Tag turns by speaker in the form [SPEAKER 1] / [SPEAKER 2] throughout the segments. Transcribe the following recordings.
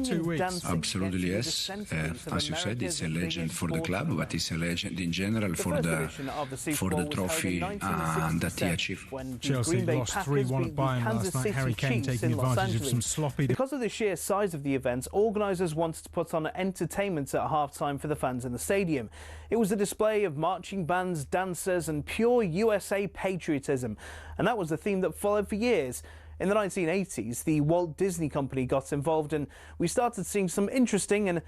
[SPEAKER 1] 2 weeks.
[SPEAKER 2] Absolutely, yes. As you said, it's a legend for the club, but it's a legend in general for the trophy that he achieved.
[SPEAKER 1] Chelsea lost 3-1 at Bayern last night. Harry Kane taking advantage of some sloppy...
[SPEAKER 3] Because of the sheer size of the event, organisers wanted to put on entertainment at half-time for the fans in the stadium. It was a display of marching bands, dancers and pure USA patriotism. And that was the theme that followed for years. In the 1980s, the Walt Disney Company got involved and we started seeing some interesting and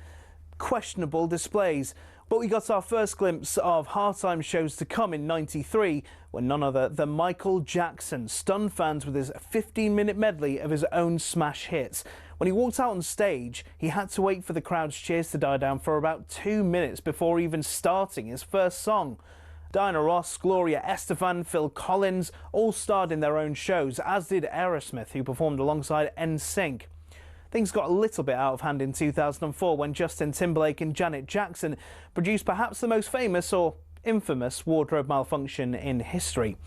[SPEAKER 3] questionable displays. But we got our first glimpse of halftime shows to come in '93 when none other than Michael Jackson stunned fans with his 15-minute medley of his own smash hits. When he walked out on stage, he had to wait for the crowd's cheers to die down for about 2 minutes before even starting his first song. Diana Ross, Gloria Estefan, Phil Collins all starred in their own shows, as did Aerosmith, who performed alongside NSYNC. Things got a little bit out of hand in 2004 when Justin Timberlake and Janet Jackson produced perhaps the most famous or infamous wardrobe malfunction in history.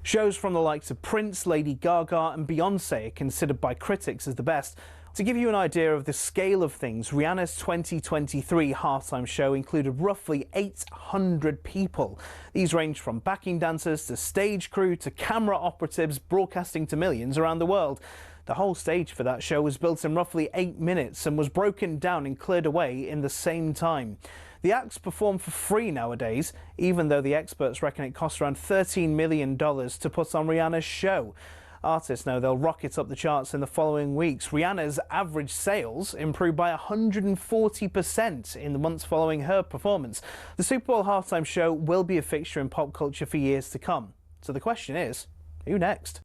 [SPEAKER 3] Shows from the likes of Prince, Lady Gaga and Beyoncé are considered by critics as the best. To give you an idea of the scale of things, Rihanna's 2023 halftime show included roughly 800 people. These ranged from backing dancers to stage crew to camera operatives broadcasting to millions around the world. The whole stage for that show was built in roughly 8 minutes and was broken down and cleared away in the same time. The acts perform for free nowadays, even though the experts reckon it costs around $13 million to put on Rihanna's show. Artists know they'll rocket up the charts in the following weeks. Rihanna's average sales improved by 140% in the months following her performance. The Super Bowl halftime show will be a fixture in pop culture for years to come. So the question is, who next?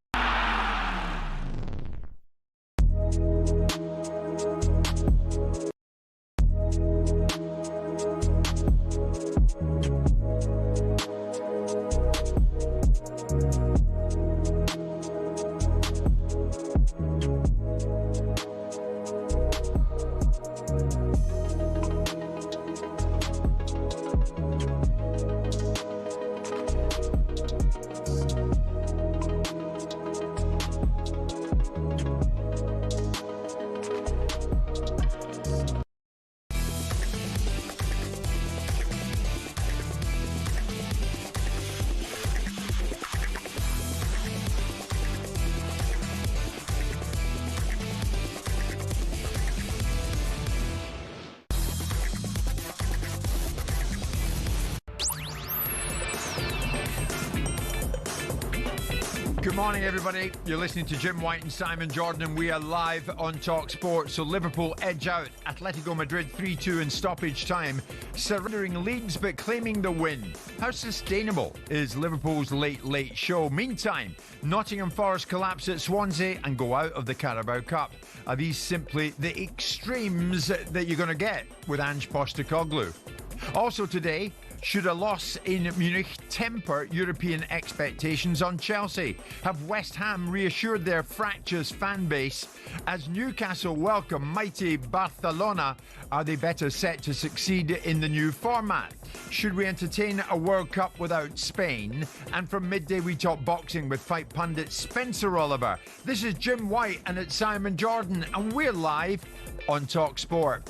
[SPEAKER 4] Good morning, everybody. You're listening to Jim White and Simon Jordan, and we are live on talkSPORT. So Liverpool edge out Atletico Madrid 3-2 in stoppage time, surrendering leads but claiming the win. How sustainable is Liverpool's late show? Meantime, Nottingham Forest collapse at Swansea and go out of the Carabao Cup. Are these simply the extremes that you're going to get with Ange Postecoglou? Also today, should a loss in Munich temper European expectations on Chelsea? Have West Ham reassured their fractious fan base? As Newcastle welcome mighty Barcelona, are they better set to succeed in the new format? Should we entertain a World Cup without Spain? And from midday we talk boxing with fight pundit Spencer Oliver. This is Jim White and it's Simon Jordan, and we're live on talkSPORT.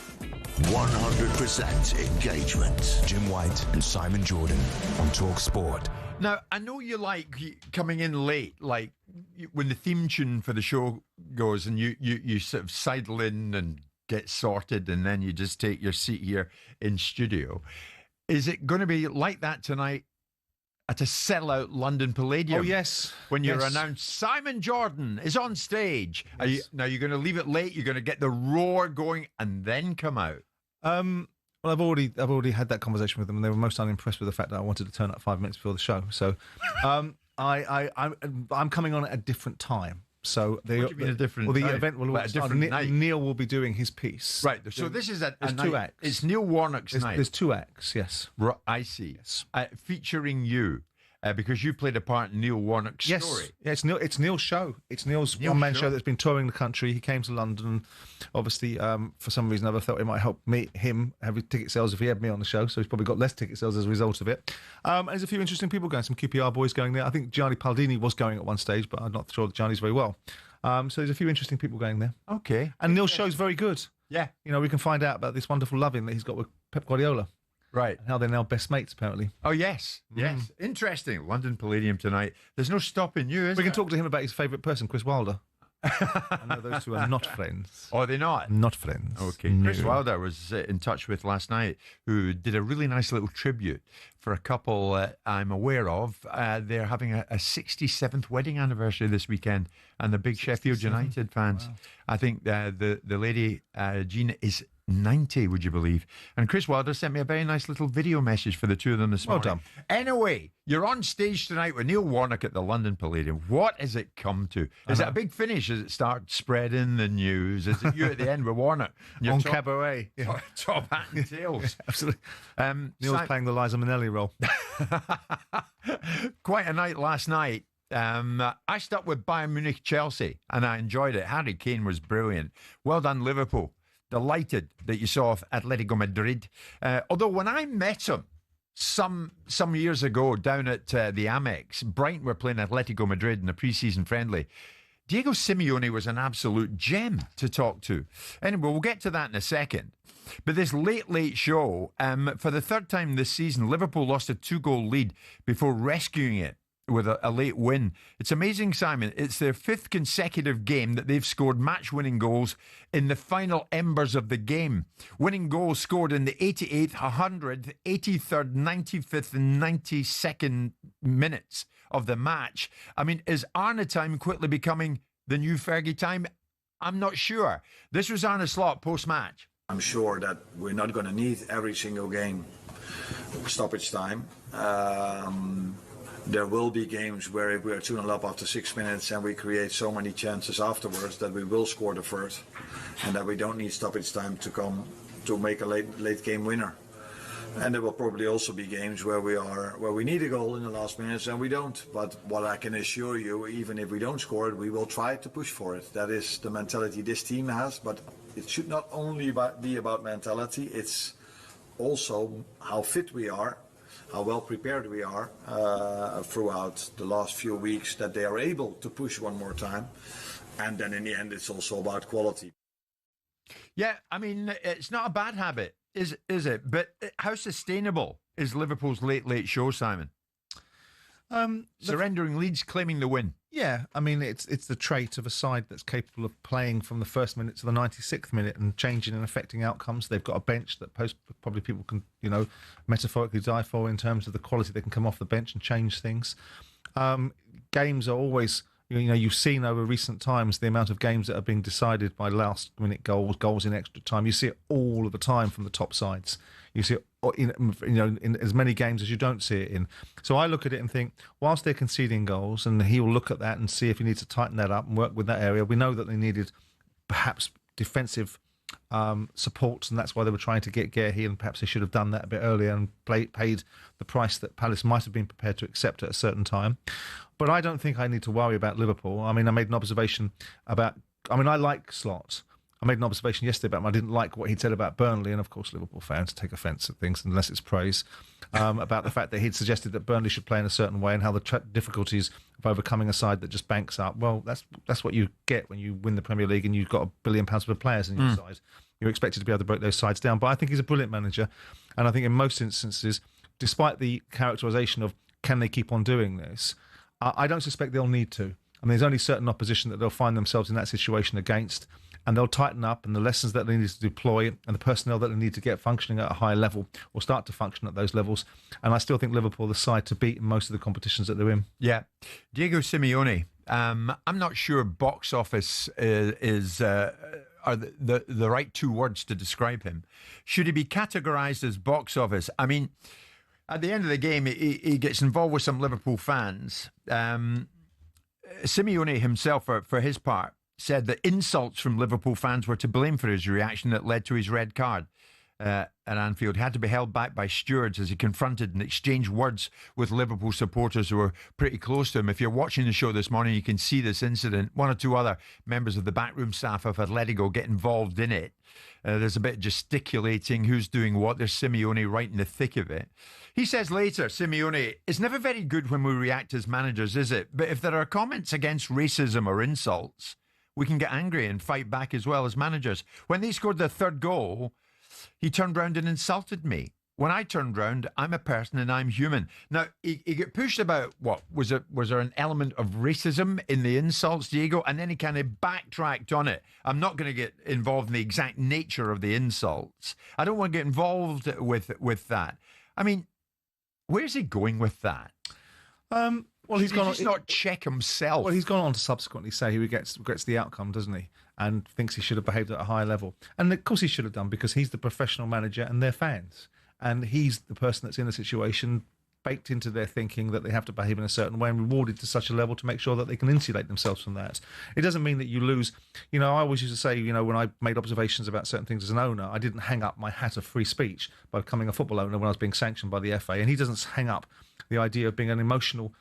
[SPEAKER 5] 100% engagement.
[SPEAKER 6] Jim White and Simon Jordan on talkSPORT.
[SPEAKER 4] Now, I know you like coming in late, like when the theme tune for the show goes and you sort of sidle in and get sorted and then you just take your seat here in studio. Is it going to be like that tonight at a sellout London Palladium?
[SPEAKER 1] Oh, yes.
[SPEAKER 4] When you're announced, Simon Jordan is on stage.
[SPEAKER 1] Yes.
[SPEAKER 4] You're going to leave it late, you're going to get the roar going and then come out?
[SPEAKER 1] Well, I've already had that conversation with them, and they were most unimpressed with the fact that I wanted to turn up 5 minutes before the show. So, I'm coming on at a different time. So
[SPEAKER 4] what do you mean a different
[SPEAKER 1] well, the
[SPEAKER 4] time?
[SPEAKER 1] event will
[SPEAKER 4] Like a different night?
[SPEAKER 1] Neil will be doing his piece.
[SPEAKER 4] Right. So this is a
[SPEAKER 1] there's
[SPEAKER 4] night.
[SPEAKER 1] two acts.
[SPEAKER 4] It's Neil Warnock's night.
[SPEAKER 1] There's two acts. Yes.
[SPEAKER 4] I see.
[SPEAKER 1] Yes.
[SPEAKER 4] Featuring you. Because you played a part in Neil Warnock's story.
[SPEAKER 1] Yeah, it's Neil's show. It's Neil's one-man show that's been touring the country. He came to London. Obviously, for some reason or other, thought it might help him have his ticket sales if he had me on the show. So he's probably got less ticket sales as a result of it. There's a few interesting people going. Some QPR boys going there. I think Gianni Paldini was going at one stage, but I'm not sure that Gianni's very well. So there's a few interesting people going there.
[SPEAKER 4] Okay.
[SPEAKER 1] And Neil's show's very good.
[SPEAKER 4] Yeah.
[SPEAKER 1] You know, we can find out about this wonderful loving that he's got with Pep Guardiola.
[SPEAKER 4] Right.
[SPEAKER 1] And how they're now best mates, apparently.
[SPEAKER 4] Oh, yes. Yes. Interesting. London Palladium tonight. There's no stopping you, is there?
[SPEAKER 1] We can talk to him about his favourite person, Chris Wilder. I know those two are not friends.
[SPEAKER 4] Oh, are they not?
[SPEAKER 1] Not friends.
[SPEAKER 4] Okay.
[SPEAKER 1] No.
[SPEAKER 4] Chris Wilder was in touch with last night, who did a really nice little tribute for a couple I'm aware of. They're having a 67th wedding anniversary this weekend, and the big Sheffield United fans. Wow. I think the lady, Jean, is 90, would you believe? And Chris Wilder sent me a very nice little video message for the two of them this morning. Well done. Anyway, you're on stage tonight with Neil Warnock at the London Palladium. What has it come to? Is it a big finish? Does it start spreading the news? Is it you at the end with Warnock?
[SPEAKER 1] On cabaret.
[SPEAKER 4] Top hat and tails.
[SPEAKER 1] Absolutely. Neil's playing the Liza Minnelli role.
[SPEAKER 4] Quite a night last night. I stuck with Bayern Munich Chelsea and I enjoyed it. Harry Kane was brilliant. Well done, Liverpool. Delighted that you saw Atletico Madrid. Although when I met him some years ago down at the Amex, Brighton were playing Atletico Madrid in a pre-season friendly. Diego Simeone was an absolute gem to talk to. Anyway, we'll get to that in a second. But this late show, for the third time this season, Liverpool lost a 2-goal lead before rescuing it with a late win. It's amazing, Simon. It's their 5th consecutive game that they've scored match-winning goals in the final embers of the game. Winning goals scored in the 88th, 100th, 83rd, 95th and 92nd minutes of the match. I mean, is Arne time quickly becoming the new Fergie time? I'm not sure. This was Arne Slot post-match.
[SPEAKER 5] I'm sure that we're not going to need every single game stoppage time. There will be games where if we are 2-0 up after 6 minutes and we create so many chances afterwards that we will score the first and that we don't need stoppage time to come to make a late game winner. And there will probably also be games where we need a goal in the last minutes and we don't. But what I can assure you, even if we don't score it, we will try to push for it. That is the mentality this team has. But it should not only be about mentality, it's also how fit we are, how well prepared we are throughout the last few weeks, that they are able to push one more time. And then in the end, it's also about quality.
[SPEAKER 4] Yeah, I mean, it's not a bad habit, is it? But how sustainable is Liverpool's late show, Simon? Surrendering leads, claiming the win.
[SPEAKER 1] Yeah, I mean, it's the trait of a side that's capable of playing from the first minute to the 96th minute and changing and affecting outcomes. They've got a bench that probably people can, metaphorically die for in terms of the quality they can come off the bench and change things. Games are always, you've seen over recent times the amount of games that are being decided by last-minute goals in extra time. You see it all of the time from the top sides. You see it in as many games as you don't see it in. So I look at it and think, whilst they're conceding goals, and he will look at that and see if he needs to tighten that up and work with that area. We know that they needed perhaps defensive support, and that's why they were trying to get Guehi, and perhaps they should have done that a bit earlier and paid the price that Palace might have been prepared to accept at a certain time. But I don't think I need to worry about Liverpool. I mean, I made an observation I like Slot. I made an observation yesterday about him. I didn't like what he'd said about Burnley, and of course Liverpool fans take offence at things unless it's praise, about the fact that he'd suggested that Burnley should play in a certain way and how the difficulties of overcoming a side that just banks up. Well, that's what you get when you win the Premier League and you've got £1 billion worth of players in your side. You're expected to be able to break those sides down. But I think he's a brilliant manager, and I think in most instances, despite the characterisation of can they keep on doing this, I don't suspect they'll need to. I mean, there's only certain opposition that they'll find themselves in that situation against, and they'll tighten up, and the lessons that they need to deploy and the personnel that they need to get functioning at a higher level will start to function at those levels. And I still think Liverpool are the side to beat in most of the competitions that they're in. Yeah.
[SPEAKER 4] Diego Simeone, I'm not sure box office are the right two words to describe him. Should he be categorised as box office? I mean, at the end of the game, he gets involved with some Liverpool fans. Simeone himself, for his part, said that insults from Liverpool fans were to blame for his reaction that led to his red card at Anfield. He had to be held back by stewards as he confronted and exchanged words with Liverpool supporters who were pretty close to him. If you're watching the show this morning, you can see this incident. One or two other members of the backroom staff of Atletico get involved in it. There's a bit of gesticulating, who's doing what. There's Simeone right in the thick of it. He says later, Simeone, it's never very good when we react as managers, is it? But if there are comments against racism or insults, we can get angry and fight back as well as managers. When they scored their third goal, he turned round and insulted me. When I turned round, I'm a person and I'm human. Now, he got pushed about, what, was there an element of racism in the insults, Diego? And then he kind of backtracked on it. I'm not going to get involved in the exact nature of the insults. I don't want to get involved with that. I mean, where's he going with that?
[SPEAKER 1] Well, he's gone
[SPEAKER 4] on, not check himself.
[SPEAKER 1] Well, he's gone on to subsequently say he regrets the outcome, doesn't he? And thinks he should have behaved at a higher level. And of course he should have done, because he's the professional manager and they're fans. And he's the person that's in the situation, baked into their thinking that they have to behave in a certain way and rewarded to such a level to make sure that they can insulate themselves from that. It doesn't mean that you lose. I always used to say, when I made observations about certain things as an owner, I didn't hang up my hat of free speech by becoming a football owner when I was being sanctioned by the FA. And he doesn't hang up the idea of being an emotional,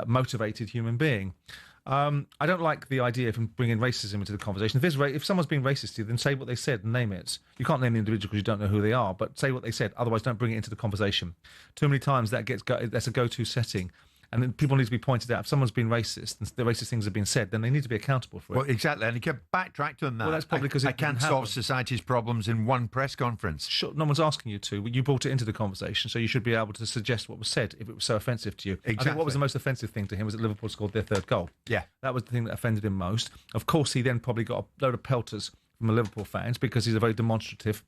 [SPEAKER 1] motivated human being. I don't like the idea of bringing racism into the conversation. If someone's being racist to you, then say what they said and name it. You can't name the individual because you don't know who they are, but say what they said. Otherwise, don't bring it into the conversation. Too many times that's a go-to setting. And then people need to be pointed out. If someone's been racist and the racist things have been said, then they need to be accountable for it.
[SPEAKER 4] Well, exactly. And he kept backtracked on that.
[SPEAKER 1] Well, that's probably because
[SPEAKER 4] I can't solve society's problems in one press conference.
[SPEAKER 1] Sure, no one's asking you to. You brought it into the conversation, so you should be able to suggest what was said if it was so offensive to you.
[SPEAKER 4] Exactly.
[SPEAKER 1] I think what was the most offensive thing to him was that Liverpool scored their third goal.
[SPEAKER 4] Yeah.
[SPEAKER 1] That was the thing that offended him most. Of course, he then probably got a load of pelters from the Liverpool fans because he's a very demonstrative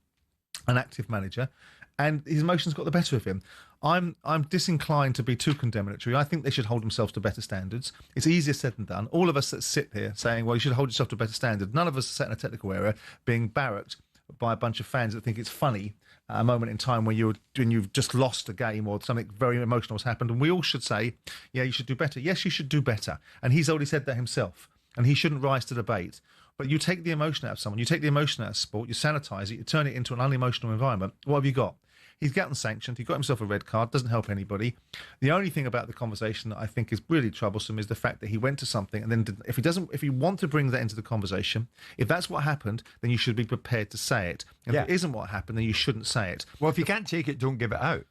[SPEAKER 1] and active manager, and his emotions got the better of him. I'm disinclined to be too condemnatory. I think they should hold themselves to better standards. It's easier said than done. All of us that sit here saying, well, you should hold yourself to a better standard. None of us are set in a technical area being barracked by a bunch of fans that think it's funny at a moment in time when you've just lost a game or something very emotional has happened. And we all should say, yeah, you should do better. Yes, you should do better. And he's already said that himself. And he shouldn't rise to debate. But you take the emotion out of someone, you take the emotion out of sport, you sanitise it, you turn it into an unemotional environment. What have you got? He's gotten sanctioned. He got himself a red card. Doesn't help anybody. The only thing about the conversation that I think is really troublesome is the fact that he went to something and then if you want to bring that into the conversation, if that's what happened, then you should be prepared to say it. If it isn't what happened, then you shouldn't say it.
[SPEAKER 4] Well, if you can't take it, don't give it out.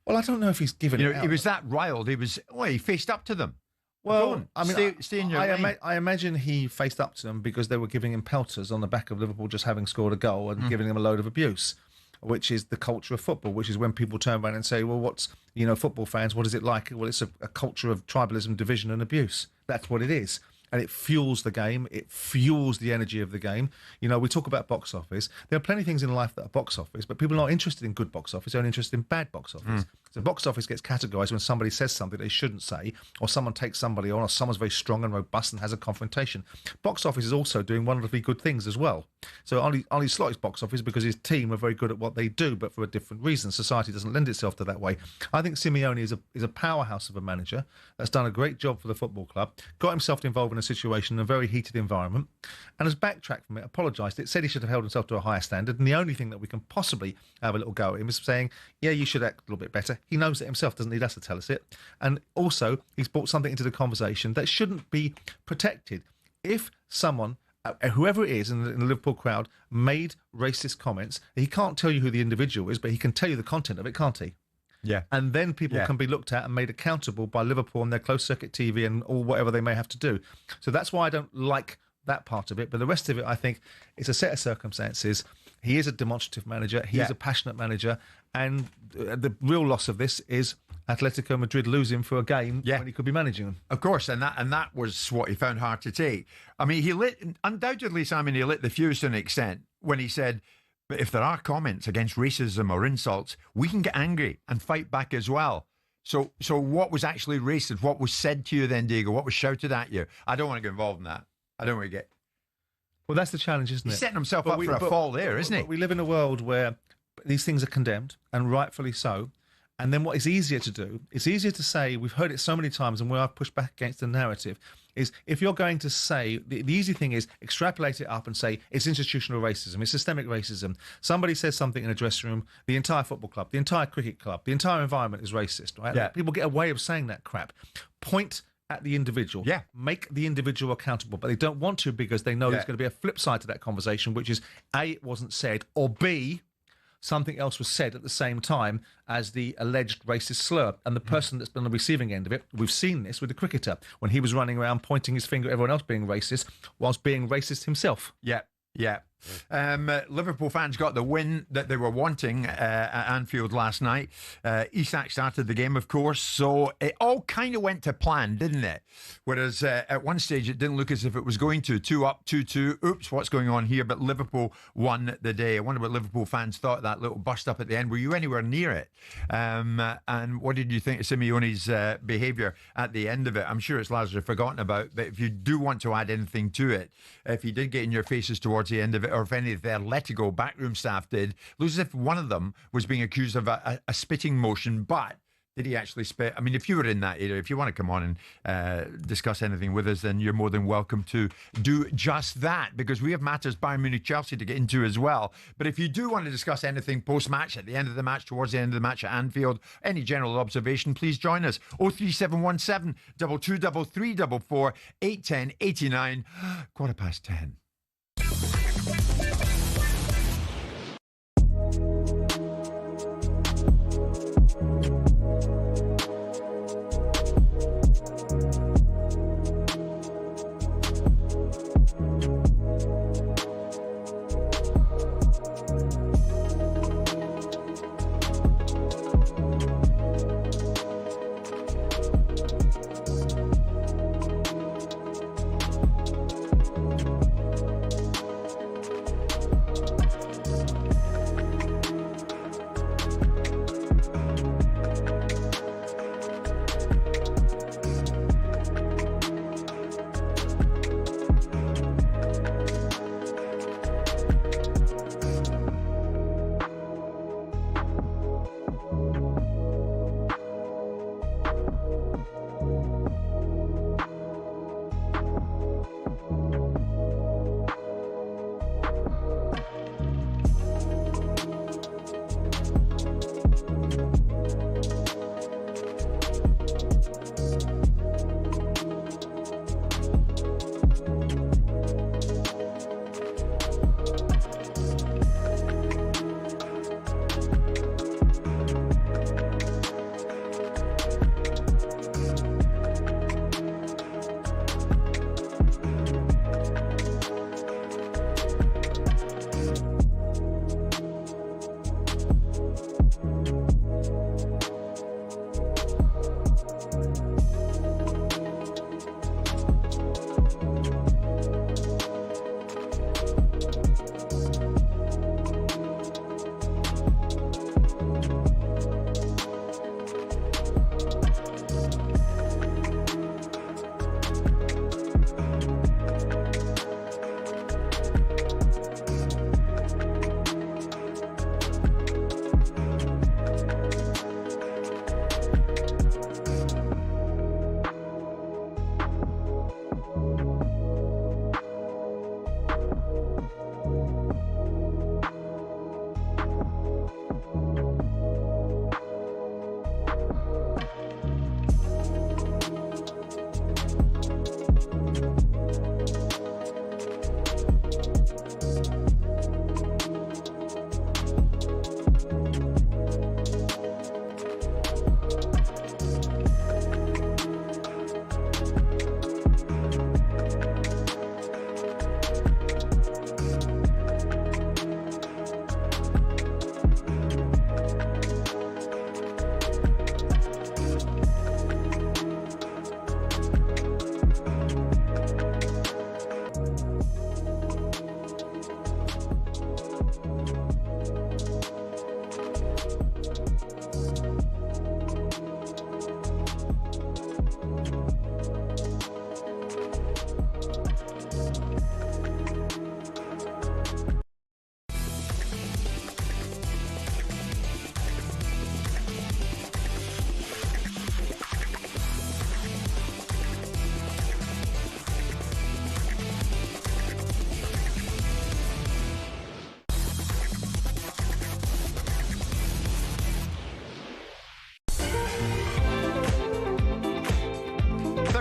[SPEAKER 1] Well, I don't know if he's given it out.
[SPEAKER 4] He was that riled. He faced up to them.
[SPEAKER 1] Well, I mean,
[SPEAKER 4] stay in your lane.
[SPEAKER 1] I imagine he faced up to them because they were giving him pelters on the back of Liverpool just having scored a goal and giving him a load of abuse, which is the culture of football, which is when people turn around and say, well, what's, football fans, what is it like? Well, it's a culture of tribalism, division and abuse. That's what it is. And it fuels the game. It fuels the energy of the game. We talk about box office. There are plenty of things in life that are box office, but people are not interested in good box office. They're only interested in bad box office. So box office gets categorised when somebody says something they shouldn't say, or someone takes somebody on, or someone's very strong and robust and has a confrontation. Box office is also doing wonderfully good things as well. So Ollie Slot is box office because his team are very good at what they do, but for a different reason. Society doesn't lend itself to that way. I think Simeone is a powerhouse of a manager that's done a great job for the football club, got himself involved in a situation in a very heated environment, and has backtracked from it, apologised. It said he should have held himself to a higher standard, and the only thing that we can possibly have a little go at him is saying, yeah, you should act a little bit better. He knows it himself, doesn't need us to tell us it. And also, he's brought something into the conversation that shouldn't be protected. If someone, whoever it is in the Liverpool crowd, made racist comments, he can't tell you who the individual is, but he can tell you the content of it, can't he?
[SPEAKER 4] Yeah.
[SPEAKER 1] And then people can be looked at and made accountable by Liverpool and their closed-circuit TV and all whatever they may have to do. So that's why I don't like that part of it. But the rest of it, I think, it's a set of circumstances. He is a demonstrative manager. He is a passionate manager. And the real loss of this is Atletico Madrid losing for a game when he could be managing them.
[SPEAKER 4] Of course, and that was what he found hard to take. I mean, undoubtedly, Simon, he lit the fuse to an extent when he said, but if there are comments against racism or insults, we can get angry and fight back as well. So what was actually racist? What was said to you then, Diego? What was shouted at you? I don't want to get involved in that. I don't want to get...
[SPEAKER 1] Well, that's the challenge, isn't it?
[SPEAKER 4] He's setting himself up for a fall there, isn't he?
[SPEAKER 1] We live in a world where these things are condemned, and rightfully so. And then what is easier to do, it's easier to say, we've heard it so many times, and where I've pushed back against the narrative, is if you're going to say, the easy thing is extrapolate it up and say it's institutional racism, it's systemic racism. Somebody says something in a dressing room, the entire football club, the entire cricket club, the entire environment is racist, right?
[SPEAKER 4] Yeah.
[SPEAKER 1] People get a way of saying that crap. Point at the individual.
[SPEAKER 4] Yeah.
[SPEAKER 1] Make the individual accountable, but they don't want to because they know there's going to be a flip side to that conversation, which is A, it wasn't said, or B, something else was said at the same time as the alleged racist slur. And the person that's been on the receiving end of it, we've seen this with the cricketer, when he was running around pointing his finger at everyone else being racist, whilst being racist himself.
[SPEAKER 4] Yeah. Liverpool fans got the win that they were wanting at Anfield last night. Isak started the game, of course, so it all kind of went to plan, didn't it? Whereas at one stage it didn't look as if it was going to. 2 up, 2-2. Oops, what's going on here? But Liverpool won the day. I wonder what Liverpool fans thought of that little burst up at the end. Were you anywhere near it? And what did you think of Simeone's behaviour at the end of it? I'm sure it's largely forgotten about, but if you do want to add anything to it, if you did get in your faces towards the end of it, or if any of the Atletico backroom staff did, it looks as if one of them was being accused of a spitting motion, but did he actually spit? I mean, if you were in that area, if you want to come on and discuss anything with us, then you're more than welcome to do just that, because we have matters Bayern Munich Chelsea to get into as well. But if you do want to discuss anything post-match, at the end of the match, towards the end of the match at Anfield, any general observation, please join us. 03717 223344 810 89 10:15.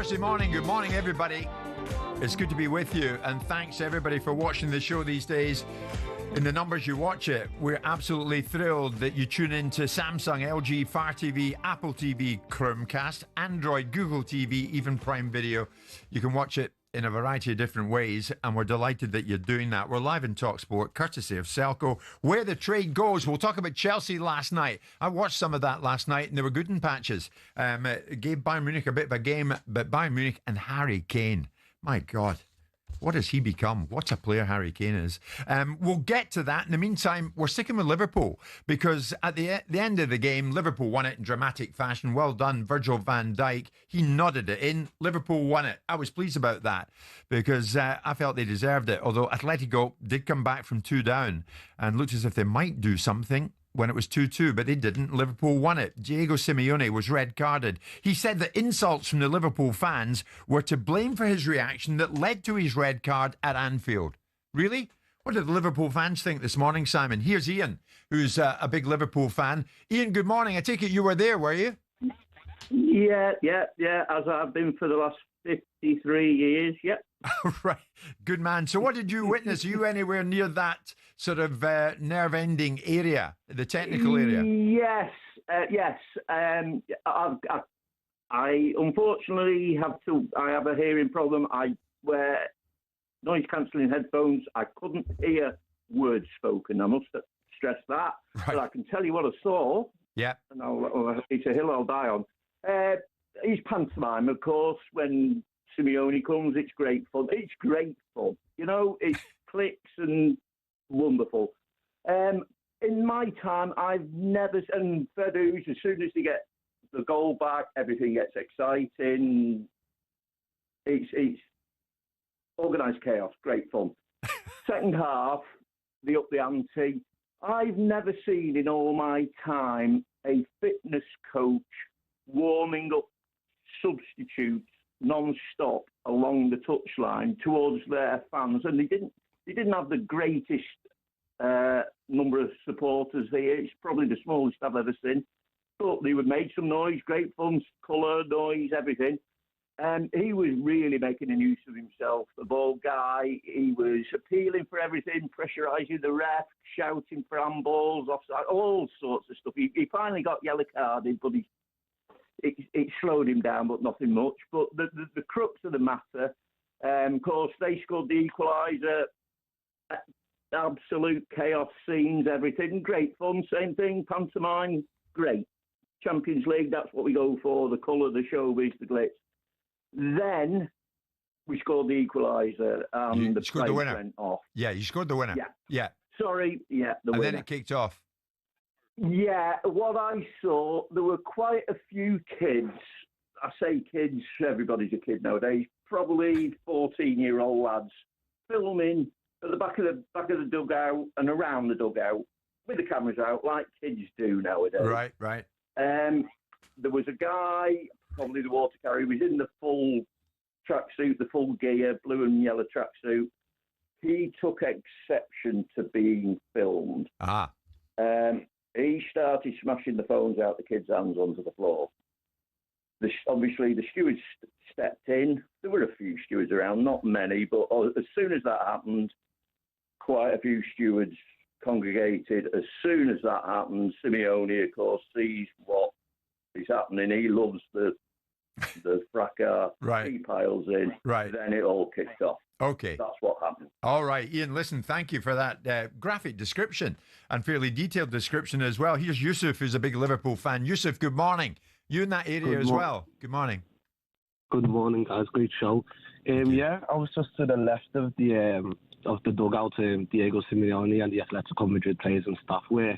[SPEAKER 4] Thursday morning. Good morning, everybody. It's good to be with you, and thanks everybody for watching the show these days. in the numbers you watch it. We're absolutely thrilled that you tune into Samsung, LG, Fire TV, Apple TV, Chromecast, Android, Google TV, even Prime Video. You can watch it in a variety of different ways, and we're delighted that you're doing that. We're live in talkSPORT, courtesy of Selco. Where the trade goes, we'll talk about Chelsea last night. I watched some of that last night, and they were good in patches. It gave Bayern Munich a bit of a game, but Bayern Munich and Harry Kane, my God. What has he become? What a player Harry Kane is. We'll get to that. In the meantime, we're sticking with Liverpool because at the end of the game, Liverpool won it in dramatic fashion. Well done, Virgil van Dijk. He nodded it in. Liverpool won it. I was pleased about that because I felt they deserved it. Although Atletico did come back from 2 down and looked as if they might do something when it was 2-2, but they didn't. Liverpool won it. Diego Simeone was red carded. He said that insults from the Liverpool fans were to blame for his reaction that led to his red card at Anfield. Really? What did the Liverpool fans think this morning, Simon? Here's Ian, who's a big Liverpool fan. Ian, good morning. I take it you were there, were you?
[SPEAKER 7] Yeah, as I've been for the last 53 years, yeah.
[SPEAKER 4] Right. Good man. So what did you witness? Are you anywhere near that sort of nerve-ending area, the technical area?
[SPEAKER 7] Yes. I unfortunately I have a hearing problem. I wear noise-cancelling headphones. I couldn't hear words spoken. I must stress that. Right. But I can tell you what I saw. Yeah. And it's a hill I'll die on. He's pantomime, of course, when Simeone comes, it's great fun. It's great fun. You know, it clicks and wonderful. In my time, I've never... And Fedus, as soon as they get the goal back, everything gets exciting. It's organised chaos, great fun. Second half, they up the ante. I've never seen in all my time a fitness coach warming up substitutes non-stop along the touchline towards their fans, and they didn't have the greatest number of supporters here. It's probably the smallest I've ever seen, but they would make some noise, great fun, colour, noise, everything. And he was really making a use of himself, the ball guy. He was appealing for everything, pressurising the ref, shouting for handballs, offside, all sorts of stuff. He finally got yellow carded, but it slowed him down, but nothing much. But the crux of the matter, of course, they scored the equaliser. Absolute chaos scenes, everything. Great fun, same thing. Pantomime, great. Champions League, that's what we go for. The colour, the showbiz, the glitz. Then we scored the equaliser and the play went off.
[SPEAKER 4] Yeah, you scored the winner. Yeah.
[SPEAKER 7] Sorry, the winner.
[SPEAKER 4] And then it kicked off.
[SPEAKER 7] Yeah, what I saw, there were quite a few kids. I say kids, everybody's a kid nowadays. Probably 14-year-old lads filming at the back of the dugout and around the dugout with the cameras out, like kids do nowadays.
[SPEAKER 4] Right.
[SPEAKER 7] There was a guy, probably the water carrier, he was in the full tracksuit, the full gear, blue and yellow tracksuit. He took exception to being filmed. He started smashing the phones out the kids' hands onto the floor. Obviously, the stewards stepped in. There were a few stewards around, not many, but as soon as that happened, quite a few stewards congregated. As soon as that happened, Simeone, of course, sees what is happening. He loves the fracas. Right. He piles in. Right. Then it all kicked off.
[SPEAKER 4] Okay.
[SPEAKER 7] That's what happened.
[SPEAKER 4] All right, Ian, listen, thank you for that graphic description and fairly detailed description as well. Here's Yusuf, who's a big Liverpool fan. Yusuf, good morning. You in that area as well. Good morning.
[SPEAKER 8] Good morning, guys. Great show. Yeah, I was just to the left of the dugout, Diego Simeone and the Atletico Madrid players and staff, where,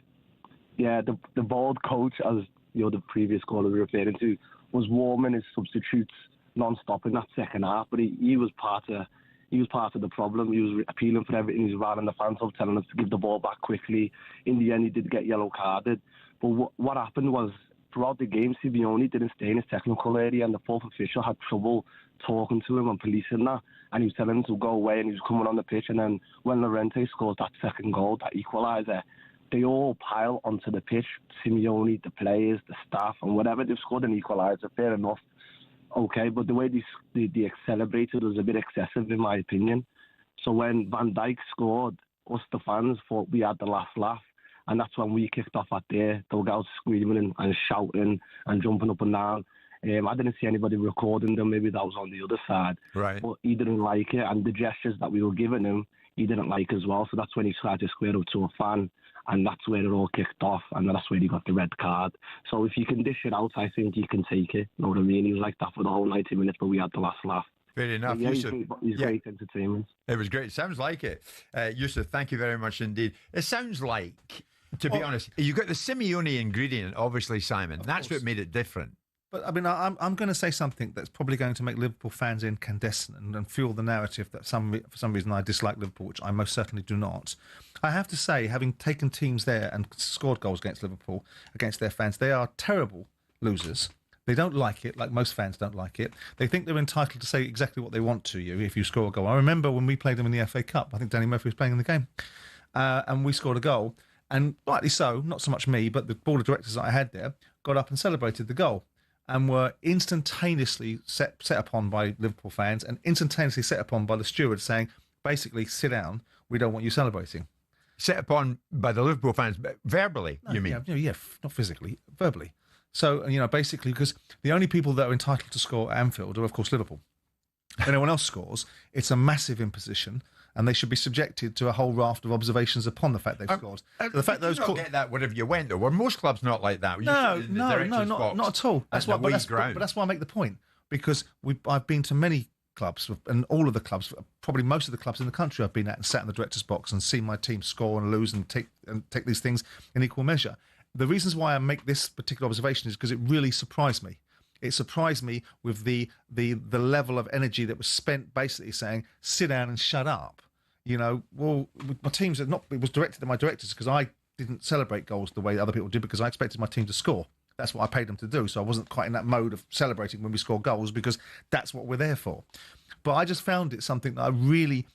[SPEAKER 8] the bold coach, as the previous caller was referring to, was warming his substitutes non-stop in that second half, but he was part of the problem. He was appealing for everything. He was running the fans up, telling us to give the ball back quickly. In the end, he did get yellow carded. But what happened was, throughout the game, Simeone didn't stay in his technical area, and the fourth official had trouble talking to him and policing that. And he was telling him to go away, and he was coming on the pitch. And then when Llorente scores that second goal, that equaliser, they all pile onto the pitch. Simeone, the players, the staff, and whatever. They've scored an equaliser, fair enough. Okay, but the way they celebrated was a bit excessive, in my opinion. So when Van Dijk scored, us, the fans, thought we had the last laugh. And that's when we kicked off at their dugout, screaming and shouting and jumping up and down. I didn't see anybody recording them. Maybe that was on the other side.
[SPEAKER 4] Right.
[SPEAKER 8] But he didn't like it. And the gestures that we were giving him, he didn't like as well. So that's when he tried to square up to a fan. And that's where it all kicked off. And that's where he got the red card. So if you can dish it out, I think you can take it. You know what I mean? He was like that for the whole 90 minutes, but we had the last laugh.
[SPEAKER 4] Fair enough.
[SPEAKER 8] Yeah,
[SPEAKER 4] Yusuf,
[SPEAKER 8] he's great entertainment.
[SPEAKER 4] It was great. Sounds like it. Yusuf, thank you very much indeed. It sounds like, to be honest, you've got the Simeone ingredient, obviously, Simon. That's what made it different.
[SPEAKER 1] But I mean, I'm going to say something that's probably going to make Liverpool fans incandescent and fuel the narrative that for some reason I dislike Liverpool, which I most certainly do not. I have to say, having taken teams there and scored goals against Liverpool, against their fans, they are terrible losers. They don't like it, like most fans don't like it. They think they're entitled to say exactly what they want to you if you score a goal. I remember when we played them in the FA Cup. I think Danny Murphy was playing in the game, and we scored a goal. And rightly so, not so much me, but the board of directors that I had there got up and celebrated the goal, and were instantaneously set upon by Liverpool fans and instantaneously set upon by the steward saying, basically, sit down, we don't want you celebrating.
[SPEAKER 4] Set upon by the Liverpool fans, but verbally, you mean?
[SPEAKER 1] Yeah, not physically, verbally. So, basically, because the only people that are entitled to score at Anfield are, of course, Liverpool. When anyone else scores, it's a massive imposition, and they should be subjected to a whole raft of observations upon the fact they've scored. The fact
[SPEAKER 4] those get that wherever you went, though. Were most clubs not like that?
[SPEAKER 1] No, not at all. That's why I make the point, because I've been to many clubs, and all of the clubs, probably most of the clubs in the country I've been at, and sat in the director's box and seen my team score and lose and take these things in equal measure. The reasons why I make this particular observation is because it really surprised me. It surprised me with the level of energy that was spent basically saying, sit down and shut up. Well, my teams it was directed at my directors because I didn't celebrate goals the way other people did because I expected my team to score. That's what I paid them to do. So I wasn't quite in that mode of celebrating when we score goals because that's what we're there for. But I just found it something that I really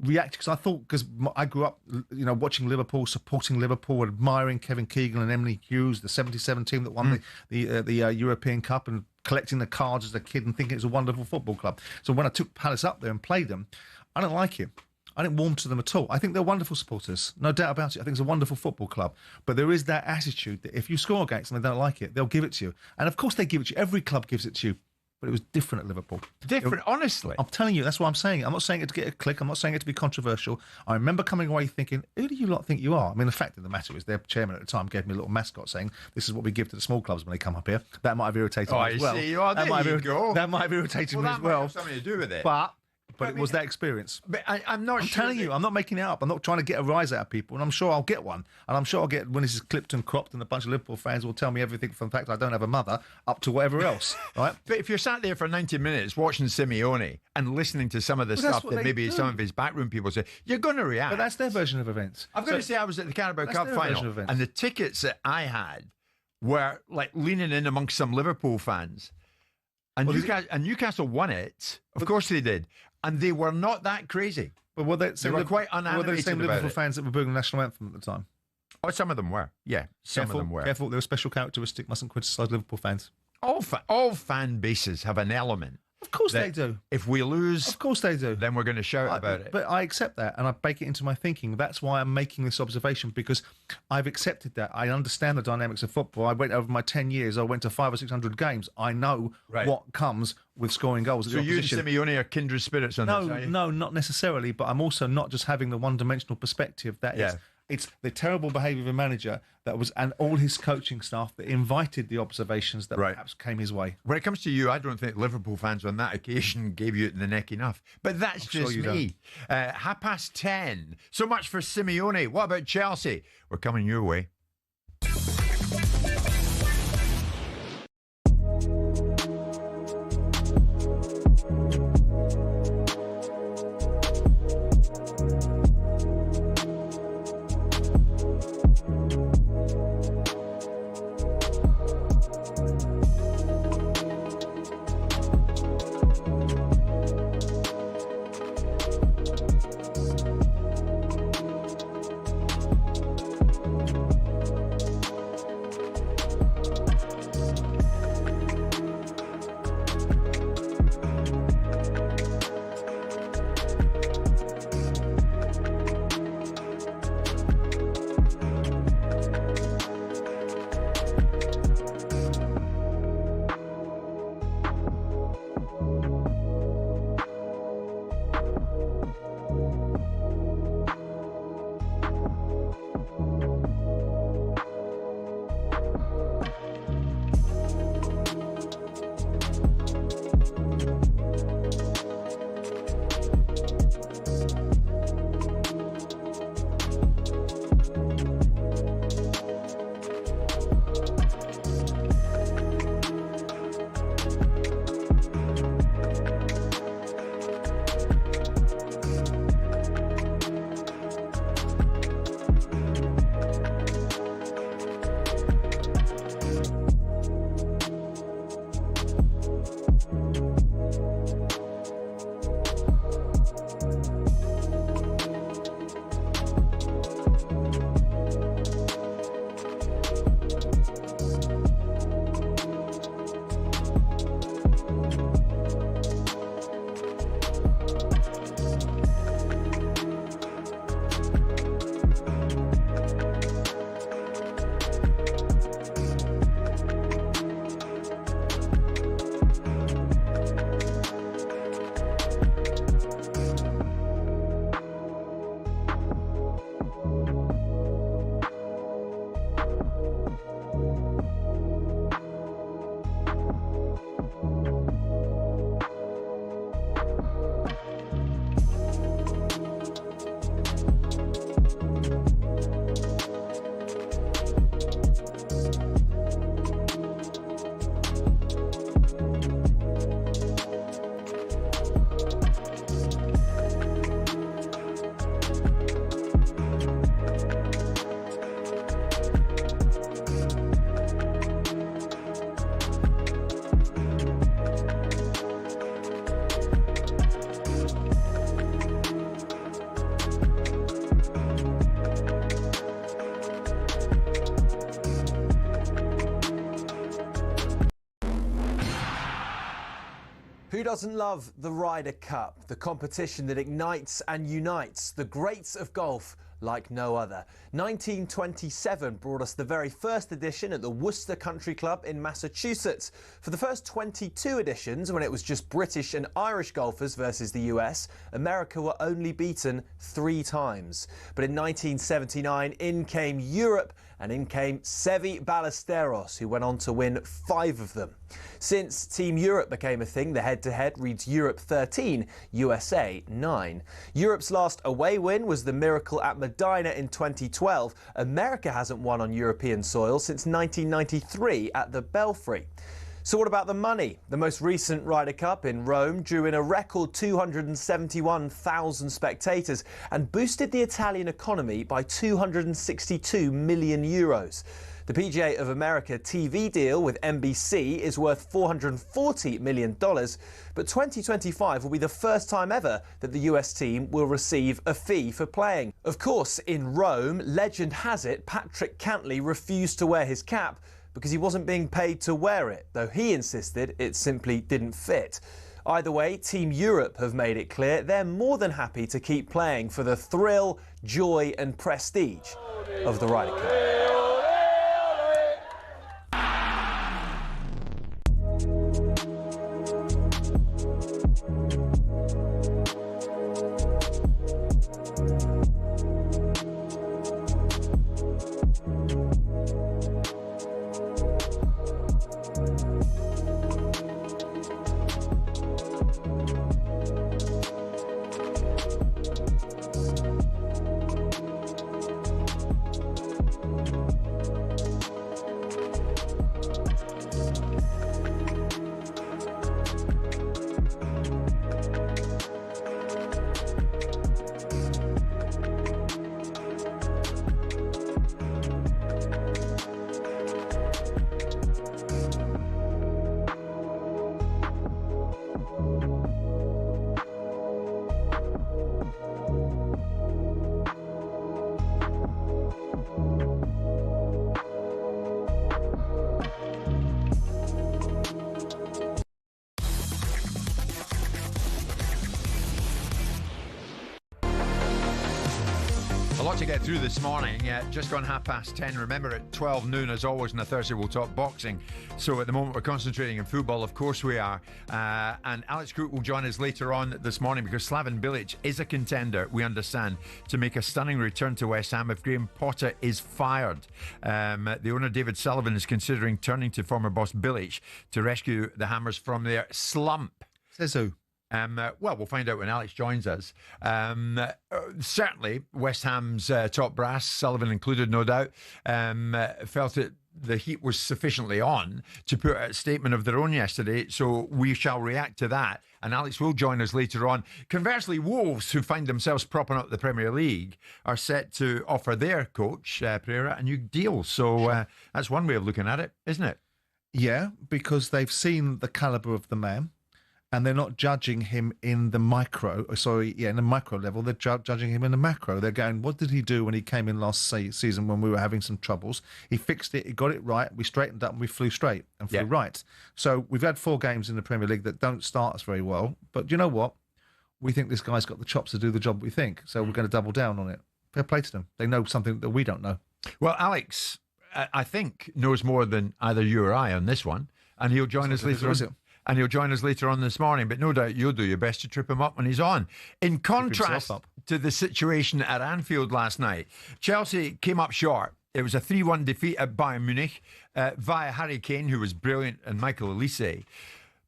[SPEAKER 1] reacted because I thought, because I grew up, watching Liverpool, supporting Liverpool, admiring Kevin Keegan and Emily Hughes, the '77 team that won the European Cup, and collecting the cards as a kid and thinking it was a wonderful football club. So when I took Palace up there and played them, I didn't like it. I didn't warm to them at all. I think they're wonderful supporters, no doubt about it. I think it's a wonderful football club. But there is that attitude that if you score against them and they don't like it, they'll give it to you. And of course they give it to you. Every club gives it to you. But it was different at Liverpool.
[SPEAKER 4] Honestly.
[SPEAKER 1] I'm telling you, that's what I'm saying. I'm not saying it to get a click. I'm not saying it to be controversial. I remember coming away thinking, who do you lot think you are? I mean, the fact of the matter is their chairman at the time gave me a little mascot saying, this is what we give to the small clubs when they come up here. That might have irritated me as well. That might have irritated me as well.
[SPEAKER 4] Might have something to do with it.
[SPEAKER 1] But it was that experience.
[SPEAKER 4] But I'm
[SPEAKER 1] telling you, I'm not making it up. I'm not trying to get a rise out of people, and I'm sure I'll get one. And I'm sure I'll get, when this is clipped and cropped, and a bunch of Liverpool fans will tell me everything from the fact I don't have a mother up to whatever else, right?
[SPEAKER 4] But if you're sat there for 90 minutes watching Simeone and listening to some of the stuff that maybe some of his backroom people say, you're going to react.
[SPEAKER 1] But that's their version of events.
[SPEAKER 4] I've got to say, I was at the Carabao Cup final, and the tickets that I had were like leaning in amongst some Liverpool fans. And Newcastle won it. Of course they did. And they were not that crazy.
[SPEAKER 1] But
[SPEAKER 4] they were quite unanimated.
[SPEAKER 1] Were they the same Liverpool fans that were booing the national anthem at the time?
[SPEAKER 4] Oh, some of them were. Yeah, some of them were.
[SPEAKER 1] Careful, they're a special characteristic. Mustn't criticise Liverpool fans.
[SPEAKER 4] All fan bases have an element.
[SPEAKER 1] Of course they do.
[SPEAKER 4] If we lose,
[SPEAKER 1] of course they do.
[SPEAKER 4] Then we're going to shout about it.
[SPEAKER 1] But I accept that, and I bake it into my thinking. That's why I'm making this observation, because I've accepted that. I understand the dynamics of football. I went over my 10 years. I went to 500 or 600 games. I know what comes with scoring goals.
[SPEAKER 4] So you and Simeone are kindred spirits on this?
[SPEAKER 1] No, not necessarily. But I'm also not just having the one-dimensional perspective. It's the terrible behaviour of a manager and all his coaching staff that invited the observations that perhaps came his way.
[SPEAKER 4] When it comes to you, I don't think Liverpool fans on that occasion gave you it in the neck enough. But that's just me. 10:30. So much for Simeone. What about Chelsea? We're coming your way.
[SPEAKER 9] Who doesn't love the Ryder Cup, the competition that ignites and unites the greats of golf like no other? 1927 brought us the very first edition at the Worcester Country Club in Massachusetts. For the first 22 editions, when it was just British and Irish golfers versus the US, America were only beaten 3 times. But in 1979, in came Europe, and in came Seve Ballesteros, who went on to win 5 of them. Since Team Europe became a thing, the head-to-head reads Europe 13, USA 9. Europe's last away win was the miracle at Medina in 2012. America hasn't won on European soil since 1993 at the Belfry. So what about the money? The most recent Ryder Cup in Rome drew in a record 271,000 spectators and boosted the Italian economy by 262 million euros. The PGA of America TV deal with NBC is worth $440 million, but 2025 will be the first time ever that the US team will receive a fee for playing. Of course, in Rome, legend has it Patrick Cantley refused to wear his cap because he wasn't being paid to wear it, though he insisted it simply didn't fit. Either way, Team Europe have made it clear they're more than happy to keep playing for the thrill, joy and prestige of the Ryder Cup.
[SPEAKER 4] A lot to get through this morning. Just gone 10:30. Remember, at 12 noon, as always, on a Thursday, we'll talk boxing. So at the moment, we're concentrating on football. Of course we are. And Alex Crook will join us later on this morning because Slaven Bilic is a contender, we understand, to make a stunning return to West Ham if Graham Potter is fired. The owner, David Sullivan, is considering turning to former boss Bilic to rescue the Hammers from their slump.
[SPEAKER 1] Says who?
[SPEAKER 4] Well, we'll find out when Alex joins us. Certainly, West Ham's top brass, Sullivan included, no doubt, felt that the heat was sufficiently on to put out a statement of their own yesterday, so we shall react to that. And Alex will join us later on. Conversely, Wolves, who find themselves propping up the Premier League, are set to offer their coach, Pereira, a new deal. So that's one way of looking at it, isn't it?
[SPEAKER 1] Yeah, because they've seen the calibre of the man. And they're not judging him in the micro level. They're judging him in the macro. They're going, what did he do when he came in last season when we were having some troubles? He fixed it. He got it right. We straightened up and we flew straight and flew right. So we've had 4 games in the Premier League that don't start us very well. But you know what? We think this guy's got the chops to do the job we think. So we're going to double down on it. Fair play to them. They know something that we don't know.
[SPEAKER 4] Well, Alex, I think, knows more than either you or I on this one. And he'll join us later on. And he'll join us later on this morning, but no doubt you'll do your best to trip him up when he's on. In contrast to the situation at Anfield last night, Chelsea came up short. It was a 3-1 defeat at Bayern Munich via Harry Kane, who was brilliant, and Michael Olise.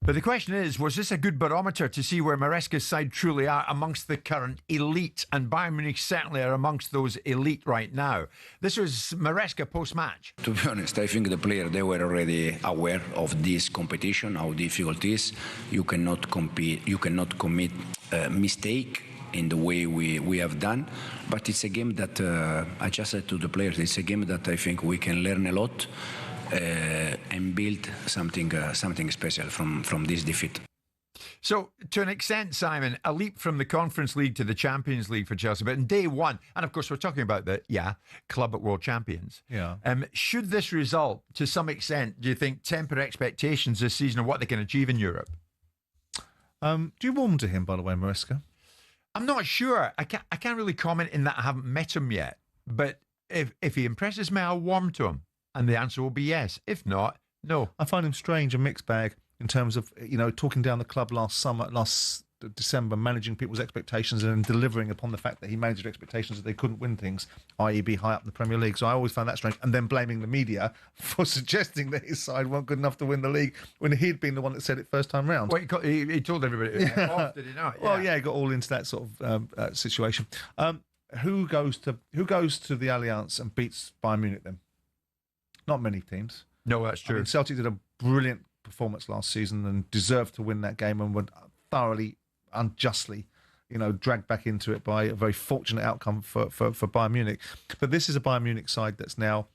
[SPEAKER 4] But the question is, was this a good barometer to see where Maresca's side truly are amongst the current elite? And Bayern Munich certainly are amongst those elite right now. This was Maresca post-match.
[SPEAKER 2] To be honest, I think the players, they were already aware of this competition, how difficult it is. You cannot compete, you cannot commit a mistake in the way we have done. But it's a game that, I just said to the players, it's a game that I think we can learn a lot. And build something special from this defeat.
[SPEAKER 4] So, to an extent, Simon, a leap from the Conference League to the Champions League for Chelsea. But in day one, and of course we're talking about the club at World Champions.
[SPEAKER 1] Yeah.
[SPEAKER 4] Should this result, to some extent, do you think, temper expectations this season of what they can achieve in Europe?
[SPEAKER 1] Do you warm to him, by the way, Maresca?
[SPEAKER 4] I'm not sure. I can't really comment in that I haven't met him yet. But if he impresses me, I'll warm to him. And the answer will be yes. If not, no.
[SPEAKER 1] I find him strange, a mixed bag in terms of, talking down the club last December, managing people's expectations and then delivering upon the fact that he managed expectations that they couldn't win things, i.e. be high up in the Premier League. So I always found that strange. And then blaming the media for suggesting that his side weren't good enough to win the league when he'd been the one that said it first time round.
[SPEAKER 4] Well, he told everybody it was off, did he not?
[SPEAKER 1] Yeah. Well, yeah, he got all into that sort of situation. Who goes to the Allianz and beats Bayern Munich then? Not many teams.
[SPEAKER 4] No, that's true.
[SPEAKER 1] Celtic did a brilliant performance last season and deserved to win that game and were thoroughly, unjustly, dragged back into it by a very fortunate outcome for Bayern Munich. But this is a Bayern Munich side that's now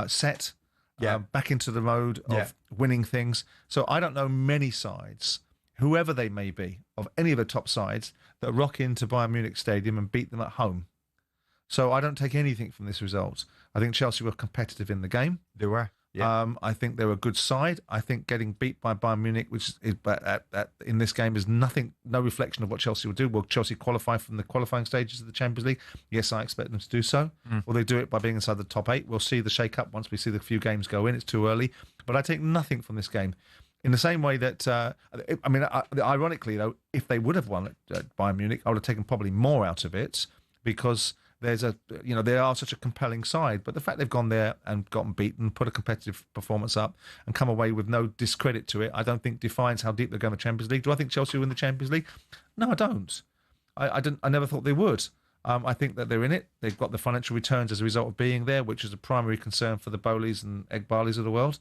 [SPEAKER 1] set back into the mode of winning things. So I don't know many sides, whoever they may be, of any of the top sides that rock into Bayern Munich Stadium and beat them at home. So I don't take anything from this result. I think Chelsea were competitive in the game.
[SPEAKER 4] They were. Yeah.
[SPEAKER 1] I think they're a good side. I think getting beat by Bayern Munich, which is in this game, is no reflection of what Chelsea will do. Will Chelsea qualify from the qualifying stages of the Champions League? Yes, I expect them to do so. Will they do it by being inside the top 8? We'll see the shake-up once we see the few games go in. It's too early. But I take nothing from this game. In the same way that, ironically, though, if they would have won at Bayern Munich, I would have taken probably more out of it because they are such a compelling side. But the fact they've gone there and gotten beaten, put a competitive performance up and come away with no discredit to it, I don't think defines how deep they're going to the Champions League. Do I think Chelsea will win the Champions League? No, I don't. I never thought they would. I think that they're in it. They've got the financial returns as a result of being there, which is a primary concern for the Bowleys and Egbarleys of the world.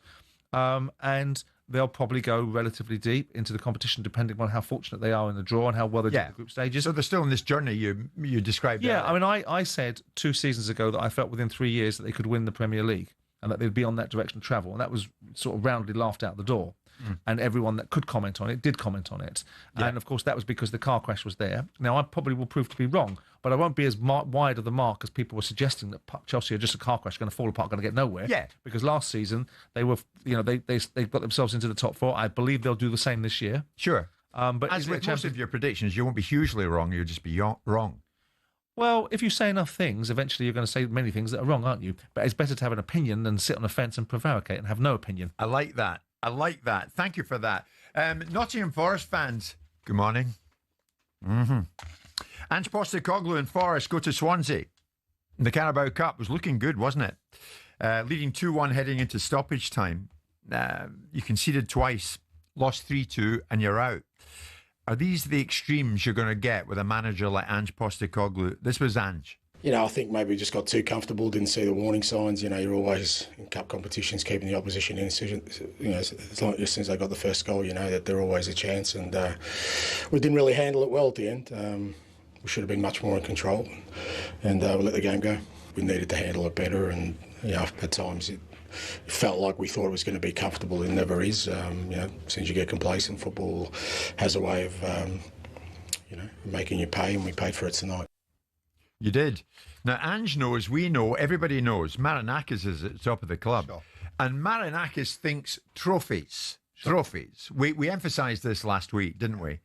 [SPEAKER 1] And they'll probably go relatively deep into the competition, depending on how fortunate they are in the draw and how well they do in the group stages.
[SPEAKER 4] So they're still on this journey you described.
[SPEAKER 1] Yeah, earlier. I mean, I said 2 seasons ago that I felt within 3 years that they could win the Premier League and that they'd be on that direction of travel, and that was sort of roundly laughed out the door. And everyone that could comment on it did comment on it. Yeah. And, of course, that was because the car crash was there. Now, I probably will prove to be wrong, but I won't be as wide of the mark as people were suggesting that Chelsea are just a car crash, going to fall apart, going to get nowhere.
[SPEAKER 4] Yeah.
[SPEAKER 1] Because last season, they were, they got themselves into the top 4. I believe they'll do the same this year.
[SPEAKER 4] Sure.
[SPEAKER 1] But
[SPEAKER 4] as with most of your predictions, you won't be hugely wrong. You'll just be wrong.
[SPEAKER 1] Well, if you say enough things, eventually you're going to say many things that are wrong, aren't you? But it's better to have an opinion than sit on a fence and prevaricate and have no opinion.
[SPEAKER 4] I like that. Thank you for that. Nottingham Forest fans, good morning. Ange Postecoglou and Forest go to Swansea. The Carabao Cup was looking good, wasn't it? Leading 2-1 heading into stoppage time. You conceded twice, lost 3-2, and you're out. Are these the extremes you're going to get with a manager like Ange Postecoglou? This was Ange.
[SPEAKER 10] I think maybe just got too comfortable, didn't see the warning signs. You're always in cup competitions keeping the opposition in. As long as soon as they got the first goal, that they're always a chance. And we didn't really handle it well at the end. We should have been much more in control, and we let the game go. We needed to handle it better, and at times it felt like we thought it was going to be comfortable. It never is. As soon as you get complacent, football has a way of making you pay, and we paid for it tonight.
[SPEAKER 4] You did. Now, Ange knows, we know, everybody knows, Marinakis is at the top of the club. Sure. And Marinakis thinks trophies. Sure. Trophies. We emphasised this last week, didn't we?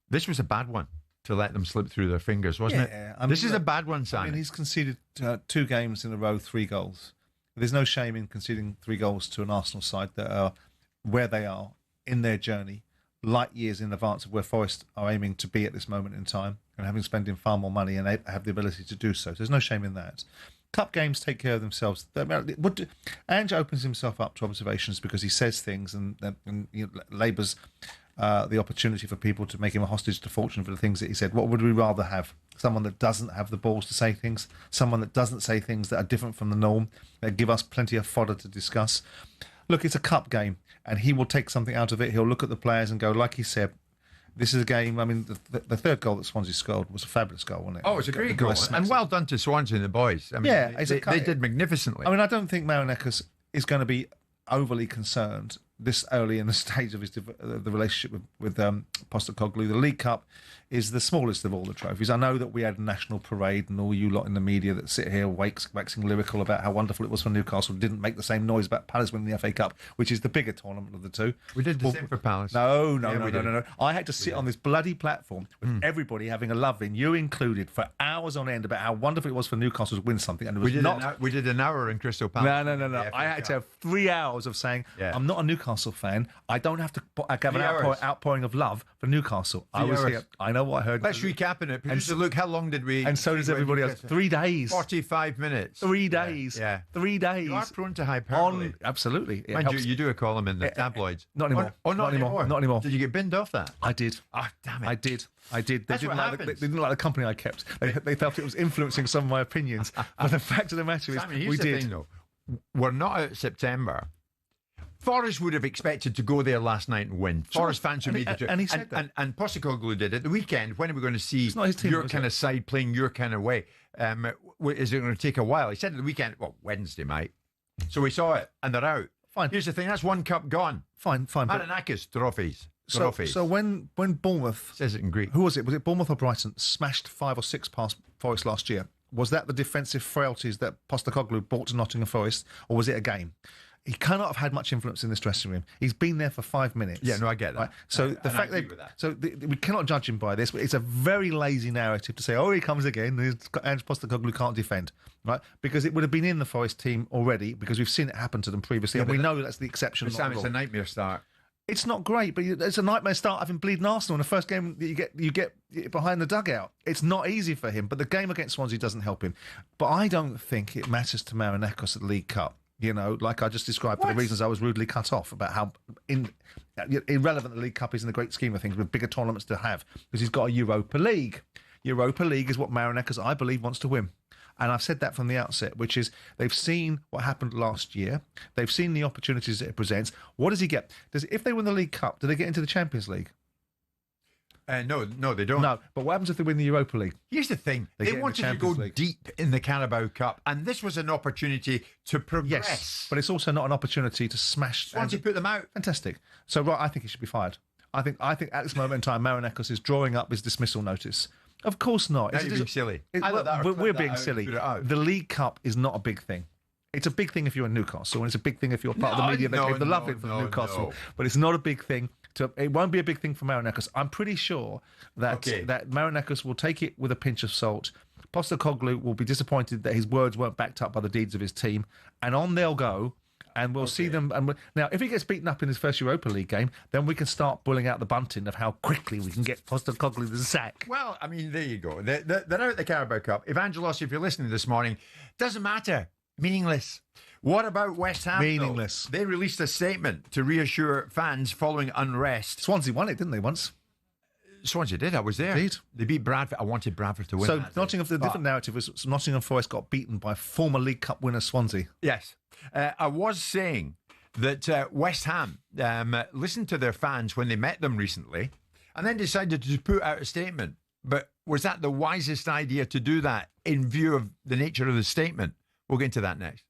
[SPEAKER 4] This was a bad one to let them slip through their fingers, wasn't it? This is a bad one, Simon.
[SPEAKER 1] I mean, he's conceded 2 games in a row, 3 goals. There's no shame in conceding 3 goals to an Arsenal side that are where they are in their journey, light years in advance of where Forest are aiming to be at this moment in time, and having spending far more money and they have the ability to do so. So there's no shame in that. Cup games take care of themselves. Ange opens himself up to observations because he says things and labours the opportunity for people to make him a hostage to fortune for the things that he said. What would we rather have? Someone that doesn't have the balls to say things, someone that doesn't say things that are different from the norm, that give us plenty of fodder to discuss. Look, it's a cup game, and he will take something out of it. He'll look at the players and go, like he said, this is a game. I mean, the third goal that Swansea scored was a fabulous goal, wasn't it?
[SPEAKER 4] Oh, it was a great goal. And well done to Swansea and the boys. I mean, they did magnificently.
[SPEAKER 1] I mean, I don't think Marinakis is going to be overly concerned this early in the stage of the relationship with Postecoglou. The League Cup is the smallest of all the trophies. I know that we had a national parade, and all you lot in the media that sit here waxing lyrical about how wonderful it was for Newcastle didn't make the same noise about Palace winning the FA Cup, which is the bigger tournament of the two.
[SPEAKER 4] We did the same for Palace.
[SPEAKER 1] No. I had to sit on this bloody platform with everybody having a loving, you included, for hours on end about how wonderful it was for Newcastle to win something. And
[SPEAKER 4] we did an hour in Crystal Palace.
[SPEAKER 1] No. I had to have 3 hours of saying, I'm not a Newcastle fan. I don't have to have an outpouring of love for Newcastle. I was here. I know what I heard.
[SPEAKER 4] Let's recap it. Producer, look, how long did we...
[SPEAKER 1] And so does everybody else. 3 days.
[SPEAKER 4] 45 minutes.
[SPEAKER 1] 3 days.
[SPEAKER 4] Yeah.
[SPEAKER 1] 3 days.
[SPEAKER 4] You are prone to hyperbole.
[SPEAKER 1] Absolutely.
[SPEAKER 4] Mind you do a column in the tabloids.
[SPEAKER 1] Not anymore.
[SPEAKER 4] Not anymore.
[SPEAKER 1] Not anymore.
[SPEAKER 4] Did you get binned off that?
[SPEAKER 1] I did.
[SPEAKER 4] Oh, damn it.
[SPEAKER 1] I did. They didn't like the company I kept. They felt it was influencing some of my opinions. But the fact of the matter is,
[SPEAKER 4] Simon,
[SPEAKER 1] we did.
[SPEAKER 4] The thing, though. We're not out September. Forest would have expected to go there last night and win. Forest fans would be the
[SPEAKER 1] and he said that.
[SPEAKER 4] And Postecoglou did it. The weekend, when are we going to see your kind of side playing your kind of way? Is it going to take a while? He said at the weekend, Wednesday, mate. So we saw it, and they're out.
[SPEAKER 1] Fine.
[SPEAKER 4] Here's the thing, that's one cup gone.
[SPEAKER 1] Fine.
[SPEAKER 4] Marinakis trophies.
[SPEAKER 1] So when Bournemouth...
[SPEAKER 4] Says it in Greek.
[SPEAKER 1] Who was it? Was it Bournemouth or Brighton? Smashed 5 or 6 past Forest last year. Was that the defensive frailties that Postecoglou brought to Nottingham Forest, or was it a game? He cannot have had much influence in this dressing room. He's been there for 5 minutes.
[SPEAKER 4] Yeah, no, I get that.
[SPEAKER 1] Right? So the fact that we cannot judge him by this. But it's a very lazy narrative to say, "Oh, he comes again." And Postecoglou can't defend, right? Because it would have been in the Forest team already. Because we've seen it happen to them previously, and we know that's the exception.
[SPEAKER 4] But Sam, it's a nightmare start.
[SPEAKER 1] It's not great, but it's a nightmare start having bleeding Arsenal in the first game that you get behind the dugout. It's not easy for him, but the game against Swansea doesn't help him. But I don't think it matters to Marinakis at the League Cup. You know, like I just described, for the reasons I was rudely cut off about how irrelevant the League Cup is in the great scheme of things, with bigger tournaments to have, because he's got a Europa League. Europa League is what Marinakis, I believe, wants to win. And I've said that from the outset, which is they've seen what happened last year. They've seen the opportunities that it presents. What does he get? If they win the League Cup, do they get into the Champions League?
[SPEAKER 4] No, they don't.
[SPEAKER 1] No, but what happens if they win the Europa League?
[SPEAKER 4] Here's the thing. They wanted to go deep in the Carabao Cup, and this was an opportunity to progress.
[SPEAKER 1] Yes, but it's also not an opportunity to smash...
[SPEAKER 4] Swansea put them out.
[SPEAKER 1] Fantastic. So, I think he should be fired. I think at this moment in time, Marinakis is drawing up his dismissal notice. Of course not.
[SPEAKER 4] Now you're being silly.
[SPEAKER 1] We're being silly. The League Cup is not a big thing. It's a big thing if you're in Newcastle, and it's a big thing if you're part of the media that gave the love in for Newcastle. But it's not a big thing. It won't be a big thing for Marinakis. I'm pretty sure that Marinakis will take it with a pinch of salt. Postecoglou will be disappointed that his words weren't backed up by the deeds of his team, and on they'll go. And we'll see them. And now, if he gets beaten up in his first Europa League game, then we can start pulling out the bunting of how quickly we can get Postecoglou the sack.
[SPEAKER 4] Well, I mean, there you go. They're out at the Carabao Cup. Evangelos, if you're listening this morning, doesn't matter. Meaningless. What about West Ham?
[SPEAKER 1] Meaningless.
[SPEAKER 4] They released a statement to reassure fans following unrest.
[SPEAKER 1] Swansea won it, didn't they, once?
[SPEAKER 4] Swansea did. I was there.
[SPEAKER 1] Indeed.
[SPEAKER 4] They beat Bradford. I wanted Bradford to win.
[SPEAKER 1] So the different narrative was Nottingham Forest got beaten by former League Cup winner Swansea.
[SPEAKER 4] Yes. I was saying that West Ham listened to their fans when they met them recently and then decided to put out a statement. But was that the wisest idea to do that in view of the nature of the statement? We'll get into that next.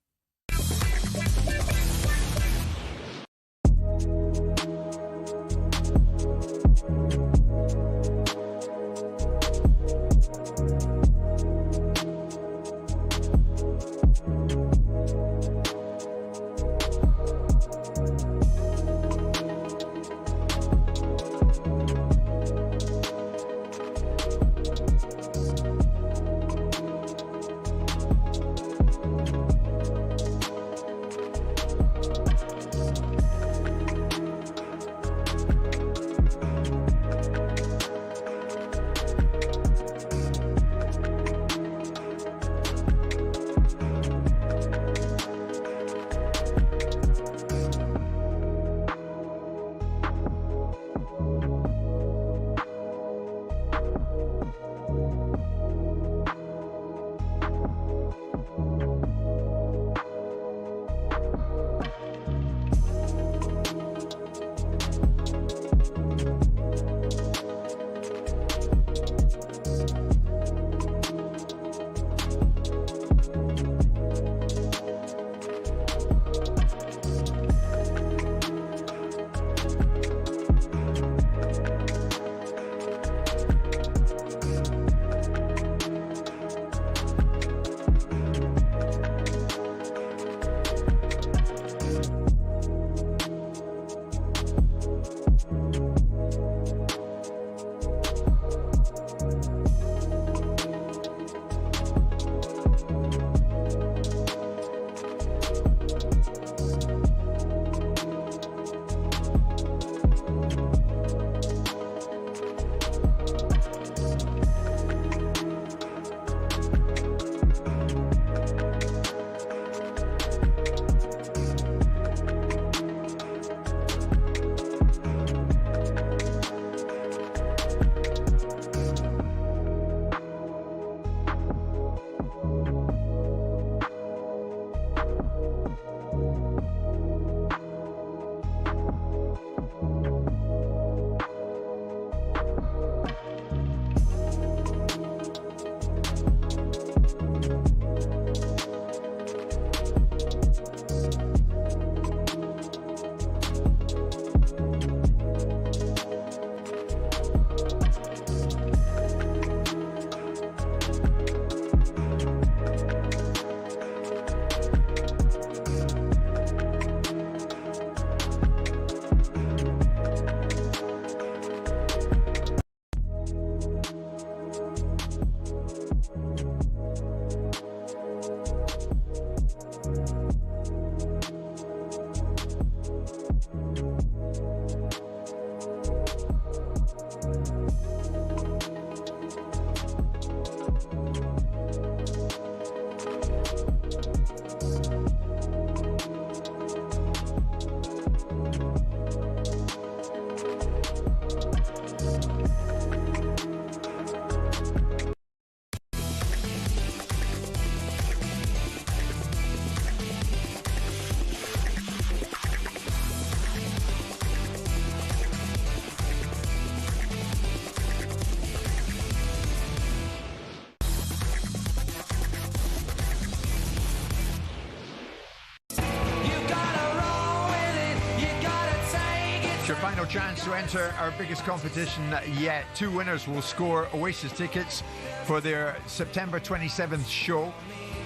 [SPEAKER 4] final chance to enter our biggest competition yet. 2 winners will score Oasis tickets for their September 27th show,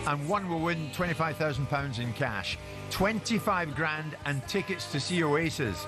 [SPEAKER 4] and one will win £25,000 in cash. 25 grand and tickets to see Oasis.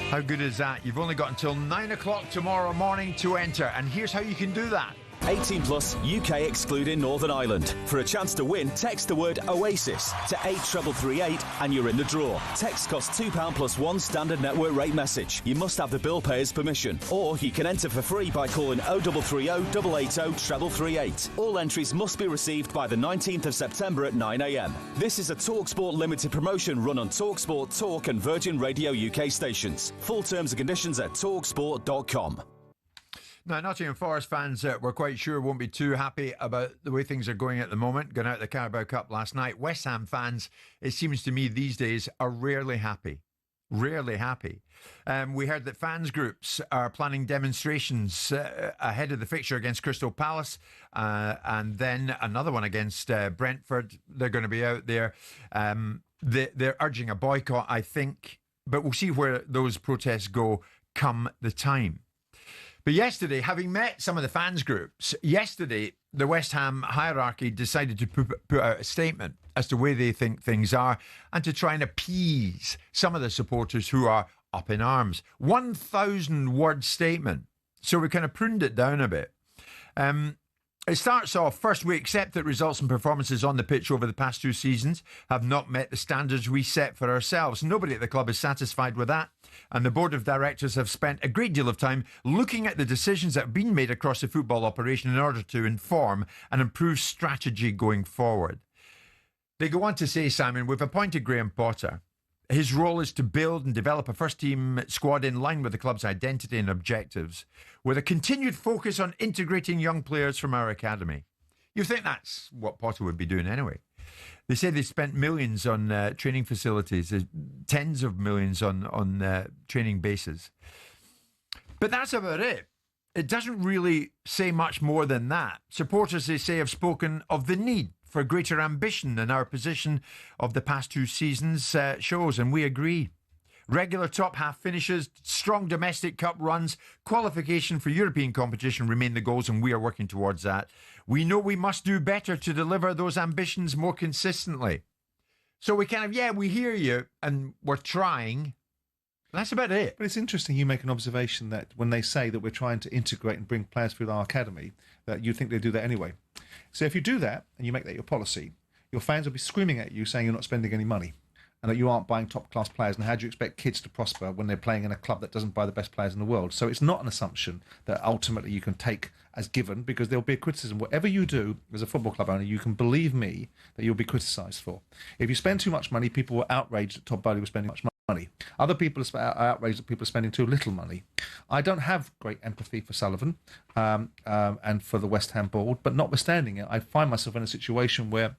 [SPEAKER 4] How good is that? You've only got until 9 o'clock tomorrow morning to enter, and here's how you can do that.
[SPEAKER 11] 18 plus, UK excluding Northern Ireland. For a chance to win, text the word Oasis to 83338 and you're in the draw. Text costs £2 plus 1 standard network rate message. You must have the bill payer's permission. Or you can enter for free by calling 0330 880 338. All entries must be received by the 19th of September at 9 a.m. This is a TalkSPORT limited promotion run on TalkSPORT, Talk and Virgin Radio UK stations. Full terms and conditions at talksport.com.
[SPEAKER 4] Now, Nottingham Forest fans were quite sure won't be too happy about the way things are going at the moment. Going out the Carabao Cup last night. West Ham fans, it seems to me these days, are rarely happy. Rarely happy. We heard that fans groups are planning demonstrations ahead of the fixture against Crystal Palace, and then another one against Brentford. They're going to be out there. They're urging a boycott, I think, but we'll see where those protests go come the time. But yesterday, having met some of the fans groups, the West Ham hierarchy decided to put out a statement as to where they think things are and to try and appease some of the supporters who are up in arms. 1,000-word statement. So we kind of pruned it down a bit. It starts off, first, we accept that results and performances on the pitch over the past 2 seasons have not met the standards we set for ourselves. Nobody at the club is satisfied with that, and the board of directors have spent a great deal of time looking at the decisions that have been made across the football operation in order to inform and improve strategy going forward. They go on to say, Simon, we've appointed Graham Potter. His role is to build and develop a first-team squad in line with the club's identity and objectives, with a continued focus on integrating young players from our academy. You think that's what Potter would be doing anyway. They say they spent millions on training facilities, tens of millions on training bases. But that's about it. It doesn't really say much more than that. Supporters, they say, have spoken of the need for greater ambition than our position of the past 2 seasons shows, and we agree. Regular top half finishes, strong domestic cup runs, qualification for European competition remain the goals, and we are working towards that. We know we must do better to deliver those ambitions more consistently. So we kind of, we hear you, and we're trying. That's about it.
[SPEAKER 1] But it's interesting you make an observation that when they say that we're trying to integrate and bring players through our academy, that you think they do that anyway. So if you do that and you make that your policy, your fans will be screaming at you saying you're not spending any money and that you aren't buying top-class players. And how do you expect kids to prosper when they're playing in a club that doesn't buy the best players in the world? So it's not an assumption that ultimately you can take as given, because there'll be a criticism. Whatever you do as a football club owner, you can believe me that you'll be criticised for. If you spend too much money, people were outraged that Todd Bowley was spending much money. Other people are outraged that people are spending too little money. I don't have great empathy for Sullivan and for the West Ham board, but notwithstanding it, I find myself in a situation where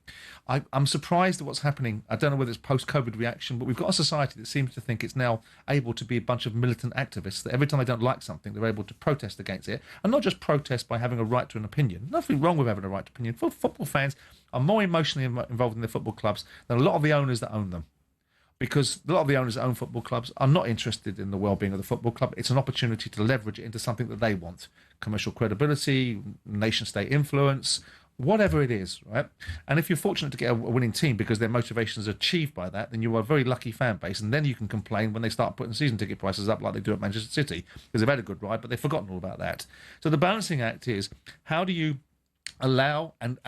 [SPEAKER 1] I'm surprised at what's happening. I don't know whether it's post-COVID reaction, but we've got a society that seems to think it's now able to be a bunch of militant activists, that every time they don't like something, they're able to protest against it, and not just protest by having a right to an opinion. Nothing wrong with having a right to opinion. Football fans are more emotionally involved in their football clubs than a lot of the owners that own them. Because a lot of the owners that own football clubs are not interested in the well-being of the football club. It's an opportunity to leverage it into something that they want. Commercial credibility, nation-state influence, whatever it is, right? And if you're fortunate to get a winning team because their motivation is achieved by that, then you are a very lucky fan base. And then you can complain when they start putting season ticket prices up like they do at Manchester City, because they've had a good ride, but they've forgotten all about that. So the balancing act is, how do you allow and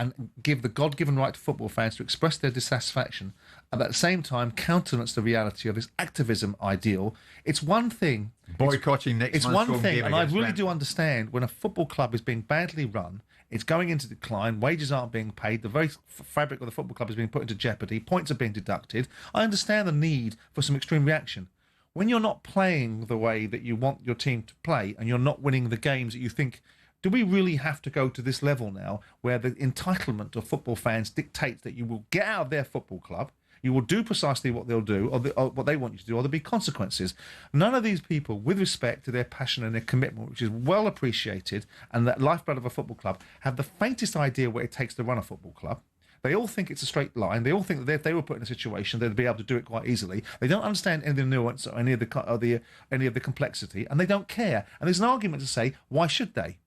[SPEAKER 1] give the God-given right to football fans to express their dissatisfaction, and at the same time countenance the reality of this activism ideal? It's one thing
[SPEAKER 4] boycotting next month's home game,
[SPEAKER 1] and I really do understand when a football club is being badly run, it's going into decline, wages aren't being paid, the very fabric of the football club is being put into jeopardy, points are being deducted. I understand the need for some extreme reaction. When you're not playing the way that you want your team to play, and you're not winning the games that you think, do we really have to go to this level now where the entitlement of football fans dictates that you will get out of their football club, you will do precisely what they'll do, or what they want you to do, or there'll be consequences? None of these people, with respect to their passion and their commitment, which is well appreciated, and that lifeblood of a football club, have the faintest idea what it takes to run a football club. They all think it's a straight line. They all think that if they were put in a situation, they'd be able to do it quite easily. They don't understand any of the nuance or any of the complexity, and they don't care. And there's an argument to say, why should they?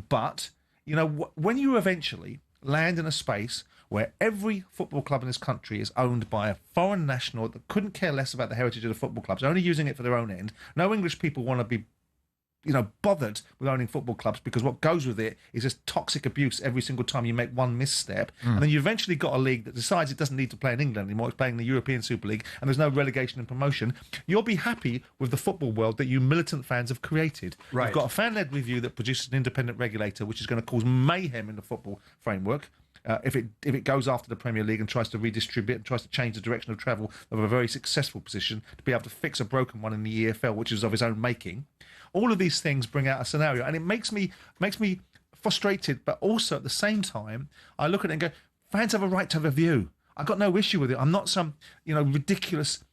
[SPEAKER 1] But, you know, when you eventually land in a space where every football club in this country is owned by a foreign national that couldn't care less about the heritage of the football clubs, only using it for their own end. No English people want to be, you know, bothered with owning football clubs, because what goes with it is just toxic abuse every single time you make one misstep. And then you eventually got a league that decides it doesn't need to play in England anymore. It's playing the European Super League, and there's no relegation and promotion. You'll be happy with the football world that you militant fans have created.
[SPEAKER 4] Right.
[SPEAKER 1] You've got a fan-led review that produces an independent regulator, which is going to cause mayhem in the football framework. If it goes after the Premier League and tries to redistribute and tries to change the direction of travel of a very successful position to be able to fix a broken one in the EFL, which is of its own making. All of these things bring out a scenario, and it makes me frustrated, but also at the same time, I look at it and go, fans have a right to have a view. I've got no issue with it. I'm not some, you know, ridiculous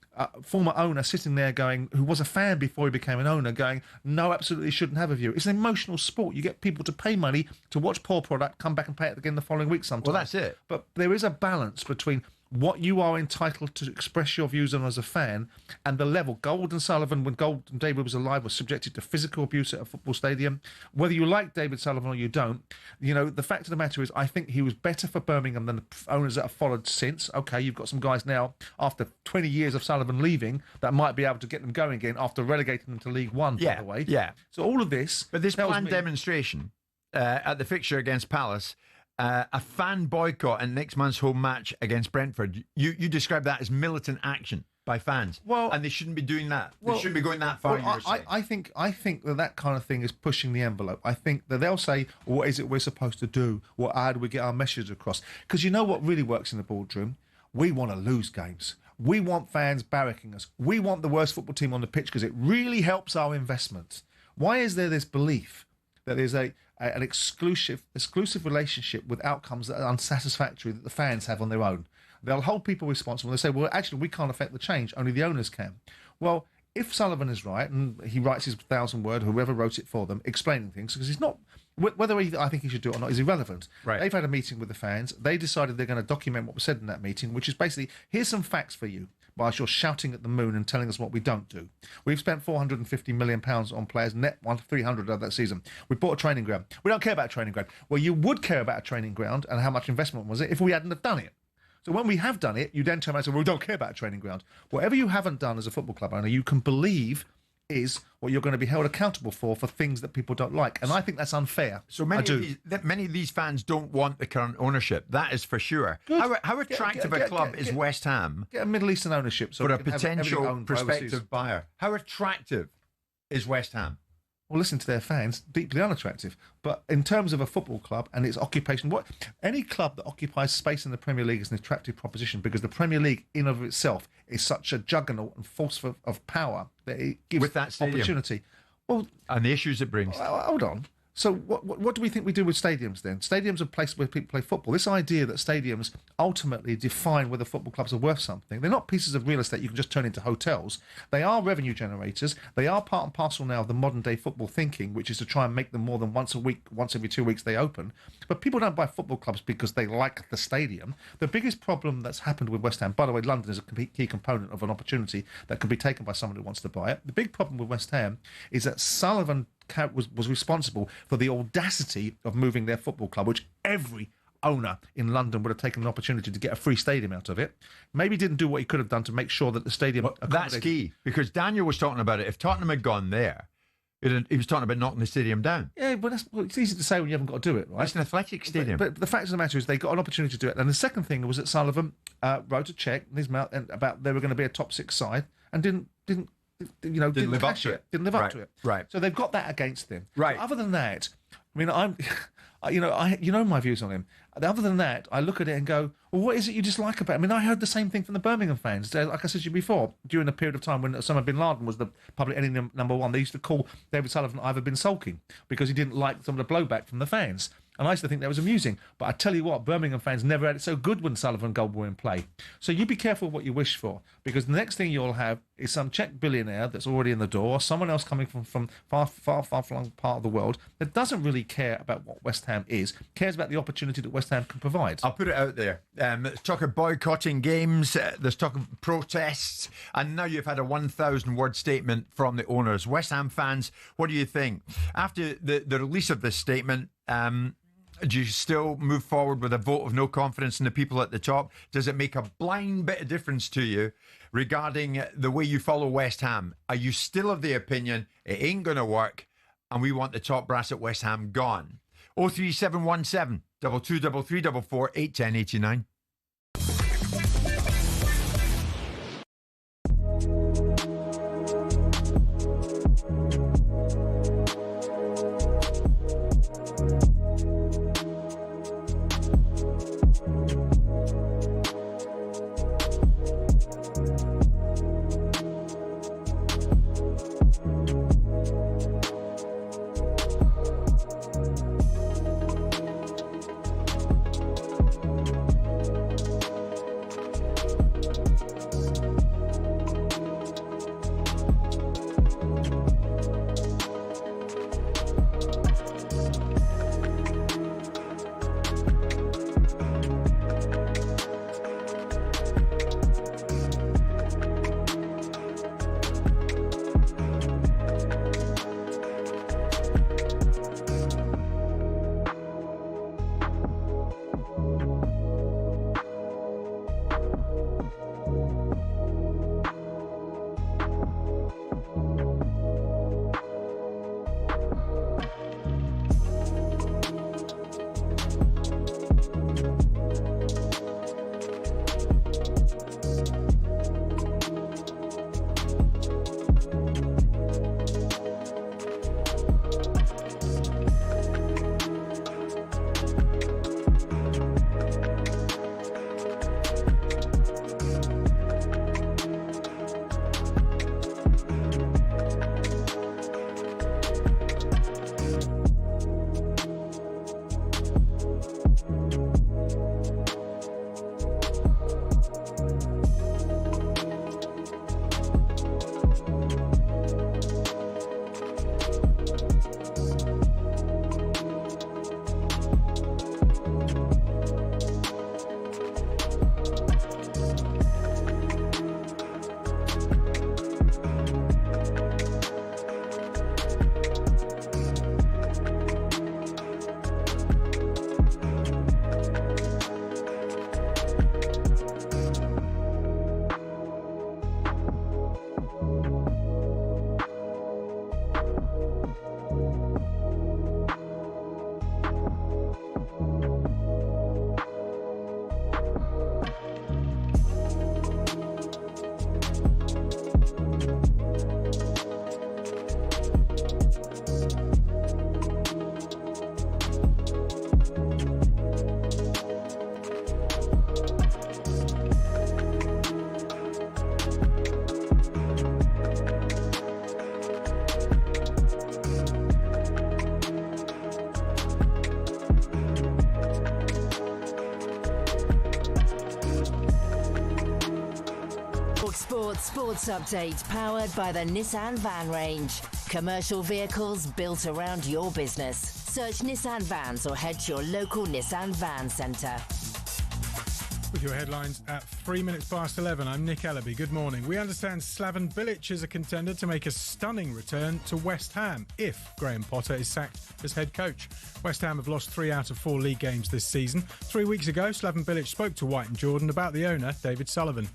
[SPEAKER 1] former owner sitting there going, who was a fan before he became an owner, going, no, absolutely shouldn't have a view. It's an emotional sport. You get people to pay money to watch poor product, come back and pay it again the following week sometimes.
[SPEAKER 4] Well, that's it.
[SPEAKER 1] But there is a balance between what you are entitled to express your views on as a fan and the level. Gold and Sullivan, when Gold and David was alive, was subjected to physical abuse at a football stadium. Whether you like David Sullivan or you don't, you know, the fact of the matter is I think he was better for Birmingham than the owners that have followed since. Okay, you've got some guys now, after 20 years of Sullivan leaving, that might be able to get them going again after relegating them to League One, by the way.
[SPEAKER 4] Yeah.
[SPEAKER 1] So all of this...
[SPEAKER 4] But this planned demonstration at the fixture against Palace... a fan boycott in next month's home match against Brentford. You describe that as militant action by fans. Well, and they shouldn't be doing that. They shouldn't be going that far.
[SPEAKER 1] Well, I think that kind of thing is pushing the envelope. I think that they'll say, well, what is it we're supposed to do? How do we get our message across? Because you know what really works in the boardroom? We want to lose games. We want fans barracking us. We want the worst football team on the pitch because it really helps our investment. Why is there this belief that there's an exclusive relationship with outcomes that are unsatisfactory that the fans have on their own? They'll hold people responsible. They say, well, actually, we can't affect the change. Only the owners can. Well, if Sullivan is right, and he writes his 1,000-word, whoever wrote it for them, explaining things, because he's not... Whether I think he should do it or not is irrelevant.
[SPEAKER 4] Right.
[SPEAKER 1] They've had a meeting with the fans. They decided they're going to document what was said in that meeting, which is basically, here's some facts for you, whilst you're shouting at the moon and telling us what we don't do. We've spent £450 million on players, net 300 of that season. We bought a training ground. We don't care about a training ground. Well, you would care about a training ground and how much investment was it if we hadn't have done it. So when we have done it, you then turn around and say, well, we don't care about a training ground. Whatever you haven't done as a football club owner, you can believe is what you're going to be held accountable for things that people don't like. And I think that's unfair.
[SPEAKER 4] So many of these fans don't want the current ownership. That is for sure. How attractive a club is West Ham?
[SPEAKER 1] Get a Middle Eastern ownership. So
[SPEAKER 4] for a potential prospective buyer. How attractive is West Ham?
[SPEAKER 1] Well, listen to their fans, deeply unattractive. But in terms of a football club and its occupation, any club that occupies space in the Premier League is an attractive proposition, because the Premier League in of itself is such a juggernaut and force of power that it gives
[SPEAKER 4] with that stadium
[SPEAKER 1] opportunity. Well,
[SPEAKER 4] and the issues it brings.
[SPEAKER 1] Hold on. So what do we think we do with stadiums then? Stadiums are places where people play football. This idea that stadiums ultimately define whether football clubs are worth something. They're not pieces of real estate you can just turn into hotels. They are revenue generators. They are part and parcel now of the modern day football thinking, which is to try and make them more than once a week, once every 2 weeks they open. But people don't buy football clubs because they like the stadium. The biggest problem that's happened with West Ham, by the way, London is a key component of an opportunity that can be taken by someone who wants to buy it. The big problem with West Ham is that Sullivan was responsible for the audacity of moving their football club, which every owner in London would have taken an opportunity to get a free stadium out of it. Maybe didn't do what he could have done to make sure that the stadium...
[SPEAKER 4] Well, that's key, because Daniel was talking about it. If Tottenham had gone there, he was talking about knocking the stadium down.
[SPEAKER 1] Yeah, but it's easy to say when you haven't got to do it, right?
[SPEAKER 4] It's an athletic stadium.
[SPEAKER 1] But the fact of the matter is they got an opportunity to do it. And the second thing was that Sullivan wrote a cheque in his mouth about they were going to be a top six side and didn't live up to it. Didn't live up to it.
[SPEAKER 4] Right.
[SPEAKER 1] So they've got that against them.
[SPEAKER 4] Right.
[SPEAKER 1] But other than that, I mean, my views on him. Other than that, I look at it and go, well, what is it you dislike about it? I mean, I heard the same thing from the Birmingham fans. Like I said to you before, during a period of time when Osama bin Laden was the public enemy number one, they used to call David Sullivan I've been sulking because he didn't like some of the blowback from the fans. And I used to think that was amusing. But I tell you what, Birmingham fans never had it so good when Sullivan and Gold were in play. So you be careful what you wish for, because the next thing you'll have is some Czech billionaire that's already in the door, or someone else coming from far flung part of the world that doesn't really care about what West Ham is, cares about the opportunity that West Ham can provide.
[SPEAKER 4] I'll put it out there. There's talk of boycotting games, there's talk of protests, and now you've had a 1,000-word statement from the owners. West Ham fans, what do you think? After the release of this statement, do you still move forward with a vote of no confidence in the people at the top? Does it make a blind bit of difference to you regarding the way you follow West Ham? Are you still of the opinion it ain't going to work and we want the top brass at West Ham gone? 03717 223344 81089.
[SPEAKER 12] Sports update powered by the Nissan Van range. Commercial vehicles built around your business. Search Nissan Vans or head to your local Nissan Van centre.
[SPEAKER 13] With your headlines at 3 minutes past 11, I'm Nick Ellaby. Good morning. We understand Slaven Bilic is a contender to make a stunning return to West Ham if Graham Potter is sacked as head coach. West Ham have lost 3 out of 4 league games this season. 3 weeks ago, Slaven Bilic spoke to White and Jordan about the owner, David Sullivan.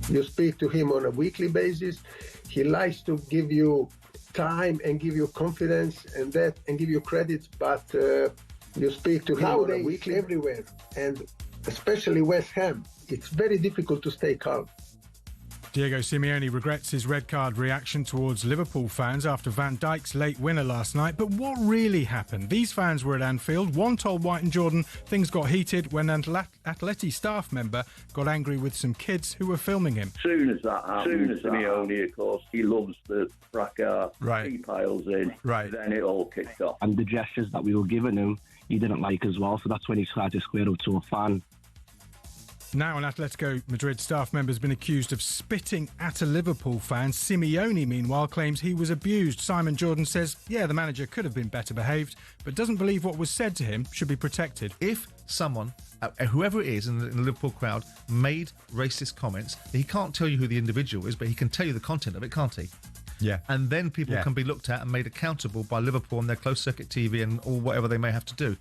[SPEAKER 14] You speak to him on a weekly basis. He likes to give you time and give you confidence and give you credit, but you speak to him on a weekly everywhere, and especially West Ham. It's very difficult to stay calm.
[SPEAKER 13] Diego Simeone regrets his red card reaction towards Liverpool fans after Van Dijk's late winner last night. But what really happened? These fans were at Anfield. One told White and Jordan things got heated when an Atleti staff member got angry with some kids who were filming him.
[SPEAKER 7] Soon as that happened, Simeone, of course, he loves the fracas.
[SPEAKER 4] Right.
[SPEAKER 7] He piles in.
[SPEAKER 4] Right.
[SPEAKER 7] Then it all kicked off.
[SPEAKER 8] And the gestures that we were giving him, he didn't like as well. So that's when he tried to square up to a fan.
[SPEAKER 13] Now an Atletico Madrid staff member has been accused of spitting at a Liverpool fan. Simeone, meanwhile, claims he was abused. Simon Jordan says, yeah, the manager could have been better behaved, but doesn't believe what was said to him should be protected.
[SPEAKER 1] If someone, whoever it is in the Liverpool crowd, made racist comments, he can't tell you who the individual is, but he can tell you the content of it, can't he?
[SPEAKER 4] Yeah.
[SPEAKER 1] And then people can be looked at and made accountable by Liverpool on their closed-circuit TV and all whatever they may have to do.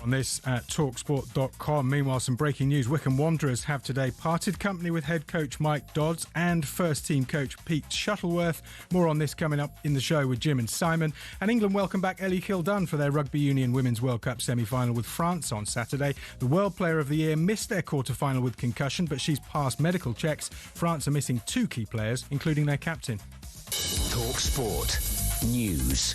[SPEAKER 13] On this at talksport.com. Meanwhile, some breaking news. Wycombe Wanderers have today parted company with head coach Mike Dodds and first-team coach Pete Shuttleworth. More on this coming up in the show with Jim and Simon. And England welcome back Ellie Kildunn for their Rugby Union Women's World Cup semi-final with France on Saturday. The World Player of the Year missed their quarter-final with concussion, but she's passed medical checks. France are missing 2 key players, including their captain.
[SPEAKER 6] talkSPORT News.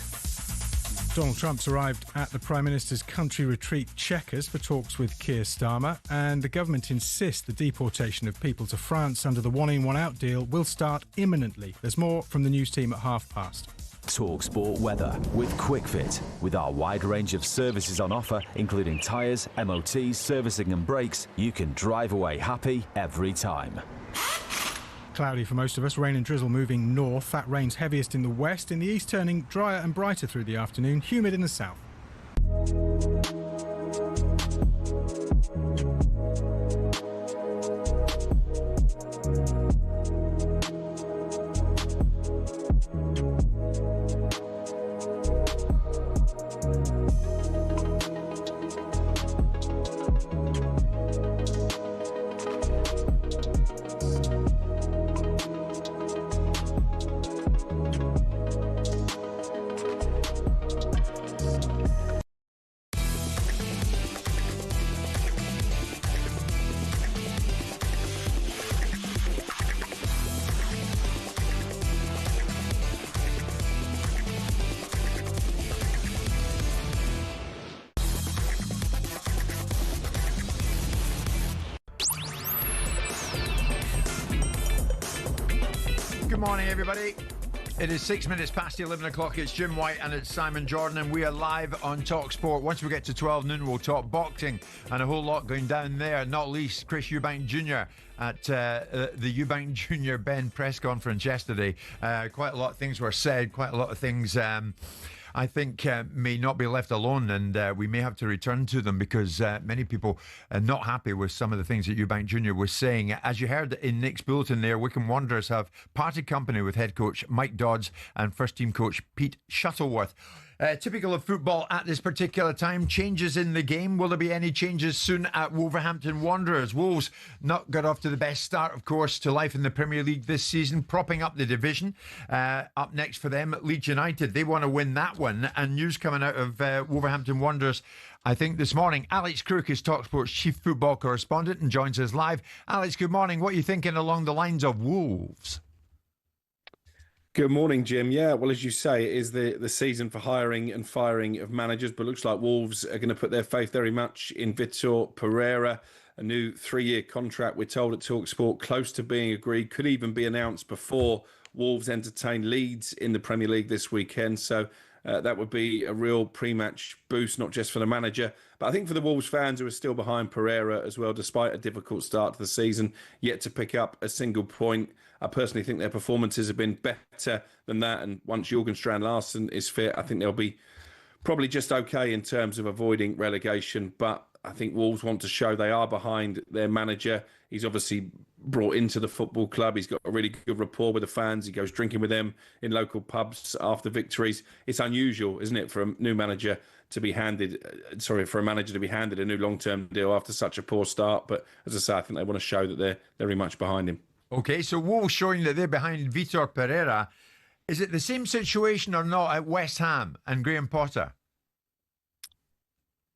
[SPEAKER 13] Donald Trump's arrived at the Prime Minister's country retreat Chequers for talks with Keir Starmer, and the government insists the deportation of people to France under the one-in, one-out deal will start imminently. There's more from the news team at past.
[SPEAKER 11] talkSPORT weather with QuickFit. With our wide range of services on offer, including tyres, MOTs, servicing and brakes, you can drive away happy every time.
[SPEAKER 13] Cloudy for most of us, rain and drizzle moving north. That rain's heaviest in the west, in the east turning drier and brighter through the afternoon, humid in the south.
[SPEAKER 4] Good morning, everybody. It is 6 minutes past 11 o'clock. It's Jim White and it's Simon Jordan, and we are live on talkSPORT. Once we get to 12 noon, we'll talk boxing and a whole lot going down there, not least Chris Eubank Jr. at the Eubank Jr. Ben press conference yesterday. Quite a lot of things were said, quite a lot of things I think may not be left alone, and we may have to return to them because many people are not happy with some of the things that Eubank Jr. was saying. As you heard in Nick's bulletin there, Wycombe Wanderers have parted company with head coach Mike Dodds and first team coach Pete Shuttleworth. Typical of football at this particular time, changes in the game. Will there be any changes soon at Wolverhampton Wanderers? Wolves not got off to the best start, of course, to life in the Premier League this season, propping up the division. Up next for them, Leeds United. They want to win that one. And news coming out of Wolverhampton Wanderers, I think this morning. Alex Crook is talkSPORT's chief football correspondent and joins us live. Alex, good morning. What are you thinking along the lines of Wolves?
[SPEAKER 15] Good morning, Jim. Yeah, well, as you say, it is the season for hiring and firing of managers, but looks like Wolves are going to put their faith very much in Vitor Pereira. A new 3-year contract, we're told at talkSPORT, close to being agreed, could even be announced before Wolves entertain Leeds in the Premier League this weekend. So that would be a real pre-match boost, not just for the manager, but I think for the Wolves fans who are still behind Pereira as well, despite a difficult start to the season, yet to pick up a single point. I personally think their performances have been better than that. And once Jorgen Strand-Larsen is fit, I think they'll be probably just okay in terms of avoiding relegation. But I think Wolves want to show they are behind their manager. He's obviously brought into the football club. He's got a really good rapport with the fans. He goes drinking with them in local pubs after victories. It's unusual, isn't it, for a new manager to be handed, for a manager to be handed a new long-term deal after such a poor start. But as I say, I think they want to show that they're very much behind him.
[SPEAKER 4] Okay, so Wolves showing that they're behind Vitor Pereira. Is it the same situation or not at West Ham and Graham Potter?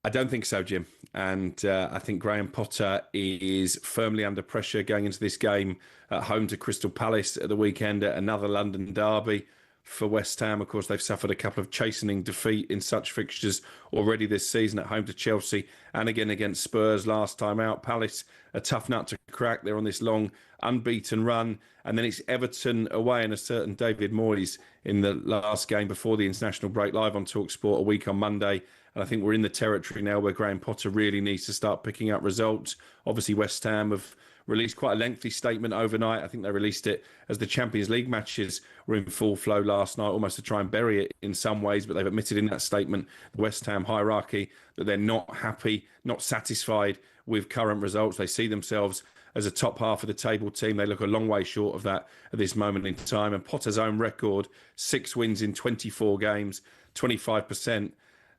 [SPEAKER 15] I don't think so, Jim. And I think Graham Potter is firmly under pressure going into this game at home to Crystal Palace at the weekend, at another London derby. For West Ham, of course, they've suffered a couple of chastening defeat in such fixtures already this season, at home to Chelsea and again against Spurs last time out. Palace, a tough nut to crack. They're on this long unbeaten run. And then it's Everton away and a certain David Moyes in the last game before the international break, live on talkSPORT a week on Monday. And I think we're in the territory now where Graham Potter really needs to start picking up results. Obviously, West Ham have released quite a lengthy statement overnight. I think they released it as the Champions League matches were in full flow last night, almost to try and bury it in some ways. But they've admitted in that statement, the West Ham hierarchy, that they're not happy, not satisfied with current results. They see themselves as a top half of the table team. They look a long way short of that at this moment in time. And Potter's own record, 6 wins in 24 games, 25%.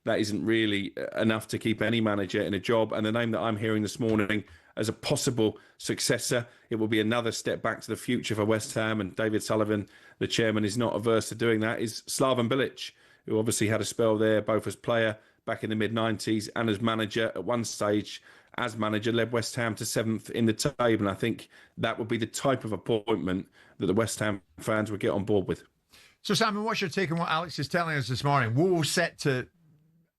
[SPEAKER 15] That isn't really enough to keep any manager in a job. And the name that I'm hearing this morning as a possible successor, it will be another step back to the future for West Ham. And David Sullivan, the chairman, is not averse to doing that, is Slaven Bilic, who obviously had a spell there, both as player back in the mid-90s and as manager. At one stage, as manager, led West Ham to 7th in the table. And I think that would be the type of appointment that the West Ham fans would get on board with.
[SPEAKER 4] So, Simon, what's your take on what Alex is telling us this morning? Wolves set to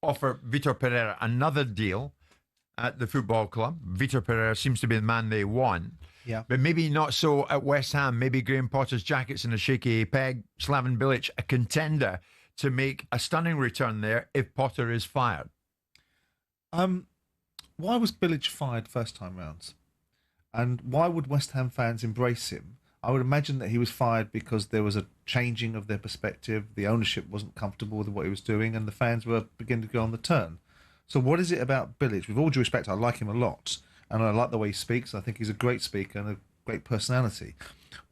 [SPEAKER 4] offer Vitor Pereira another deal at the football club. Vitor Pereira seems to be the man they want.
[SPEAKER 1] Yeah.
[SPEAKER 4] But maybe not so at West Ham. Maybe Graham Potter's jacket's in a shaky peg. Slaven Bilic, a contender to make a stunning return there if Potter is fired.
[SPEAKER 1] Why was Bilic fired first time round? And why would West Ham fans embrace him? I would imagine that he was fired because there was a changing of their perspective. The ownership wasn't comfortable with what he was doing, and the fans were beginning to go on the turn. So what is it about Bilic? With all due respect, I like him a lot, and I like the way he speaks. I think he's a great speaker and a great personality.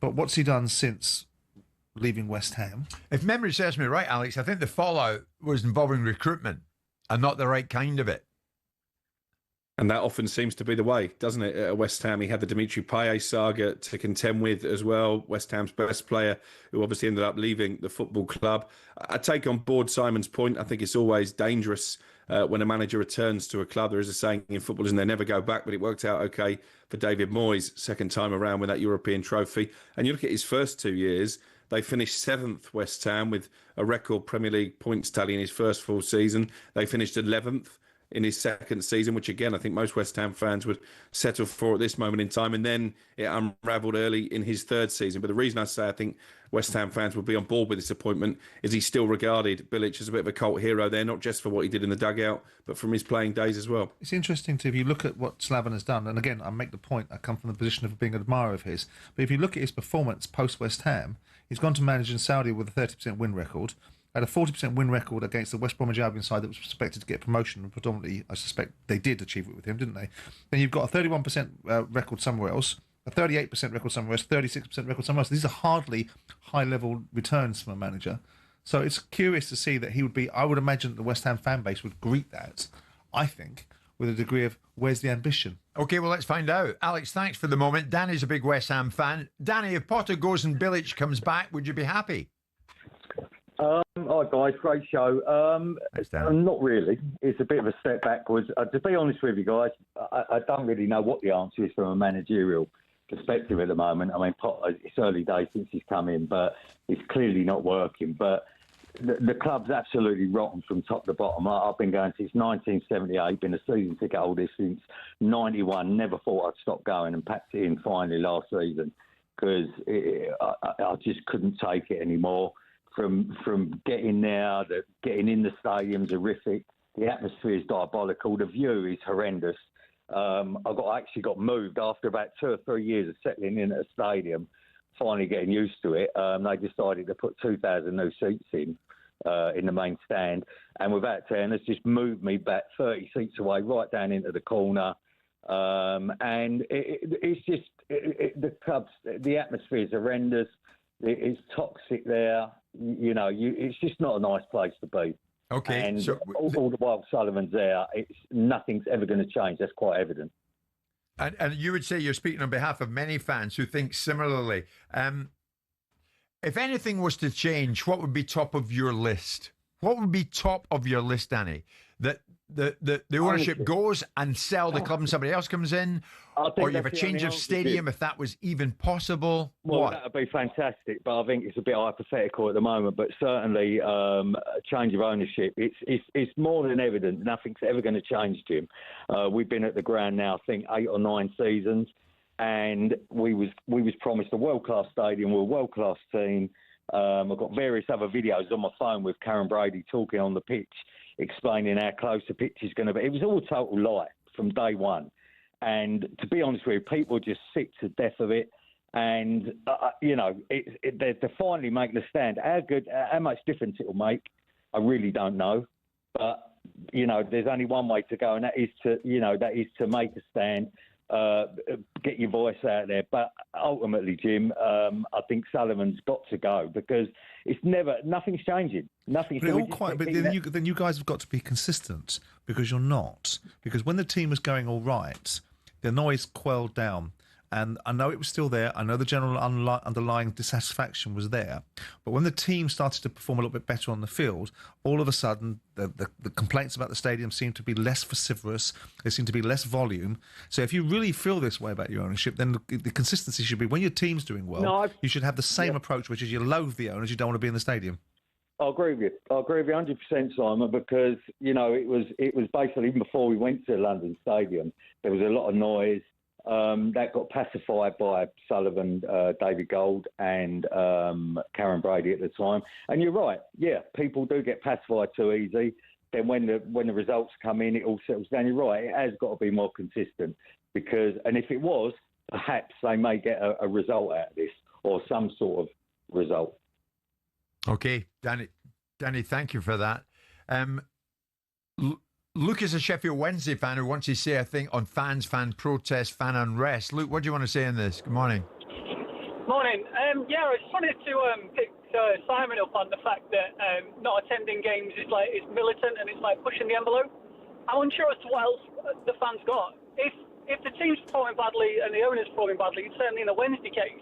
[SPEAKER 1] But what's he done since leaving West Ham?
[SPEAKER 4] If memory serves me right, Alex, I think the fallout was involving recruitment and not the right kind of it.
[SPEAKER 15] And that often seems to be the way, doesn't it? At West Ham, he had the Dimitri Payet saga to contend with as well. West Ham's best player, who obviously ended up leaving the football club. I take on board Simon's point. I think it's always dangerous when a manager returns to a club. There is a saying in football, isn't there, never go back, but it worked out okay for David Moyes second time around with that European trophy. And you look at his first 2 years, they finished 7th, West Ham, with a record Premier League points tally in his first full season. They finished 11th in his second season, which again, I think most West Ham fans would settle for at this moment in time. And then it unravelled early in his third season. But the reason I say I think West Ham fans would be on board with this appointment is he's still regarded, Bilic, as a bit of a cult hero there, not just for what he did in the dugout, but from his playing days as well.
[SPEAKER 1] It's interesting if you look at what Slaven has done, and again, I make the point, I come from the position of being an admirer of his, but if you look at his performance post-West Ham, he's gone to manage in Saudi with a 30% win record, had a 40% win record against the West Bromwich Albion side that was expected to get promotion, and predominantly, I suspect, they did achieve it with him, didn't they? Then you've got a 31% record somewhere else, a 38% record somewhere else, 36% record somewhere else. These are hardly high-level returns from a manager. So it's curious to see that he would be, I would imagine that the West Ham fan base would greet that, I think, with a degree of, where's the ambition?
[SPEAKER 4] OK, well, let's find out. Alex, thanks for the moment. Danny's a big West Ham fan. Danny, if Potter goes and Bilic comes back, would you be happy?
[SPEAKER 16] Hi guys, great show. Not really. It's a bit of a step backwards. To be honest with you guys, I don't really know what the answer is from a managerial perspective at the moment. I mean, Potter, it's early days since he's come in, but it's clearly not working. But the club's absolutely rotten from top to bottom. I've been going since 1978, been a season ticket holder since 91. Never thought I'd stop going, and packed it in finally last season because I just couldn't take it anymore. From getting there, getting in the stadium's horrific. The atmosphere is diabolical. The view is horrendous. I actually got moved after about 2 or 3 years of settling in at a stadium, finally getting used to it. They decided to put 2,000 new seats in the main stand. And without telling us, just moved me back 30 seats away, right down into the corner. And it's just, the clubs, the atmosphere is horrendous. It's toxic there. You know, it's just not a nice place to be.
[SPEAKER 4] Okay.
[SPEAKER 16] And
[SPEAKER 4] so
[SPEAKER 16] all the while Sullivan's there, nothing's ever going to change. That's quite evident.
[SPEAKER 4] And you would say you're speaking on behalf of many fans who think similarly. If anything was to change, what would be top of your list? What would be top of your list, Danny? That the ownership goes and sell the club and somebody else comes in? Or you have a change of stadium, if that was even possible?
[SPEAKER 16] Well, that would be fantastic, but I think it's a bit hypothetical at the moment. But certainly, a change of ownership, it's more than evident. Nothing's ever going to change, Jim. We've been at the ground now, I think, 8 or 9 seasons, and we was promised a world-class stadium, we're a world-class team. I've got various other videos on my phone with Karen Brady talking on the pitch, explaining how close the pitch is going to be. It was all a total lie from day one. And to be honest with you, people are just sick to death of it. And, they're finally making a stand. How much difference it will make, I really don't know. But, there's only one way to go, and that is to make a stand, get your voice out there. But ultimately, Jim, I think Sullivan's got to go because nothing's changing. Nothing's
[SPEAKER 1] But then you guys have got to be consistent because you're not. Because when the team was going all right, the noise quelled down. And I know it was still there. I know the general underlying dissatisfaction was there. But when the team started to perform a little bit better on the field, all of a sudden the complaints about the stadium seemed to be less vociferous. There seemed to be less volume. So if you really feel this way about your ownership, then the consistency should be when your team's doing well, you should have the same approach, which is you loathe the owners, you don't want to be in the stadium.
[SPEAKER 16] I agree with you. I agree with you 100%, Simon, because, it was basically even before we went to the London Stadium, there was a lot of noise. That got pacified by Sullivan, David Gold and Karen Brady at the time. And you're right, yeah, people do get pacified too easy. Then when the results come in, it all settles down. You're right, it has got to be more consistent and if it was, perhaps they may get a result out of this or some sort of result.
[SPEAKER 4] Okay, Danny, thank you for that. Luke is a Sheffield Wednesday fan who wants to say a thing on fan protest, fan unrest. Luke, what do you want to say in this? Good morning.
[SPEAKER 17] Morning. I just wanted to pick Simon up on the fact that not attending games is militant and it's like pushing the envelope. I'm unsure as to what else the fans got. If the team's performing badly and the owner's performing badly, certainly in the Wednesday case,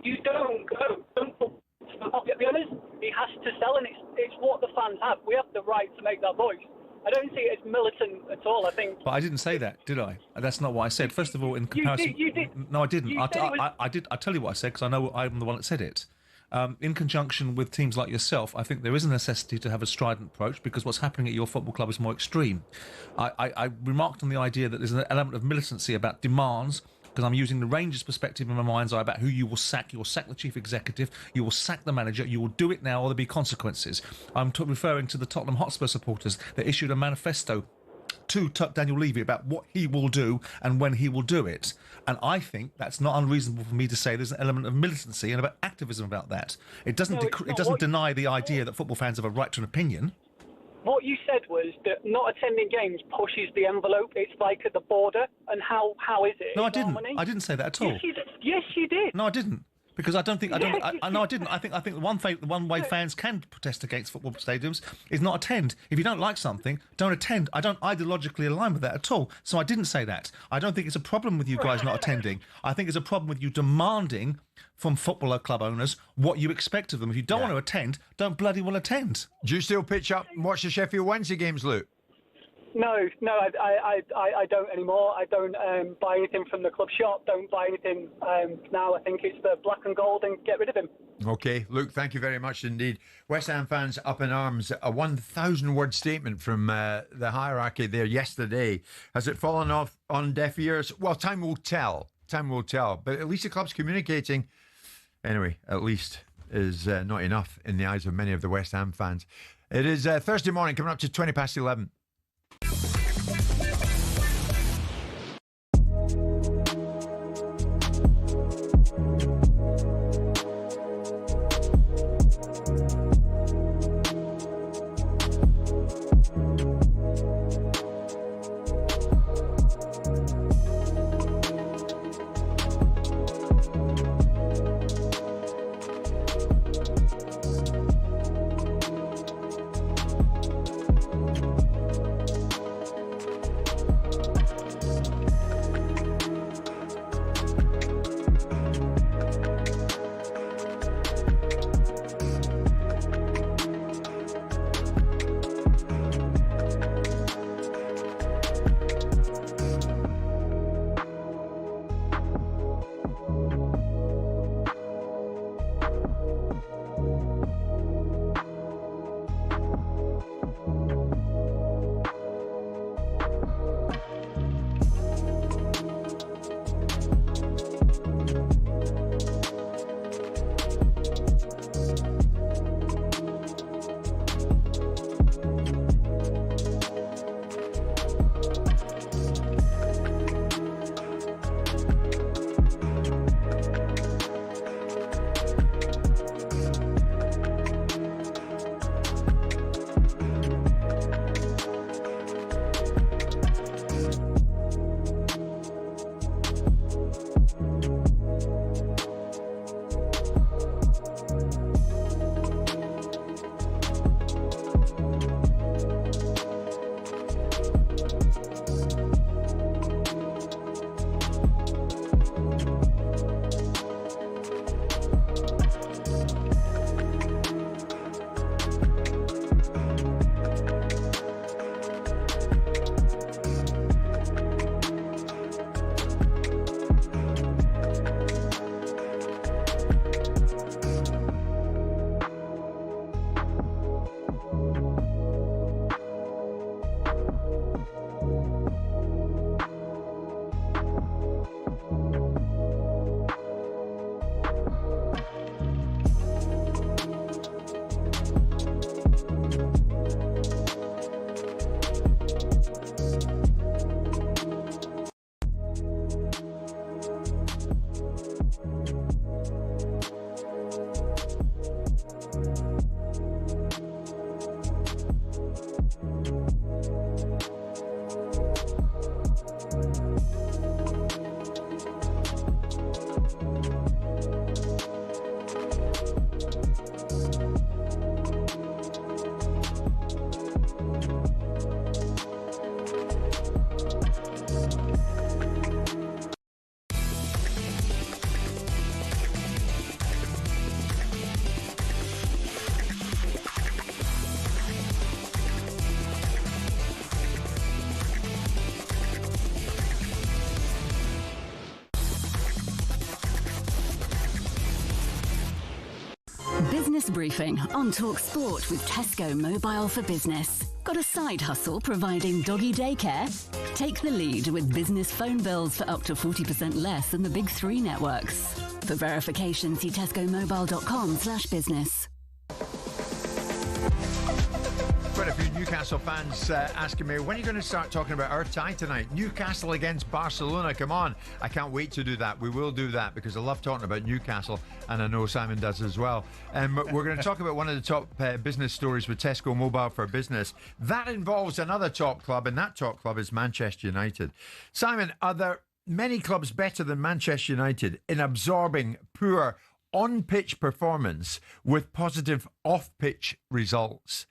[SPEAKER 17] you don't go. Don't get the owners. He has to sell, and it's what the fans have. We have the right to make that voice. I don't see it as militant at all, I think.
[SPEAKER 1] But I didn't say that, did I? That's not what I said. First of all, in comparison...
[SPEAKER 17] You did.
[SPEAKER 1] No, I didn't. I did. I'll tell you what I said, because I know I'm the one that said it. In conjunction with teams like yourself, I think there is a necessity to have a strident approach, because what's happening at your football club is more extreme. I remarked on the idea that there's an element of militancy about demands, because I'm using the Rangers' perspective in my mind's eye about who you will sack. You will sack the chief executive, you will sack the manager, you will do it now or there'll be consequences. I'm referring to the Tottenham Hotspur supporters that issued a manifesto to Daniel Levy about what he will do and when he will do it. And I think that's not unreasonable for me to say there's an element of militancy and about activism about that. It doesn't deny the idea that football fans have a right to an opinion.
[SPEAKER 17] What you said was that not attending games pushes the envelope. It's like at the border. And how is it?
[SPEAKER 1] No, I didn't. I didn't say that at all.
[SPEAKER 17] Yes, you did.
[SPEAKER 1] No, I didn't. Because I don't think no, I didn't. I think the one way fans can protest against football stadiums is not attend. If you don't like something, don't attend. I don't ideologically align with that at all. So I didn't say that. I don't think it's a problem with you guys not attending. I think it's a problem with you demanding from football club owners what you expect of them. If you don't want to attend, don't bloody well attend.
[SPEAKER 4] Do you still pitch up and watch the Sheffield Wednesday games, Luke?
[SPEAKER 17] No, I don't anymore. I don't buy anything from the club shop. Don't buy anything now. I think it's the black and gold and get rid of him.
[SPEAKER 4] Okay, Luke, thank you very much indeed. West Ham fans up in arms. A 1,000-word statement from the hierarchy there yesterday. Has it fallen off on deaf ears? Well, time will tell. Time will tell. But at least the club's communicating. Anyway, at least is not enough in the eyes of many of the West Ham fans. It is Thursday morning, coming up to 20 past 11.
[SPEAKER 18] Business Briefing on talkSPORT with Tesco Mobile for Business. Got a side hustle providing doggy daycare? Take the lead with business phone bills for up to 40% less than the big three networks. For verification, see tescomobile.com/business.
[SPEAKER 4] Quite a few Newcastle fans asking me, when are you going to start talking about our tie tonight? Newcastle against Barcelona, come on. I can't wait to do that. We will do that because I love talking about Newcastle, and I know Simon does as well. We're going to talk about one of the top business stories with Tesco Mobile for Business. That involves another top club, and that top club is Manchester United. Simon, are there many clubs better than Manchester United in absorbing poor on-pitch performance with positive off-pitch results?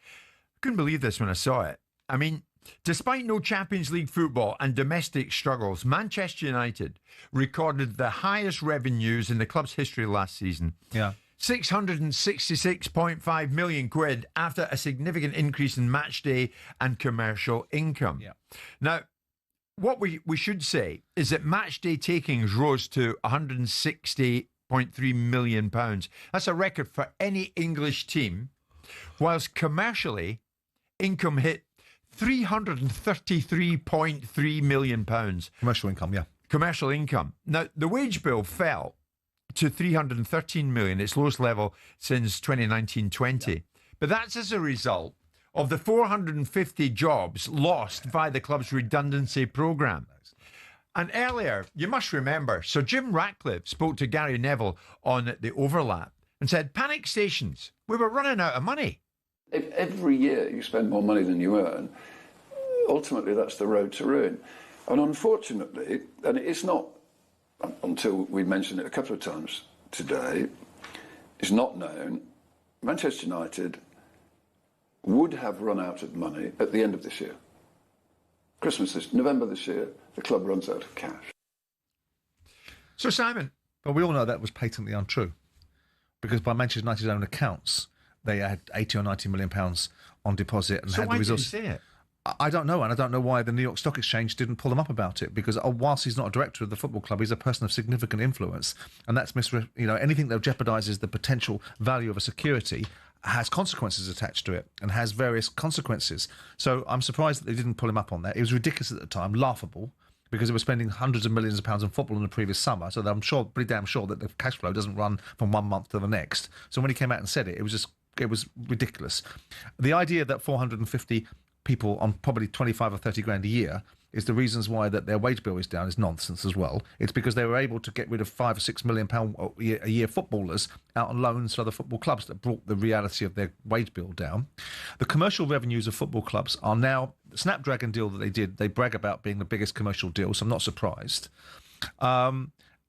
[SPEAKER 4] Couldn't believe this when I saw it. I mean, despite no Champions League football and domestic struggles, Manchester United recorded the highest revenues in the club's history last season.
[SPEAKER 1] Yeah.
[SPEAKER 4] 666.5 million quid after a significant increase in match day and commercial income.
[SPEAKER 1] Yeah.
[SPEAKER 4] Now, what we should say is that match day takings rose to £160.3 million. That's a record for any English team, whilst commercially, income hit £333.3 million.
[SPEAKER 1] Commercial income, yeah.
[SPEAKER 4] Commercial income. Now, the wage bill fell to £313 million, its lowest level since 2019-20. Yeah. But that's as a result of the 450 jobs lost via the club's redundancy programme. And earlier, you must remember, Sir Jim Ratcliffe spoke to Gary Neville on The Overlap and said, panic stations, we were running out of money.
[SPEAKER 19] If every year you spend more money than you earn, ultimately that's the road to ruin. And unfortunately, and it's not, until we mentioned it a couple of times today, it's not known, Manchester United would have run out of money at the end of this year. November this year, the club runs out of cash.
[SPEAKER 4] So, Simon.
[SPEAKER 1] But we all know that was patently untrue, because by Manchester United's own accounts, they had £80 or £90 million on deposit and had the resources.
[SPEAKER 4] So why didn't you say it?
[SPEAKER 1] I don't know, and I don't know why the New York Stock Exchange didn't pull them up about it, because whilst he's not a director of the football club, he's a person of significant influence, and that's anything that jeopardises the potential value of a security has consequences attached to it and has various consequences. So I'm surprised that they didn't pull him up on that. It was ridiculous at the time, laughable, because they were spending hundreds of millions of pounds on football in the previous summer. So I'm pretty damn sure that the cash flow doesn't run from one month to the next. So when he came out and said it, it was ridiculous. The idea that 450 people on probably 25 or 30 grand a year is the reasons why that their wage bill is down is nonsense as well. It's because they were able to get rid of £5 or £6 million a year footballers out on loans to other football clubs that brought the reality of their wage bill down. The commercial revenues of football clubs are now, the Snapdragon deal that they did, they brag about being the biggest commercial deal, so I'm not surprised.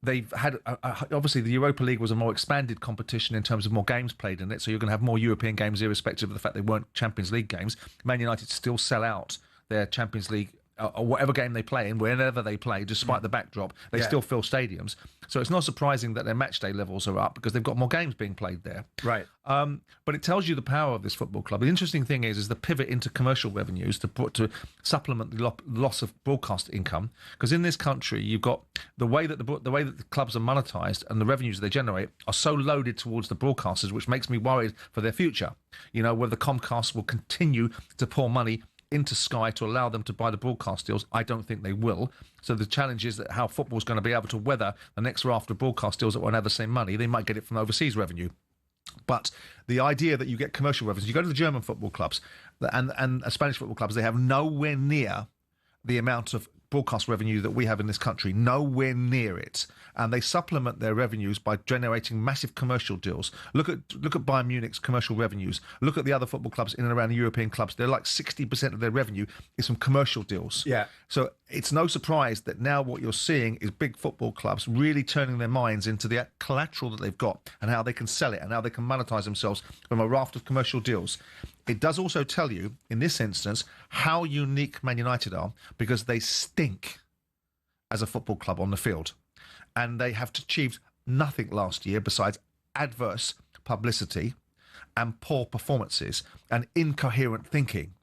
[SPEAKER 1] They've had, obviously, the Europa League was a more expanded competition in terms of more games played in it, so you're going to have more European games irrespective of the fact they weren't Champions League games. Man United still sell out their Champions League or whatever game they play in, whenever they play, despite the backdrop, they still fill stadiums. So it's not surprising that their match day levels are up because they've got more games being played there.
[SPEAKER 4] Right.
[SPEAKER 1] But it tells you the power of this football club. The interesting thing is the pivot into commercial revenues to supplement the loss of broadcast income. Because in this country, you've got the way that the clubs are monetised and the revenues they generate are so loaded towards the broadcasters, which makes me worried for their future. You know, whether Comcast will continue to pour money into Sky to allow them to buy the broadcast deals. I don't think they will. So the challenge is that how football's going to be able to weather the next raft of broadcast deals that won't have the same money. They might get it from overseas revenue. But the idea that you get commercial revenues, you go to the German football clubs and Spanish football clubs, they have nowhere near the amount of broadcast revenue that we have in this country, nowhere near it. And they supplement their revenues by generating massive commercial deals. Look at Bayern Munich's commercial revenues. Look at the other football clubs in and around the European clubs. They're like 60% of their revenue is from commercial deals.
[SPEAKER 4] Yeah.
[SPEAKER 1] So it's no surprise that now what you're seeing is big football clubs really turning their minds into the collateral that they've got and how they can sell it and how they can monetize themselves from a raft of commercial deals. It does also tell you, in this instance, how unique Man United are, because they stink as a football club on the field. And they have achieved nothing last year besides adverse publicity and poor performances and incoherent thinking.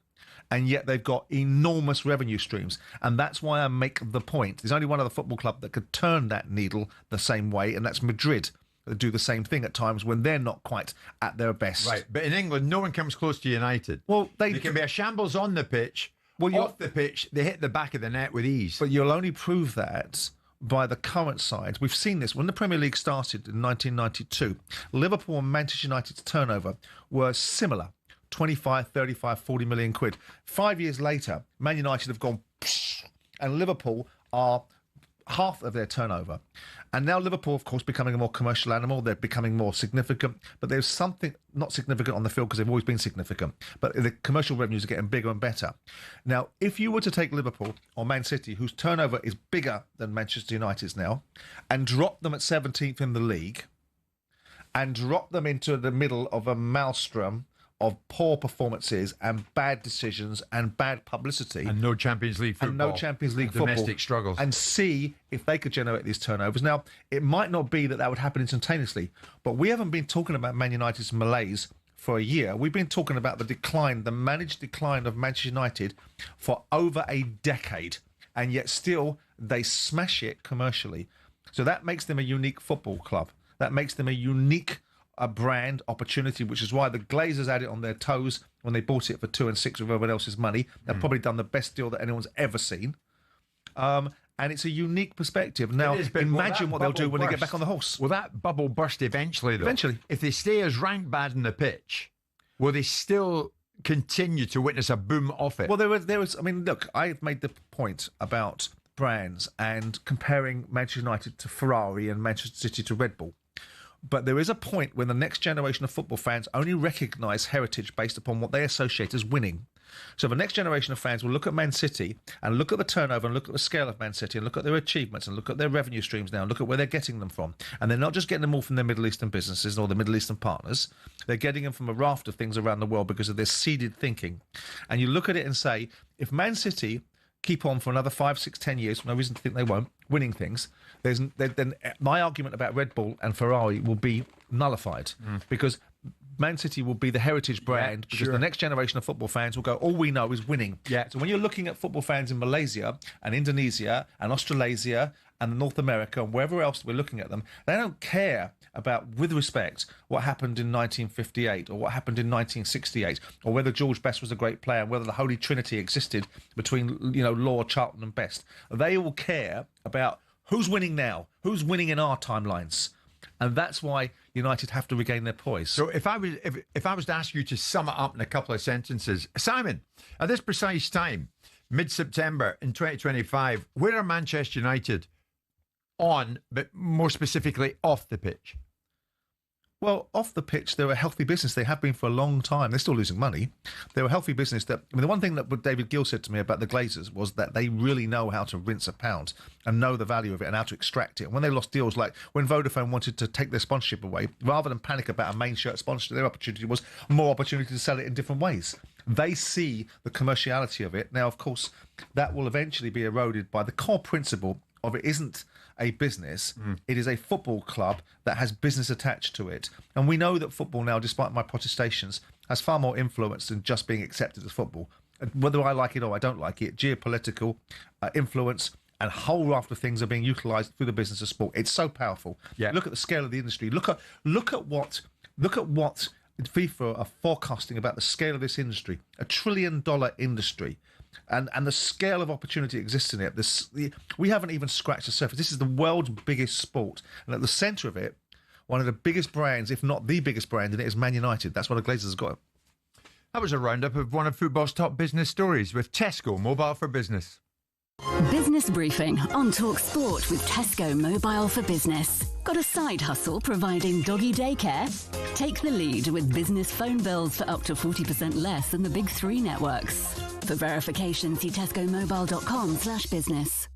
[SPEAKER 1] And yet they've got enormous revenue streams. And that's why I make the point. There's only one other football club that could turn that needle the same way, and that's Madrid. that do the same thing at times when they're not quite at their best.
[SPEAKER 4] Right, but in England, no one comes close to United.
[SPEAKER 1] Well, they
[SPEAKER 4] can be a shambles on the pitch. Off the pitch, they hit the back of the net with ease.
[SPEAKER 1] But you'll only prove that by the current side. We've seen this when the Premier League started in 1992. Liverpool and Manchester United's turnover were similar, 25, 35, 40 million quid. 5 years later, Man United have gone, and Liverpool are half of their turnover. And now Liverpool, of course, becoming a more commercial animal. They're becoming more significant. But there's something not significant on the field because they've always been significant. But the commercial revenues are getting bigger and better. Now, if you were to take Liverpool or Man City, whose turnover is bigger than Manchester United's now, and drop them at 17th in the league, and drop them into the middle of a maelstrom of poor performances and bad decisions and bad publicity.
[SPEAKER 4] And no Champions League football.
[SPEAKER 1] Domestic
[SPEAKER 4] struggles.
[SPEAKER 1] And see if they could generate these turnovers. Now, it might not be that would happen instantaneously, but we haven't been talking about Man United's malaise for a year. We've been talking about the decline, the managed decline of Manchester United for over a decade, and yet still they smash it commercially. So that makes them a unique football club. That makes them a unique brand opportunity, which is why the Glazers had it on their toes when they bought it for 2 and 6 with everyone else's money. They've probably done the best deal that anyone's ever seen. And it's a unique perspective. Now, imagine what they'll do when they get back on the horse.
[SPEAKER 4] Will that bubble burst eventually, though?
[SPEAKER 1] Eventually.
[SPEAKER 4] If they stay as rank bad on the pitch, will they still continue to witness a boom off it?
[SPEAKER 1] Well, there was. I mean, look, I've made the point about brands and comparing Manchester United to Ferrari and Manchester City to Red Bull. But there is a point when the next generation of football fans only recognise heritage based upon what they associate as winning. So the next generation of fans will look at Man City and look at the turnover and look at the scale of Man City and look at their achievements and look at their revenue streams now and look at where they're getting them from. And they're not just getting them all from their Middle Eastern businesses or the Middle Eastern partners. They're getting them from a raft of things around the world because of their seeded thinking. And you look at it and say, if Man City keep on for another 5, 6, 10 years, no reason to think they won't, winning things, then my argument about Red Bull and Ferrari will be nullified because Man City will be the heritage brand because the next generation of football fans will go, all we know is winning.
[SPEAKER 4] Yeah.
[SPEAKER 1] So when you're looking at football fans in Malaysia and Indonesia and Australasia and North America and wherever else we're looking at them, they don't care about, with respect, what happened in 1958 or what happened in 1968 or whether George Best was a great player and whether the Holy Trinity existed between, Law, Charlton and Best. They all care about who's winning now, who's winning in our timelines. And that's why United have to regain their poise.
[SPEAKER 4] So if I was to ask you to sum it up in a couple of sentences, Simon, at this precise time, mid-September in 2025, where are Manchester United on, but more specifically off the pitch?
[SPEAKER 1] Well, off the pitch, they're a healthy business. They have been for a long time. They're still losing money. They're a healthy business. The one thing that David Gill said to me about the Glazers was that they really know how to rinse a pound and know the value of it and how to extract it. And when they lost deals, like when Vodafone wanted to take their sponsorship away, rather than panic about a main shirt sponsorship, their opportunity was more opportunity to sell it in different ways. They see the commerciality of it. Now, of course, that will eventually be eroded by the core principle of it isn't a business, it is a football club that has business attached to it. And we know that football now, despite my protestations, has far more influence than just being accepted as football. Whether I like it or I don't like it, geopolitical influence and a whole raft of things are being utilised through the business of sport. It's so powerful.
[SPEAKER 4] Yeah.
[SPEAKER 1] Look at the scale of the industry. Look at what FIFA are forecasting about the scale of this industry. $1 trillion industry. And the scale of opportunity exists in it. We haven't even scratched the surface. This is the world's biggest sport. And at the centre of it, one of the biggest brands, if not the biggest brand in it, is Man United. That's what the Glazers have got.
[SPEAKER 4] That was a roundup of one of football's top business stories with Tesco Mobile for Business.
[SPEAKER 18] Business briefing on talkSPORT with Tesco Mobile for Business. Got a side hustle providing doggy daycare? Take the lead with business phone bills for up to 40% less than the big 3 networks. For verification, see tescomobile.com/business.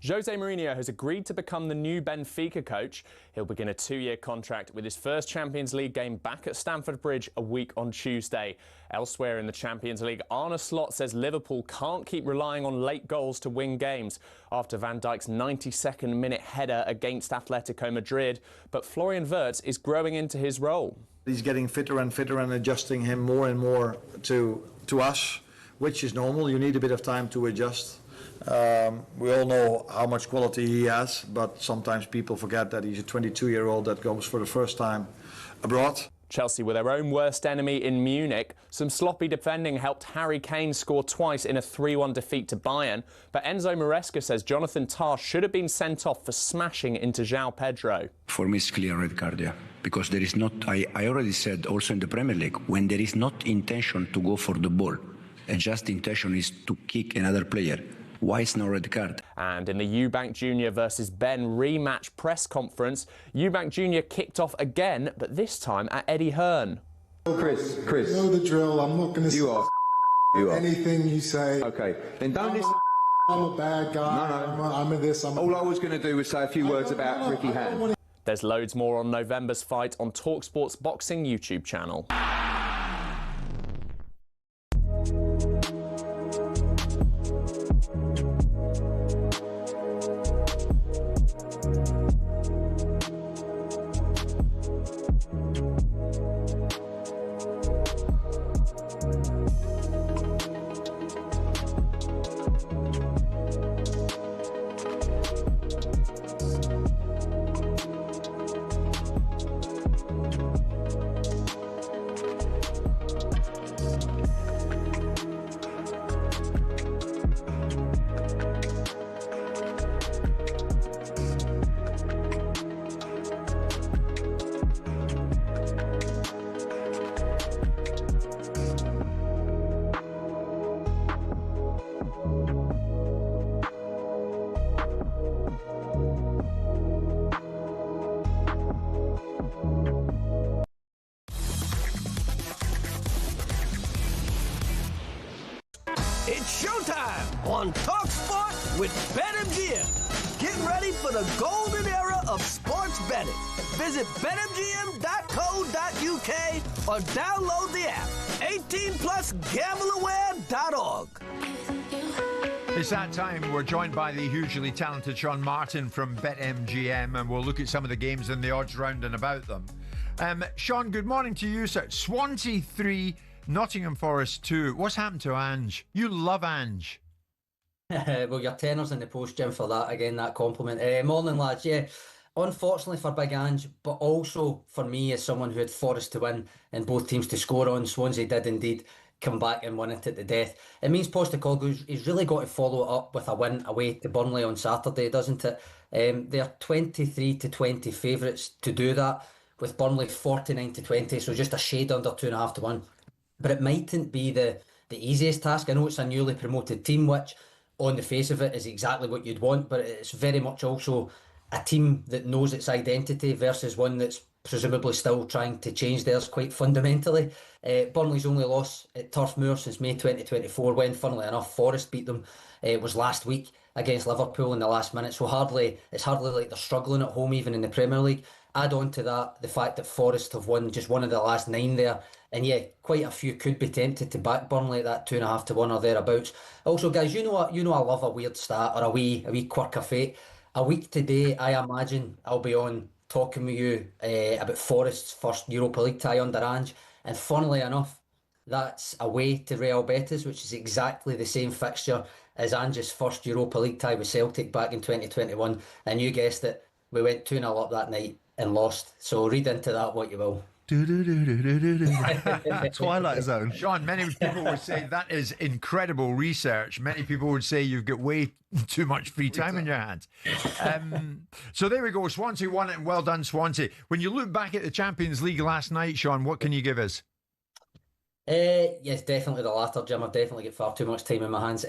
[SPEAKER 20] Jose Mourinho has agreed to become the new Benfica coach. He'll begin a 2-year contract with his first Champions League game back at Stamford Bridge a week on Tuesday. Elsewhere in the Champions League, Arne Slot says Liverpool can't keep relying on late goals to win games after Van Dijk's 92nd minute header against Atletico Madrid. But Florian Wirtz is growing into his role.
[SPEAKER 5] He's getting fitter and fitter and adjusting him more and more to us, which is normal. You need a bit of time to adjust. We all know how much quality he has, but sometimes people forget that he's a 22-year-old that goes for the first time abroad.
[SPEAKER 20] Chelsea were their own worst enemy in Munich. Some sloppy defending helped Harry Kane score twice in a 3-1 defeat to Bayern. But Enzo Maresca says Jonathan Tah should have been sent off for smashing into João Pedro.
[SPEAKER 2] For me, it's clear red card, yeah. Because there is not, I already said also in the Premier League, when there is not intention to go for the ball, and just intention is to kick another player, why is no red card?
[SPEAKER 20] And in the Eubank Jr. versus Ben rematch press conference, Eubank Jr. kicked off again, but this time at Eddie Hearn.
[SPEAKER 21] Chris.
[SPEAKER 22] You know the drill. I'm not going to
[SPEAKER 21] You are.
[SPEAKER 22] anything you say.
[SPEAKER 21] Okay, then don't listen.
[SPEAKER 22] I'm a bad guy.
[SPEAKER 21] No.
[SPEAKER 22] I'm in this.
[SPEAKER 21] All I was going to do was say a few words about Ricky Hatton.
[SPEAKER 20] There's loads more on November's fight on talkSPORT's boxing YouTube channel.
[SPEAKER 23] It's showtime on talkSPORT with BetMGM. Get ready for the golden era of sports betting. Visit betmgm.co.uk or download the app. 18+gambleaware.org.
[SPEAKER 4] It's that time. We're joined by the hugely talented Sean Martin from BetMGM, and we'll look at some of the games and the odds round and about them. Sean, good morning to you, sir. Swansea 3, Nottingham Forest 2. What's happened to Ange? You love Ange.
[SPEAKER 24] Well, your tenors in the post, Jim, for that. Again, that compliment. Morning, lads. Yeah, unfortunately for Big Ange, but also for me as someone who had Forest to win and both teams to score on, Swansea did indeed come back and win it at the death. It means Postecoglou, he's really got to follow it up with a win away to Burnley on Saturday, doesn't it? They're 23-20 favourites to do that, with Burnley 49-20, so just a shade under 2.5 to 1. But it mightn't be the easiest task. I know it's a newly promoted team, which on the face of it is exactly what you'd want, but it's very much also a team that knows its identity versus one that's presumably still trying to change theirs quite fundamentally. Burnley's only loss at Turf Moor since May 2024, when, funnily enough, Forest beat them, was last week against Liverpool in the last minute. So it's hardly like they're struggling at home, even in the Premier League. Add on to that the fact that Forest have won just one of the last 9 there. And yeah, quite a few could be tempted to back Burnley at that 2.5 to 1 or thereabouts. Also, guys, you know I love a weird stat or a wee quirk of fate. A week today, I imagine I'll be on talking with you about Forest's first Europa League tie under Ange. And funnily enough, that's away to Real Betis, which is exactly the same fixture as Ange's first Europa League tie with Celtic back in 2021. And you guessed it, we went 2-0 up that night and lost. So read into that what you will.
[SPEAKER 1] Twilight Zone.
[SPEAKER 4] Sean, many people would say that is incredible research. Many people would say you've got way too much free time in your hands. So there we go. Swansea won it, and well done, Swansea. When you look back at the Champions League last night, Sean, what can you give us?
[SPEAKER 24] Yes, definitely the latter, Jim. I've definitely got far too much time in my hands.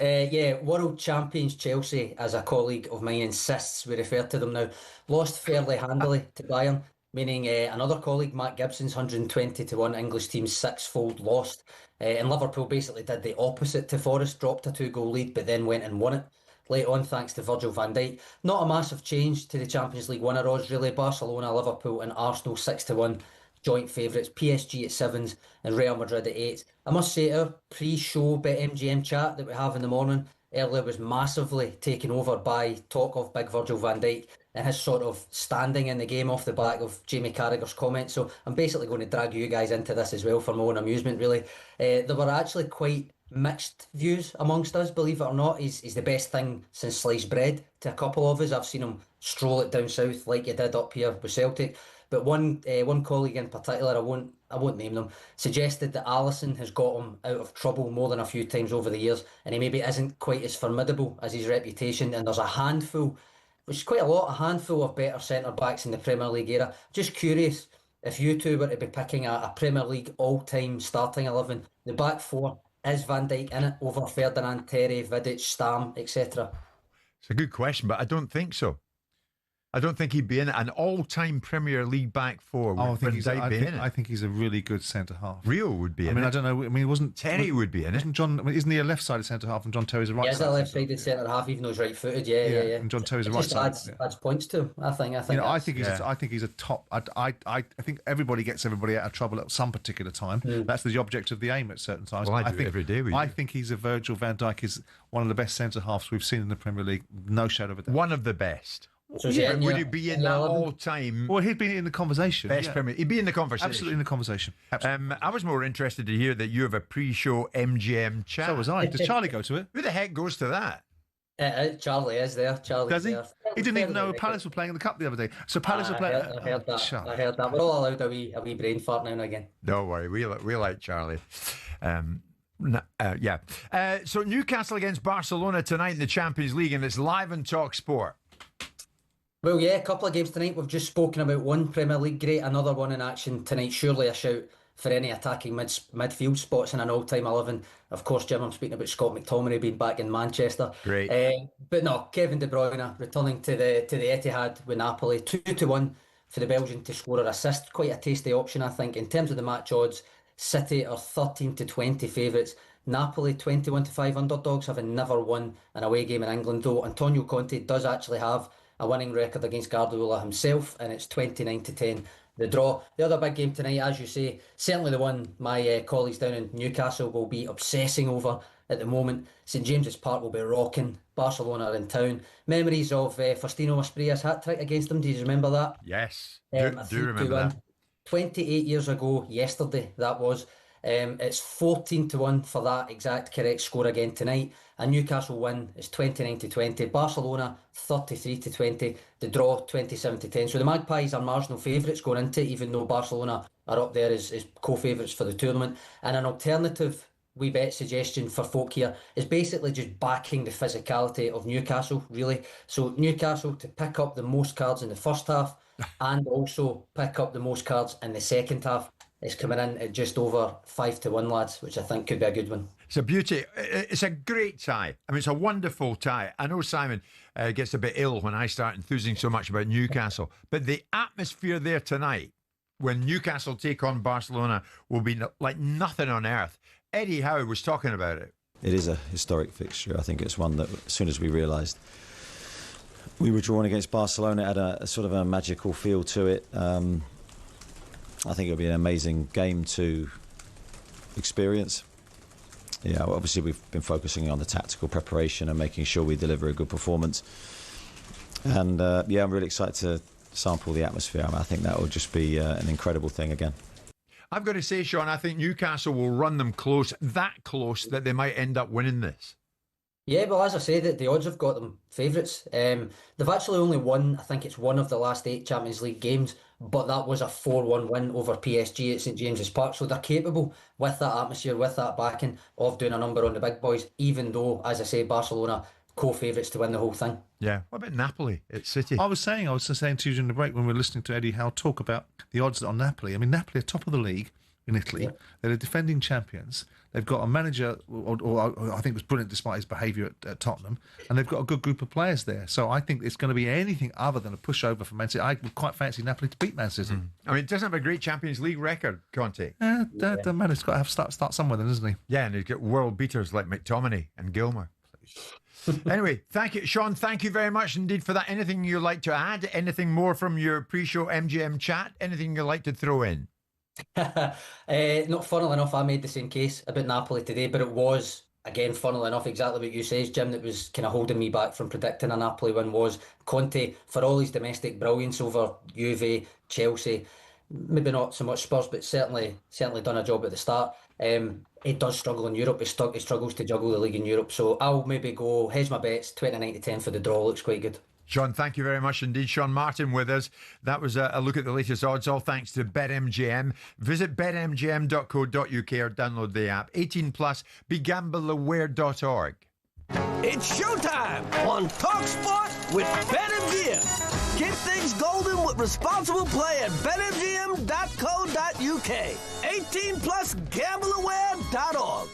[SPEAKER 24] World champions Chelsea, as a colleague of mine insists we refer to them now, lost fairly handily to Bayern, meaning another colleague, Matt Gibson's 120-1 English team's 6-fold lost. And Liverpool basically did the opposite to Forest, dropped a 2-goal lead, but then went and won it. late on thanks to Virgil van Dijk. Not a massive change to the Champions League winner odds really. Barcelona, Liverpool and Arsenal 6-1. Joint favourites, PSG at 7s and Real Madrid at 8s. I must say our pre-show BetMGM chat that we have in the morning earlier was massively taken over by talk of big Virgil van Dijk and his sort of standing in the game off the back of Jamie Carragher's comments. So I'm basically going to drag you guys into this as well for my own amusement really. There were actually quite mixed views amongst us, believe it or not. He's the best thing since sliced bread to a couple of us. I've seen him stroll it down south like you did up here with Celtic. But one colleague in particular, I won't name them, suggested that Alisson has got him out of trouble more than a few times over the years, and he maybe isn't quite as formidable as his reputation. And there's a handful, which is quite a handful of better centre-backs in the Premier League era. Just curious, if you two were to be picking a Premier League all-time starting 11, the back four, is Van Dijk in it over Ferdinand, Terry, Vidic, Stam, etc.?
[SPEAKER 4] It's a good question, but I don't think so. I don't think he'd be in it. An all-time Premier League back four.
[SPEAKER 1] I think he's a really good centre-half.
[SPEAKER 4] Rio would be in it.
[SPEAKER 1] I mean, I don't know. I mean,
[SPEAKER 4] Terry would be in it.
[SPEAKER 1] Isn't he a left-sided centre-half and John Terry's a right-sided?
[SPEAKER 24] He is a left-sided centre-half, even though he's right-footed. Yeah.
[SPEAKER 1] And John Terry's a right-sided.
[SPEAKER 24] Adds points to him. I think.
[SPEAKER 1] I think he's a top. I think everybody gets everybody out of trouble at some particular time. That's the object of the aim at certain times.
[SPEAKER 4] Well, I do it every day.
[SPEAKER 1] I think he's a Virgil van Dijk is one of the best centre-halves we've seen in the Premier League. No shadow of a doubt.
[SPEAKER 4] One of the best.
[SPEAKER 24] So
[SPEAKER 4] would he be in that all-time?
[SPEAKER 1] Well, he'd be in the conversation.
[SPEAKER 4] Best Premier. He'd be in the conversation.
[SPEAKER 1] Absolutely in the conversation.
[SPEAKER 4] I was more interested to hear that you have a pre-show MGM chat.
[SPEAKER 1] So was I. Does Charlie go to it?
[SPEAKER 4] Who the heck goes to that?
[SPEAKER 24] Charlie is there.
[SPEAKER 1] Does he? He didn't even know Palace were playing in the Cup the other day. So Palace were playing.
[SPEAKER 24] I heard that. We're all allowed a wee brain fart now and again.
[SPEAKER 4] Don't worry, we like Charlie. So Newcastle against Barcelona tonight in the Champions League, and it's live on talkSPORT.
[SPEAKER 24] Well, yeah, a couple of games tonight. We've just spoken about one Premier League great, another one in action tonight. Surely a shout for any attacking midfield spots in an all-time 11. Of course, Jim, I'm speaking about Scott McTominay being back in Manchester.
[SPEAKER 4] Great.
[SPEAKER 24] But no, Kevin De Bruyne returning to the Etihad with Napoli. 2-1 for the Belgian to score or assist. Quite a tasty option, I think. In terms of the match odds, City are 13-20 favourites. Napoli 21-5 underdogs, having never won an away game in England, though Antonio Conte does actually have a winning record against Guardiola himself, and it's 29-10 the draw. The other big game tonight, as you say, certainly the one my colleagues down in Newcastle will be obsessing over at the moment. St James's Park will be rocking. Barcelona are in town. Memories of Faustino Aspria's hat-trick against them, do you remember that?
[SPEAKER 4] Yes, do remember that.
[SPEAKER 24] 28 years ago yesterday that was. It's 14-1 for that exact correct score again tonight. A Newcastle win is 29-20. Barcelona 33-20. The draw 27-10. So the Magpies are marginal favourites going into it, even though Barcelona are up there as co-favourites for the tournament. And an alternative wee bet suggestion for folk here is basically just backing the physicality of Newcastle, really. So Newcastle to pick up the most cards in the first half and also pick up the most cards in the second half. It's coming in at just over 5-1, lads, which I think could be a good one.
[SPEAKER 4] It's a beauty. It's a great tie. I mean, it's a wonderful tie. I know Simon gets a bit ill when I start enthusing so much about Newcastle, but the atmosphere there tonight, when Newcastle take on Barcelona, will be like nothing on earth. Eddie Howe was talking about it.
[SPEAKER 3] It is a historic fixture. I think it's one that, as soon as we realised we were drawn against Barcelona, it had a sort of a magical feel to it. I think it'll be an amazing game to experience. Yeah, obviously we've been focusing on the tactical preparation and making sure we deliver a good performance. And I'm really excited to sample the atmosphere. I think that will just be an incredible thing again.
[SPEAKER 4] I've got to say, Sean, I think Newcastle will run them close, that close that they might end up winning this.
[SPEAKER 24] Yeah, well, as I said, the odds have got them favourites. They've actually only won, I think it's one of the last 8 Champions League games, but that was a 4-1 win over PSG at St James's Park. So they're capable, with that atmosphere, with that backing, of doing a number on the big boys, even though, as I say, Barcelona co-favourites to win the whole thing.
[SPEAKER 4] Yeah. What about Napoli at City?
[SPEAKER 1] I was saying to you during the break when we were listening to Eddie Howe talk about the odds on Napoli. I mean, Napoli are top of the league in Italy. Yeah. They're the defending champions. They've got a manager, or I think was brilliant despite his behaviour at Tottenham, and they've got a good group of players there. So I think it's going to be anything other than a pushover for Man City. I would quite fancy Napoli to beat Man City.
[SPEAKER 4] I mean, it doesn't have a great Champions League record, Conte.
[SPEAKER 1] The man has got to start somewhere then, isn't he?
[SPEAKER 4] Yeah, and he's got world beaters like McTominay and Gilmour. Anyway, thank you, Sean. Thank you very much indeed for that. Anything you'd like to add? Anything more from your pre-show MGM chat? Anything you'd like to throw in?
[SPEAKER 24] Not funnily enough, I made the same case about Napoli today, but it was, again, funnily enough, exactly what you says, Jim, that was kind of holding me back from predicting a Napoli win was Conte, for all his domestic brilliance over Juve, Chelsea, maybe not so much Spurs, but certainly done a job at the start. He does struggle in Europe. He struggles to juggle the league in Europe. So I'll maybe go, hedge my bets, 29-10 for the draw. Looks quite good.
[SPEAKER 4] Sean, thank you very much indeed. Sean Martin with us. That was a look at the latest odds, all thanks to BetMGM. Visit betmgm.co.uk or download the app. 18 plus, begambleaware.org.
[SPEAKER 23] It's showtime on talkSPORT with BetMGM. Keep things golden with responsible play at betmgm.co.uk. 18 plus, gambleaware.org.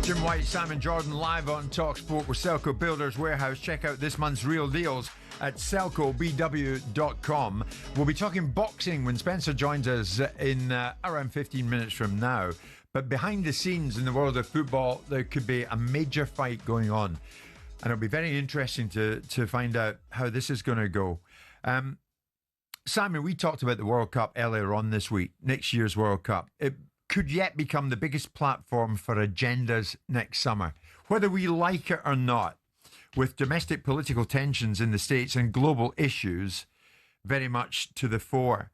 [SPEAKER 4] Jim White, Simon Jordan, live on talkSPORT with Selco Builders Warehouse. Check out this month's real deals at selcobw.com. We'll be talking boxing when Spencer joins us in around 15 minutes from now. But behind the scenes in the world of football, there could be a major fight going on. And it'll be very interesting to find out how this is going to go. Simon, we talked about the World Cup earlier on this week, next year's World Cup. It could yet become the biggest platform for agendas next summer, whether we like it or not, with domestic political tensions in the States and global issues very much to the fore.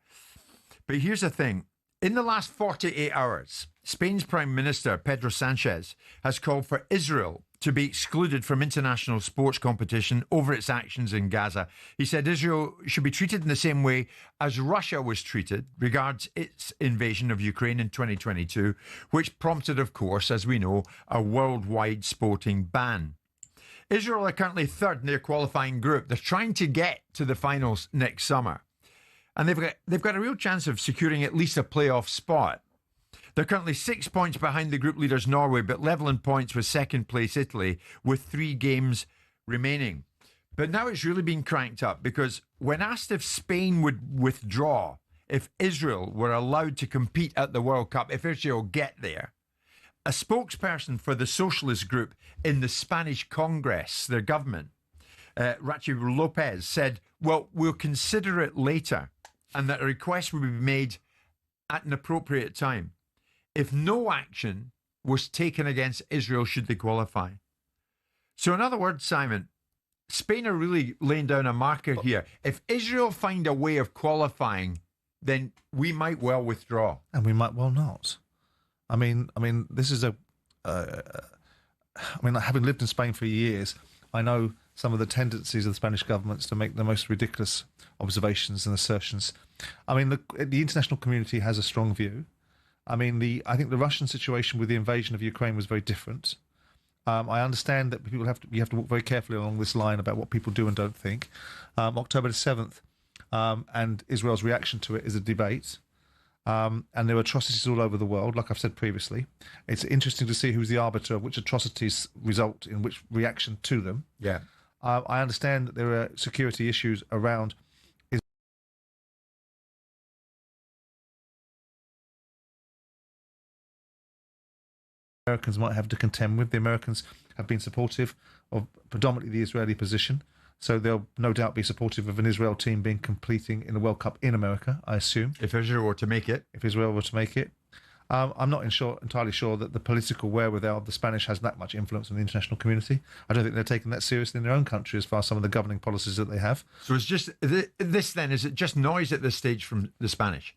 [SPEAKER 4] But here's the thing. In the last 48 hours, Spain's Prime Minister, Pedro Sanchez, has called for Israel to be excluded from international sports competition over its actions in Gaza. He said Israel should be treated in the same way as Russia was treated regards its invasion of Ukraine in 2022, which prompted, of course, as we know, a worldwide sporting ban. Israel are currently third in their qualifying group. They're trying to get to the finals next summer. And they've got a real chance of securing at least a playoff spot. They're currently 6 points behind the group leaders Norway, but level in points with second place Italy, with 3 games remaining. But now it's really been cranked up, because when asked if Spain would withdraw if Israel were allowed to compete at the World Cup, if Israel get there, a spokesperson for the socialist group in the Spanish Congress, their government, Rachi Lopez, said, well, we'll consider it later, and that a request would be made at an appropriate time if no action was taken against Israel should they qualify. So in other words, Simon, Spain are really laying down a marker here. If Israel find a way of qualifying, then we might well withdraw.
[SPEAKER 1] And we might well not. I mean, this is having lived in Spain for years, I know some of the tendencies of the Spanish governments to make the most ridiculous observations and assertions. I mean, the international community has a strong view. I mean, I think the Russian situation with the invasion of Ukraine was very different. I understand that you have to walk very carefully along this line about what people do and don't think. October the 7th and Israel's reaction to it is a debate. And there are atrocities all over the world, like I've said previously. It's interesting to see who's the arbiter of which atrocities result in which reaction to them.
[SPEAKER 4] Yeah.
[SPEAKER 1] I understand that there are security issues around Americans might have to contend with. The Americans have been supportive of predominantly the Israeli position, so they'll no doubt be supportive of an Israel team being competing in the World Cup in America, I assume.
[SPEAKER 4] If Israel were to make it.
[SPEAKER 1] If Israel were to make it. I'm not entirely sure that the political wherewithal of the Spanish has that much influence on the international community. I don't think they're taking that seriously in their own country as far as some of the governing policies that they have.
[SPEAKER 4] So it's just this then, is it just noise at this stage from the Spanish?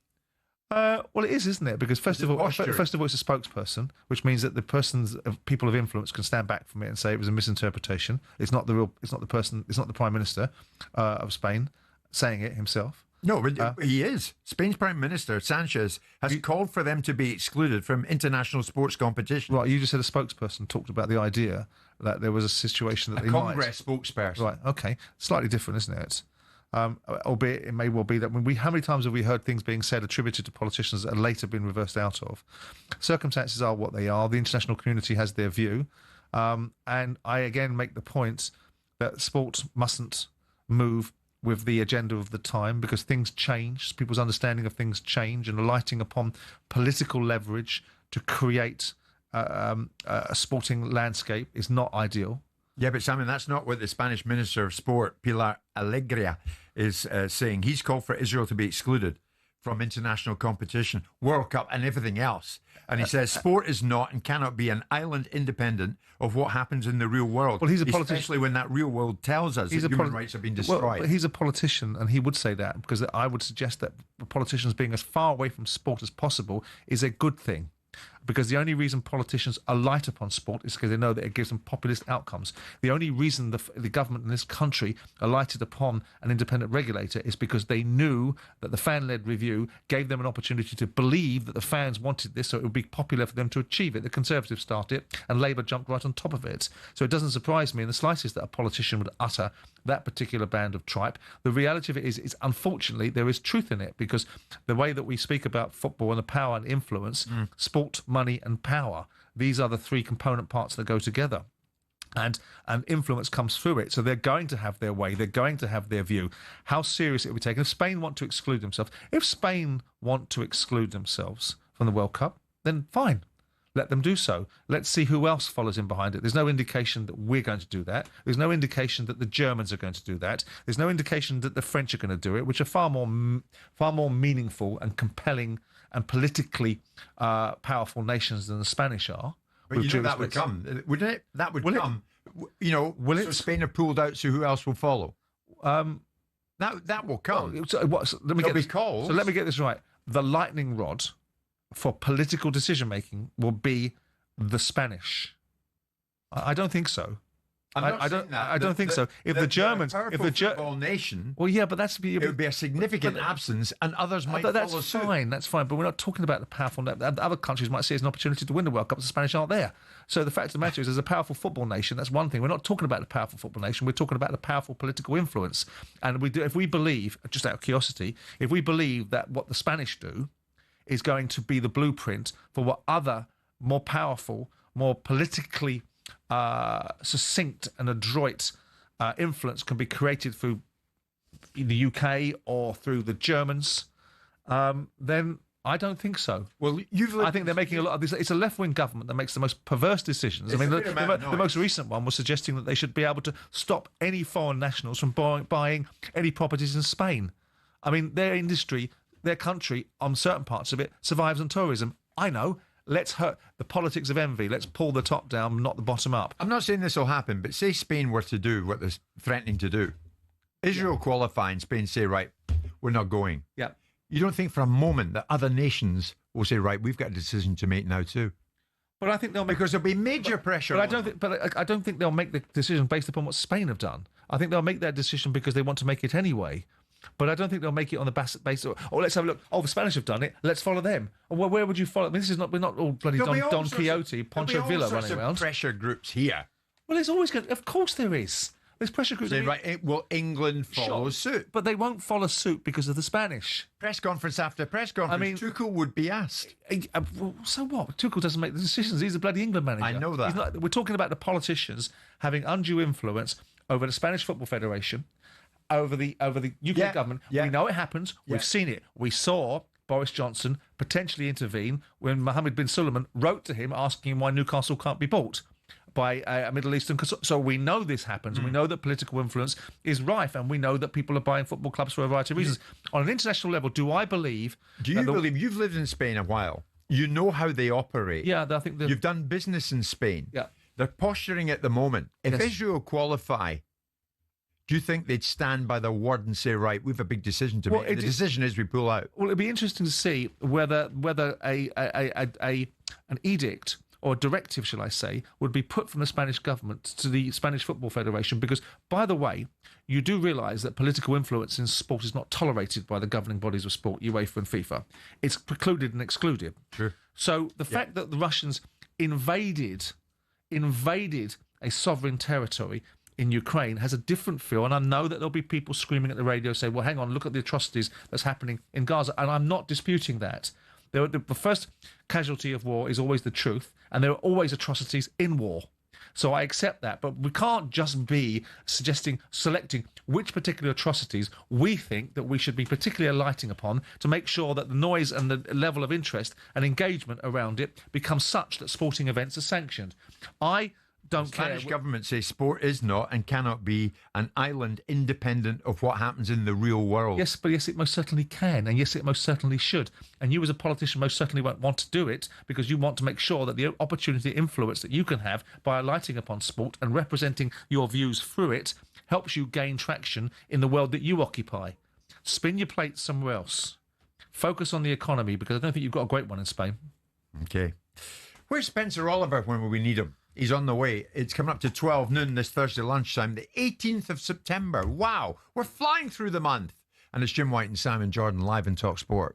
[SPEAKER 1] Well, it is, isn't it? Because first of all, it's a spokesperson, which means that people of influence can stand back from it and say it was a misinterpretation. It's not the Prime Minister of Spain saying it himself.
[SPEAKER 4] No, but he is. Spain's Prime Minister, Sanchez, has called for them to be excluded from international sports competition.
[SPEAKER 1] Right, you just said a spokesperson talked about the idea that there was a situation that
[SPEAKER 4] Congress spokesperson.
[SPEAKER 1] Right, okay. Slightly different, isn't it? Albeit it may well be that how many times have we heard things being said attributed to politicians that have later been reversed out of? Circumstances are what they are. The international community has their view. And I again make the point that sport mustn't move with the agenda of the time, because things change, people's understanding of things change, and alighting upon political leverage to create a sporting landscape is not ideal.
[SPEAKER 4] Yeah, but Simon, that's not what the Spanish Minister of Sport, Pilar Alegría, is saying. He's called for Israel to be excluded from international competition, World Cup and everything else. And he says sport is not and cannot be an island independent of what happens in the real world.
[SPEAKER 1] Well, he's a politician.
[SPEAKER 4] Especially when that real world tells us that human rights have been destroyed.
[SPEAKER 1] Well, but he's a politician, and he would say that, because I would suggest that politicians being as far away from sport as possible is a good thing. Because the only reason politicians alight upon sport is because they know that it gives them populist outcomes. The only reason the government in this country alighted upon an independent regulator is because they knew that the fan-led review gave them an opportunity to believe that the fans wanted this, so it would be popular for them to achieve it. The Conservatives started it, and Labour jumped right on top of it. So it doesn't surprise me in the slightest that a politician would utter that particular band of tripe. The reality of it is unfortunately, there is truth in it, because the way that we speak about football and the power and influence, sport, money and power, these are the three component parts that go together. And influence comes through it. So they're going to have their way. They're going to have their view. How serious it will be taken. If Spain want to exclude themselves, from the World Cup, then fine. Let them do so. Let's see who else follows in behind it. There's no indication that we're going to do that. There's no indication that the Germans are going to do that. There's no indication that the French are going to do it, which are far more meaningful and compelling and politically powerful nations than the Spanish are.
[SPEAKER 4] But you know that would come, wouldn't it? That would come. You know, will it? So Spain have pulled out, so who else will follow? That will come.
[SPEAKER 1] Let me get this right. The lightning rod for political decision making will be the Spanish. I don't think so. I don't think so. If the Germans,
[SPEAKER 4] if the football nation,
[SPEAKER 1] well, yeah, but it
[SPEAKER 4] would be a significant absence, and others might follow suit.
[SPEAKER 1] That's fine. But we're not talking about the powerful. Other countries might see it as an opportunity to win the World Cup. The Spanish aren't there. So the fact of the matter is, as a powerful football nation, that's one thing. We're not talking about the powerful football nation. We're talking about the powerful political influence. And if we believe, just out of curiosity, if we believe that what the Spanish do is going to be the blueprint for what other more powerful, more politically succinct and adroit influence can be created through the UK or through the Germans, then I don't think so.
[SPEAKER 4] Well,
[SPEAKER 1] I think they're making a lot of this. It's a left-wing government that makes the most perverse decisions. I mean, the most recent one was suggesting that they should be able to stop any foreign nationals from buying any properties in Spain. I mean, their industry, their country, on certain parts of it, survives on tourism. I know. Let's hurt the politics of envy. Let's pull the top down, not the bottom up.
[SPEAKER 4] I'm not saying this will happen, but say Spain were to do what they're threatening to do. Israel qualify and Spain say, right, we're not going.
[SPEAKER 1] Yeah.
[SPEAKER 4] You don't think for a moment that other nations will say, right, we've got a decision to make now too?
[SPEAKER 1] But I think they'll make,
[SPEAKER 4] because there'll be major pressure.
[SPEAKER 1] But I don't think they'll make the decision based upon what Spain have done. I think they'll make that decision because they want to make it anyway. But I don't think they'll make it on the basis. Oh, let's have a look. Oh, the Spanish have done it. Let's follow them. Well, where would you follow? I mean, we're not all bloody Don Quixote, Poncho Villa running around.
[SPEAKER 4] Pressure groups here.
[SPEAKER 1] Well, there's always going. Of course, there is. There's pressure groups.
[SPEAKER 4] Right. Will England follow suit?
[SPEAKER 1] But they won't follow suit because of the Spanish.
[SPEAKER 4] Press conference after press conference. I mean, Tuchel would be asked.
[SPEAKER 1] So what? Tuchel doesn't make the decisions. He's a bloody England manager.
[SPEAKER 4] I know that.
[SPEAKER 1] We're talking about the politicians having undue influence over the Spanish Football Federation, over the UK government. Yeah. We know it happens. We've seen it. We saw Boris Johnson potentially intervene when Mohammed bin Salman wrote to him asking him why Newcastle can't be bought by a Middle Eastern. So we know this happens, and we know that political influence is rife, and we know that people are buying football clubs for a variety of reasons. On an international level, do you believe
[SPEAKER 4] you've lived in Spain a while? You know how they operate.
[SPEAKER 1] Yeah, I think
[SPEAKER 4] you've done business in Spain.
[SPEAKER 1] Yeah,
[SPEAKER 4] they're posturing at the moment. If Israel qualify, do you think they'd stand by their word and say, right, we have a big decision to make? The decision is we pull out.
[SPEAKER 1] Well, it'd be interesting to see whether an edict or a directive, shall I say, would be put from the Spanish government to the Spanish Football Federation. Because, by the way, you do realise that political influence in sport is not tolerated by the governing bodies of sport, UEFA and FIFA. It's precluded and excluded.
[SPEAKER 4] True.
[SPEAKER 1] So the fact that the Russians invaded a sovereign territory in Ukraine has a different feel, and I know that there'll be people screaming at the radio saying, well, hang on, look at the atrocities that's happening in Gaza, and I'm not disputing that. The first casualty of war is always the truth, and there are always atrocities in war. So I accept that, but we can't just be selecting which particular atrocities we think that we should be particularly alighting upon to make sure that the noise and the level of interest and engagement around it becomes such that sporting events are sanctioned. I don't care.
[SPEAKER 4] The Spanish government says sport is not and cannot be an island independent of what happens in the real world.
[SPEAKER 1] Yes, but yes, it most certainly can, and yes, it most certainly should. And you as a politician most certainly won't want to do it because you want to make sure that the opportunity influence that you can have by alighting upon sport and representing your views through it helps you gain traction in the world that you occupy. Spin your plate somewhere else. Focus on the economy, because I don't think you've got a great one in Spain.
[SPEAKER 4] Okay. Where's Spencer Oliver when we need him? He's on the way. It's coming up to 12 noon this Thursday lunchtime, the 18th of September. Wow, we're flying through the month. And it's Jim White and Simon Jordan live in talkSPORT.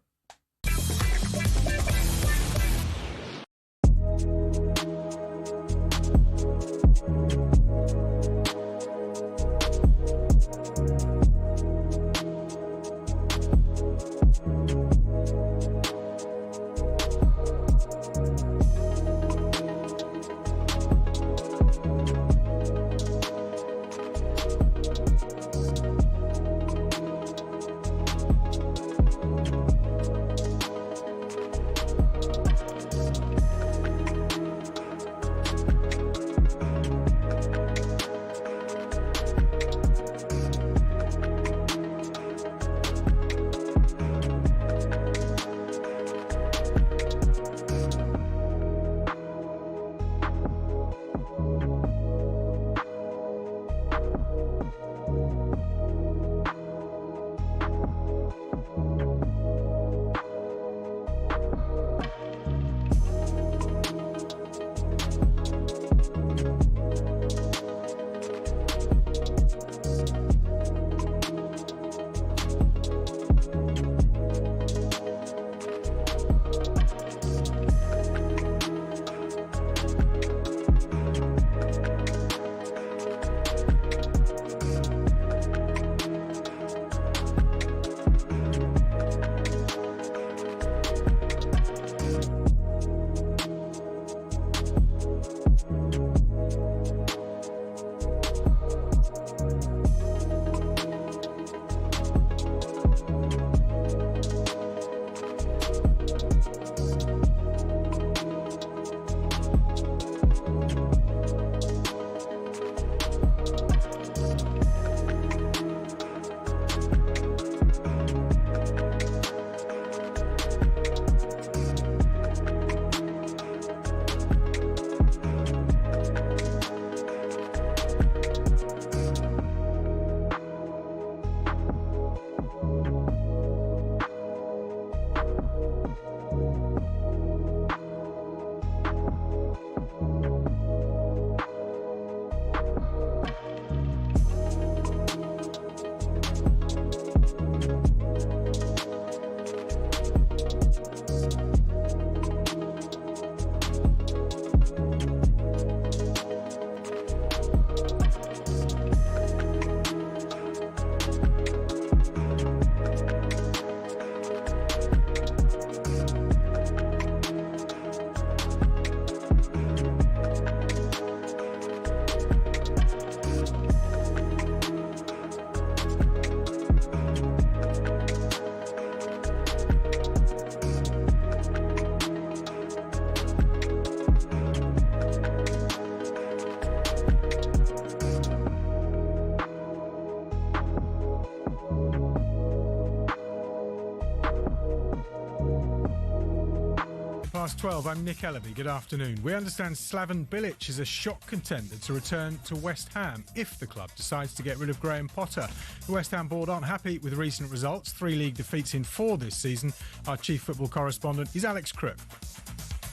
[SPEAKER 13] 12, I'm Nick Ellaby. Good afternoon. We understand Slaven Bilic is a shock contender to return to West Ham if the club decides to get rid of Graham Potter. The West Ham board aren't happy with recent results. 3 league defeats in 4 this season. Our chief football correspondent is Alex Crook.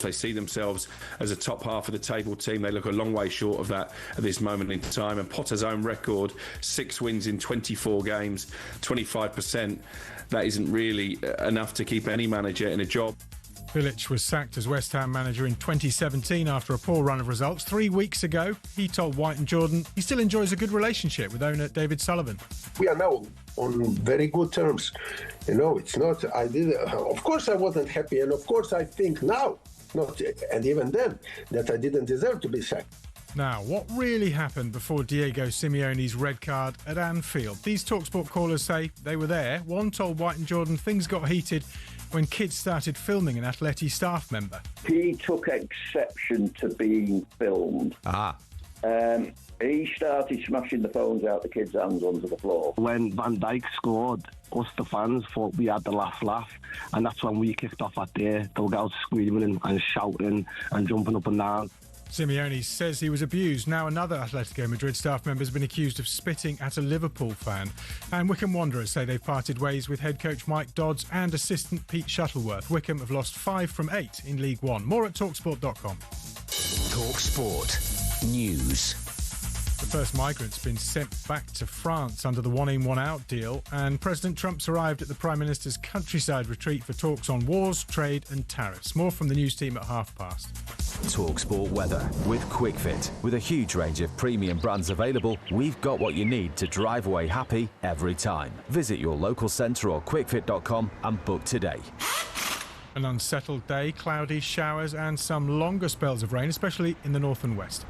[SPEAKER 15] They see themselves as a top half of the table team. They look a long way short of that at this moment in time. And Potter's own record, 6 wins in 24 games, 25%. That isn't really enough to keep any manager in a job.
[SPEAKER 13] Bilic was sacked as West Ham manager in 2017 after a poor run of results. 3 weeks ago, he told White and Jordan he still enjoys a good relationship with owner David Sullivan.
[SPEAKER 9] We are now on very good terms. It's not, of course I wasn't happy, and of course I think now, and even then, that I didn't deserve to be sacked.
[SPEAKER 13] Now, what really happened before Diego Simeone's red card at Anfield? These talkSPORT callers say they were there. One told White and Jordan things got heated when kids started filming an Atleti staff member.
[SPEAKER 7] He took exception to being filmed. He started smashing the phones out the kids' hands onto the floor.
[SPEAKER 8] When Van Dijk scored, us the fans thought we had the last laugh, and that's when we kicked off at there, dugout screaming and shouting and jumping up and down.
[SPEAKER 13] Simeone says he was abused. Now another Atletico Madrid staff member has been accused of spitting at a Liverpool fan. And Wycombe Wanderers say they've parted ways with head coach Mike Dodds and assistant Pete Shuttleworth. Wycombe have lost 5 from 8 in League One. More at talksport.com.
[SPEAKER 6] talkSPORT News.
[SPEAKER 13] The first migrant's been sent back to France under the one-in, one-out deal, and President Trump's arrived at the Prime Minister's countryside retreat for talks on wars, trade and tariffs. More from the news team at past.
[SPEAKER 11] talkSPORT weather with QuickFit. With a huge range of premium brands available, we've got what you need to drive away happy every time. Visit your local centre or quickfit.com and book today.
[SPEAKER 13] An unsettled day, cloudy showers and some longer spells of rain, especially in the north and west.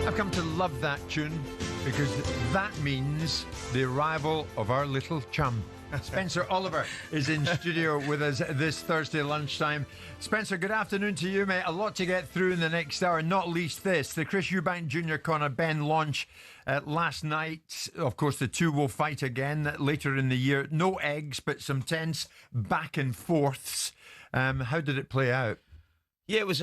[SPEAKER 4] I've come to love that tune because that means the arrival of our little chum. Spencer Oliver is in studio with us this Thursday lunchtime. Spencer, good afternoon to you, mate. A lot to get through in the next hour, not least this. The Chris Eubank Jr. Conor Benn launch last night. Of course, the two will fight again later in the year. No eggs, but some tense back and forths. How did it play out?
[SPEAKER 10] Yeah, it was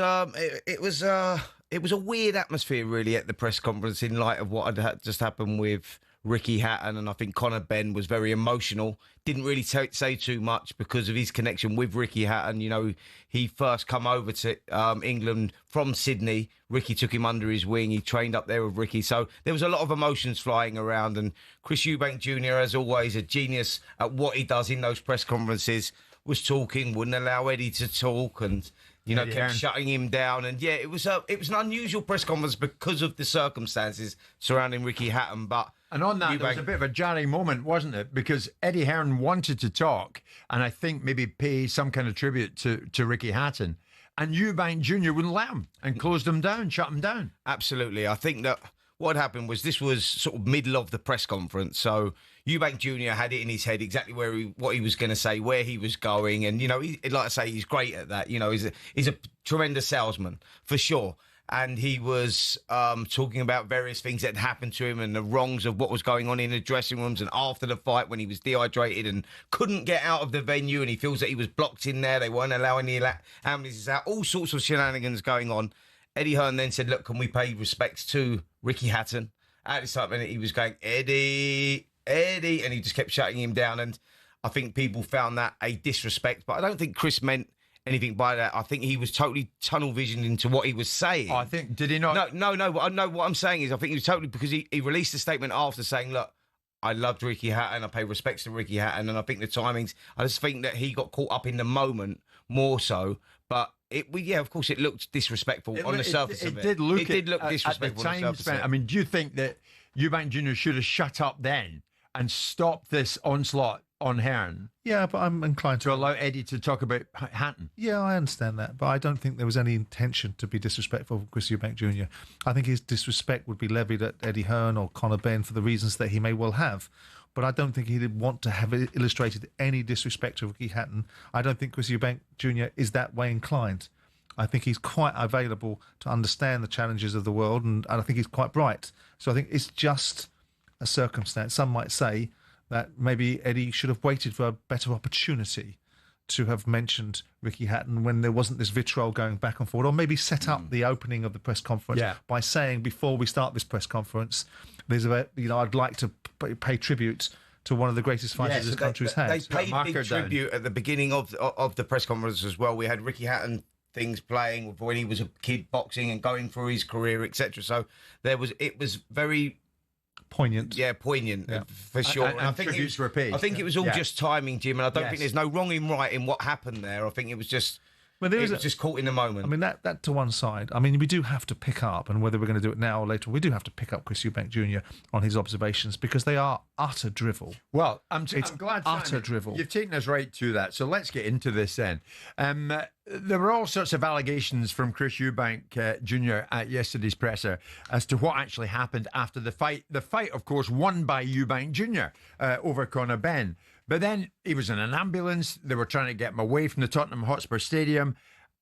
[SPEAKER 10] a weird atmosphere, really, at the press conference in light of what had just happened with Ricky Hatton, and I think Conor Benn was very emotional. Didn't really say too much because of his connection with Ricky Hatton. You know, he first come over to England from Sydney. Ricky took him under his wing. He trained up there with Ricky. So there was a lot of emotions flying around. And Chris Eubank Jr., as always, a genius at what he does in those press conferences, was talking, wouldn't allow Eddie to talk, and kept shutting him down. And yeah, it was an unusual press conference because of the circumstances surrounding Ricky Hatton.
[SPEAKER 4] And on that, there was a bit of a jarring moment, wasn't it? Because Eddie Hearn wanted to talk and I think maybe pay some kind of tribute to Ricky Hatton. And Eubank Jr. wouldn't let him and closed him down, shut him down.
[SPEAKER 10] Absolutely. I think that what happened was this was sort of middle of the press conference. So Eubank Jr. had it in his head exactly what he was going to say, where he was going. And, like I say, he's great at that. He's a tremendous salesman, for sure. And he was talking about various things that had happened to him and the wrongs of what was going on in the dressing rooms and after the fight when he was dehydrated and couldn't get out of the venue and he feels that he was blocked in there. They weren't allowing the ambulances out. All sorts of shenanigans going on. Eddie Hearn then said, look, can we pay respects to Ricky Hatton? At this time, he was going, Eddie, and he just kept shutting him down. And I think people found that a disrespect. But I don't think Chris meant anything by that. I think he was totally tunnel visioned into what he was saying.
[SPEAKER 4] Oh, I think, did he not?
[SPEAKER 10] No. But I know what I'm saying is I think he was totally, because he released a statement after saying, look, I loved Ricky Hatton. I pay respects to Ricky Hatton, and I think the timings. I just think that he got caught up in the moment more so. But of course, it looked disrespectful on the surface of it.
[SPEAKER 4] It did look
[SPEAKER 10] disrespectful
[SPEAKER 4] at the time spent. I mean, do you think that Eubank Jr. should have shut up then and stopped this onslaught on Hearn?
[SPEAKER 1] Yeah, but I'm inclined
[SPEAKER 4] to allow Eddie to talk about Hatton.
[SPEAKER 1] Yeah, I understand that, but I don't think there was any intention to be disrespectful of Chris Eubank Jr. I think his disrespect would be levied at Eddie Hearn or Conor Benn for the reasons that he may well have. But I don't think he'd want to have illustrated any disrespect to Ricky Hatton. I don't think Chris Eubank Jr. is that way inclined. I think he's quite available to understand the challenges of the world, and I think he's quite bright. So I think it's just a circumstance. Some might say that maybe Eddie should have waited for a better opportunity to have mentioned Ricky Hatton when there wasn't this vitriol going back and forward, or maybe set up the opening of the press conference by saying, before we start this press conference, I'd like to pay tribute to one of the greatest fighters this country's had.
[SPEAKER 10] They paid big tribute at the beginning of the press conference as well. We had Ricky Hatton things playing when he was a kid, boxing and going through his career, etc. So it was very
[SPEAKER 1] poignant.
[SPEAKER 10] Yeah, poignant for sure.
[SPEAKER 4] And I think
[SPEAKER 10] it was all just timing, Jim, and I don't think there's no wrong and right in what happened there. I think it was just just caught in the moment.
[SPEAKER 1] I mean, that to one side. I mean, we do have to pick up, and whether we're going to do it now or later, we do have to pick up Chris Eubank Jr. on his observations, because they are utter drivel.
[SPEAKER 4] Well, I'm glad,
[SPEAKER 1] utter
[SPEAKER 4] Simon,
[SPEAKER 1] drivel.
[SPEAKER 4] You've taken us right to that. So let's get into this then. There were all sorts of allegations from Chris Eubank Jr. at yesterday's presser as to what actually happened after the fight. The fight, of course, won by Eubank Jr. Over Conor Benn. But then he was in an ambulance. They were trying to get him away from the Tottenham Hotspur Stadium.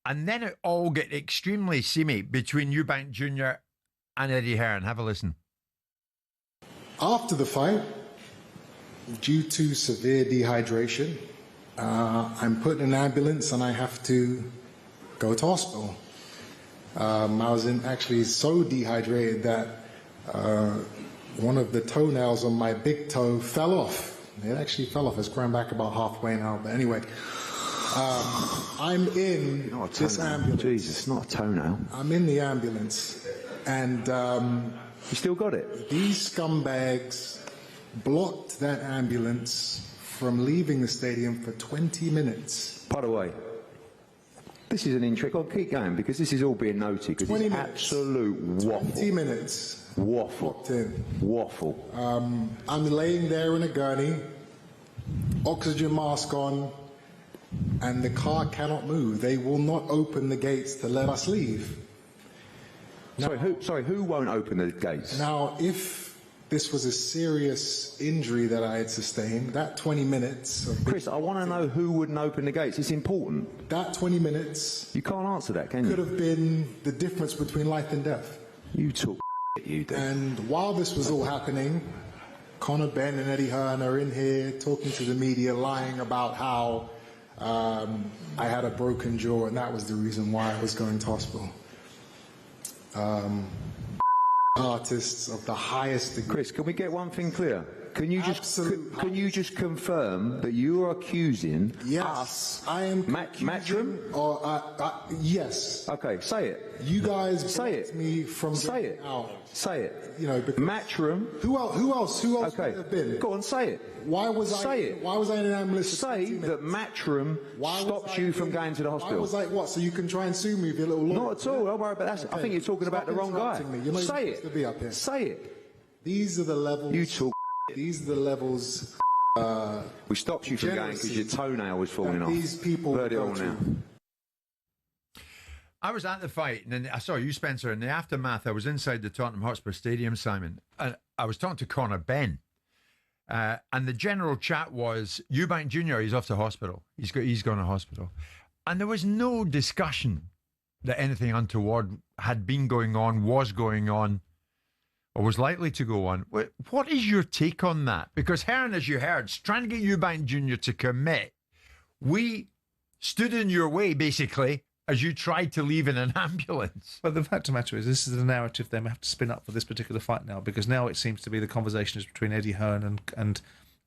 [SPEAKER 4] And then it all got extremely seamy between Eubank Jr. and Eddie Hearn. Have a listen.
[SPEAKER 22] After the fight, due to severe dehydration, I'm put in an ambulance and I have to go to hospital. I was actually so dehydrated that one of the toenails on my big toe fell off. It actually fell off. It's grown back about halfway now. But anyway, I'm in this ambulance.
[SPEAKER 21] Jesus, not a toenail.
[SPEAKER 22] I'm in the ambulance, and
[SPEAKER 21] you still got it.
[SPEAKER 22] These scumbags blocked that ambulance from leaving the stadium for 20 minutes.
[SPEAKER 21] By the way, this is an intriguing. I'll keep going because this is all being noted. Because it's absolute waffle.
[SPEAKER 22] 20 minutes.
[SPEAKER 21] Waffle.
[SPEAKER 22] Waffle. I'm laying there in a gurney, oxygen mask on, and the car cannot move. They will not open the gates to let us leave.
[SPEAKER 21] Now, who won't open the gates?
[SPEAKER 22] Now, if this was a serious injury that I had sustained, that 20 minutes...
[SPEAKER 21] Chris, I want to know who wouldn't open the gates. It's important.
[SPEAKER 22] That 20 minutes...
[SPEAKER 21] You can't answer that, can you?
[SPEAKER 22] Could have been the difference between life and death.
[SPEAKER 21] You talk you do.
[SPEAKER 22] And while this was all happening, Conor Benn and Eddie Hearn are in here talking to the media, lying about how I had a broken jaw and that was the reason why I was going to hospital. Artists of the highest degree.
[SPEAKER 21] Chris, can we get one thing clear? Can you just confirm that you are accusing us?
[SPEAKER 22] I am
[SPEAKER 21] Matchroom?
[SPEAKER 22] Or yes.
[SPEAKER 21] Okay, say it.
[SPEAKER 22] You guys
[SPEAKER 21] say it.
[SPEAKER 22] Me from
[SPEAKER 21] say it.
[SPEAKER 22] Out.
[SPEAKER 21] Say it.
[SPEAKER 22] You know,
[SPEAKER 21] Matchroom.
[SPEAKER 22] Who else? Who else
[SPEAKER 21] okay.
[SPEAKER 22] would have been?
[SPEAKER 21] Go on, say it.
[SPEAKER 22] Why was
[SPEAKER 21] I
[SPEAKER 22] in an ambulance?
[SPEAKER 21] Say that Matchroom stops you from going to the hospital.
[SPEAKER 22] Why was I what? So you can try and sue me with your little lawyer?
[SPEAKER 21] Not at all. Don't worry about that. Okay. I think you're talking about the wrong guy. Say it.
[SPEAKER 22] To be up here.
[SPEAKER 21] Say it.
[SPEAKER 22] These are the levels.
[SPEAKER 21] You talk.
[SPEAKER 22] These are the levels.
[SPEAKER 21] We stopped you from going because your toenail was falling off.
[SPEAKER 22] These people
[SPEAKER 21] heard it all now.
[SPEAKER 4] I was at the fight, and then I saw you, Spencer. In the aftermath, I was inside the Tottenham Hotspur Stadium, Simon, and I was talking to Conor Benn. And the general chat was, Eubank Jr., he's off to hospital. He's gone to hospital. And there was no discussion that anything untoward had been going on, was going on, or was likely to go on. What is your take on that? Because Hearn, as you heard, is trying to get Eubank Jr. to commit. We stood in your way, basically, as you tried to leave in an ambulance.
[SPEAKER 1] But the fact of the matter is, this is the narrative they have to spin up for this particular fight now, because now it seems to be the conversation is between Eddie Hearn and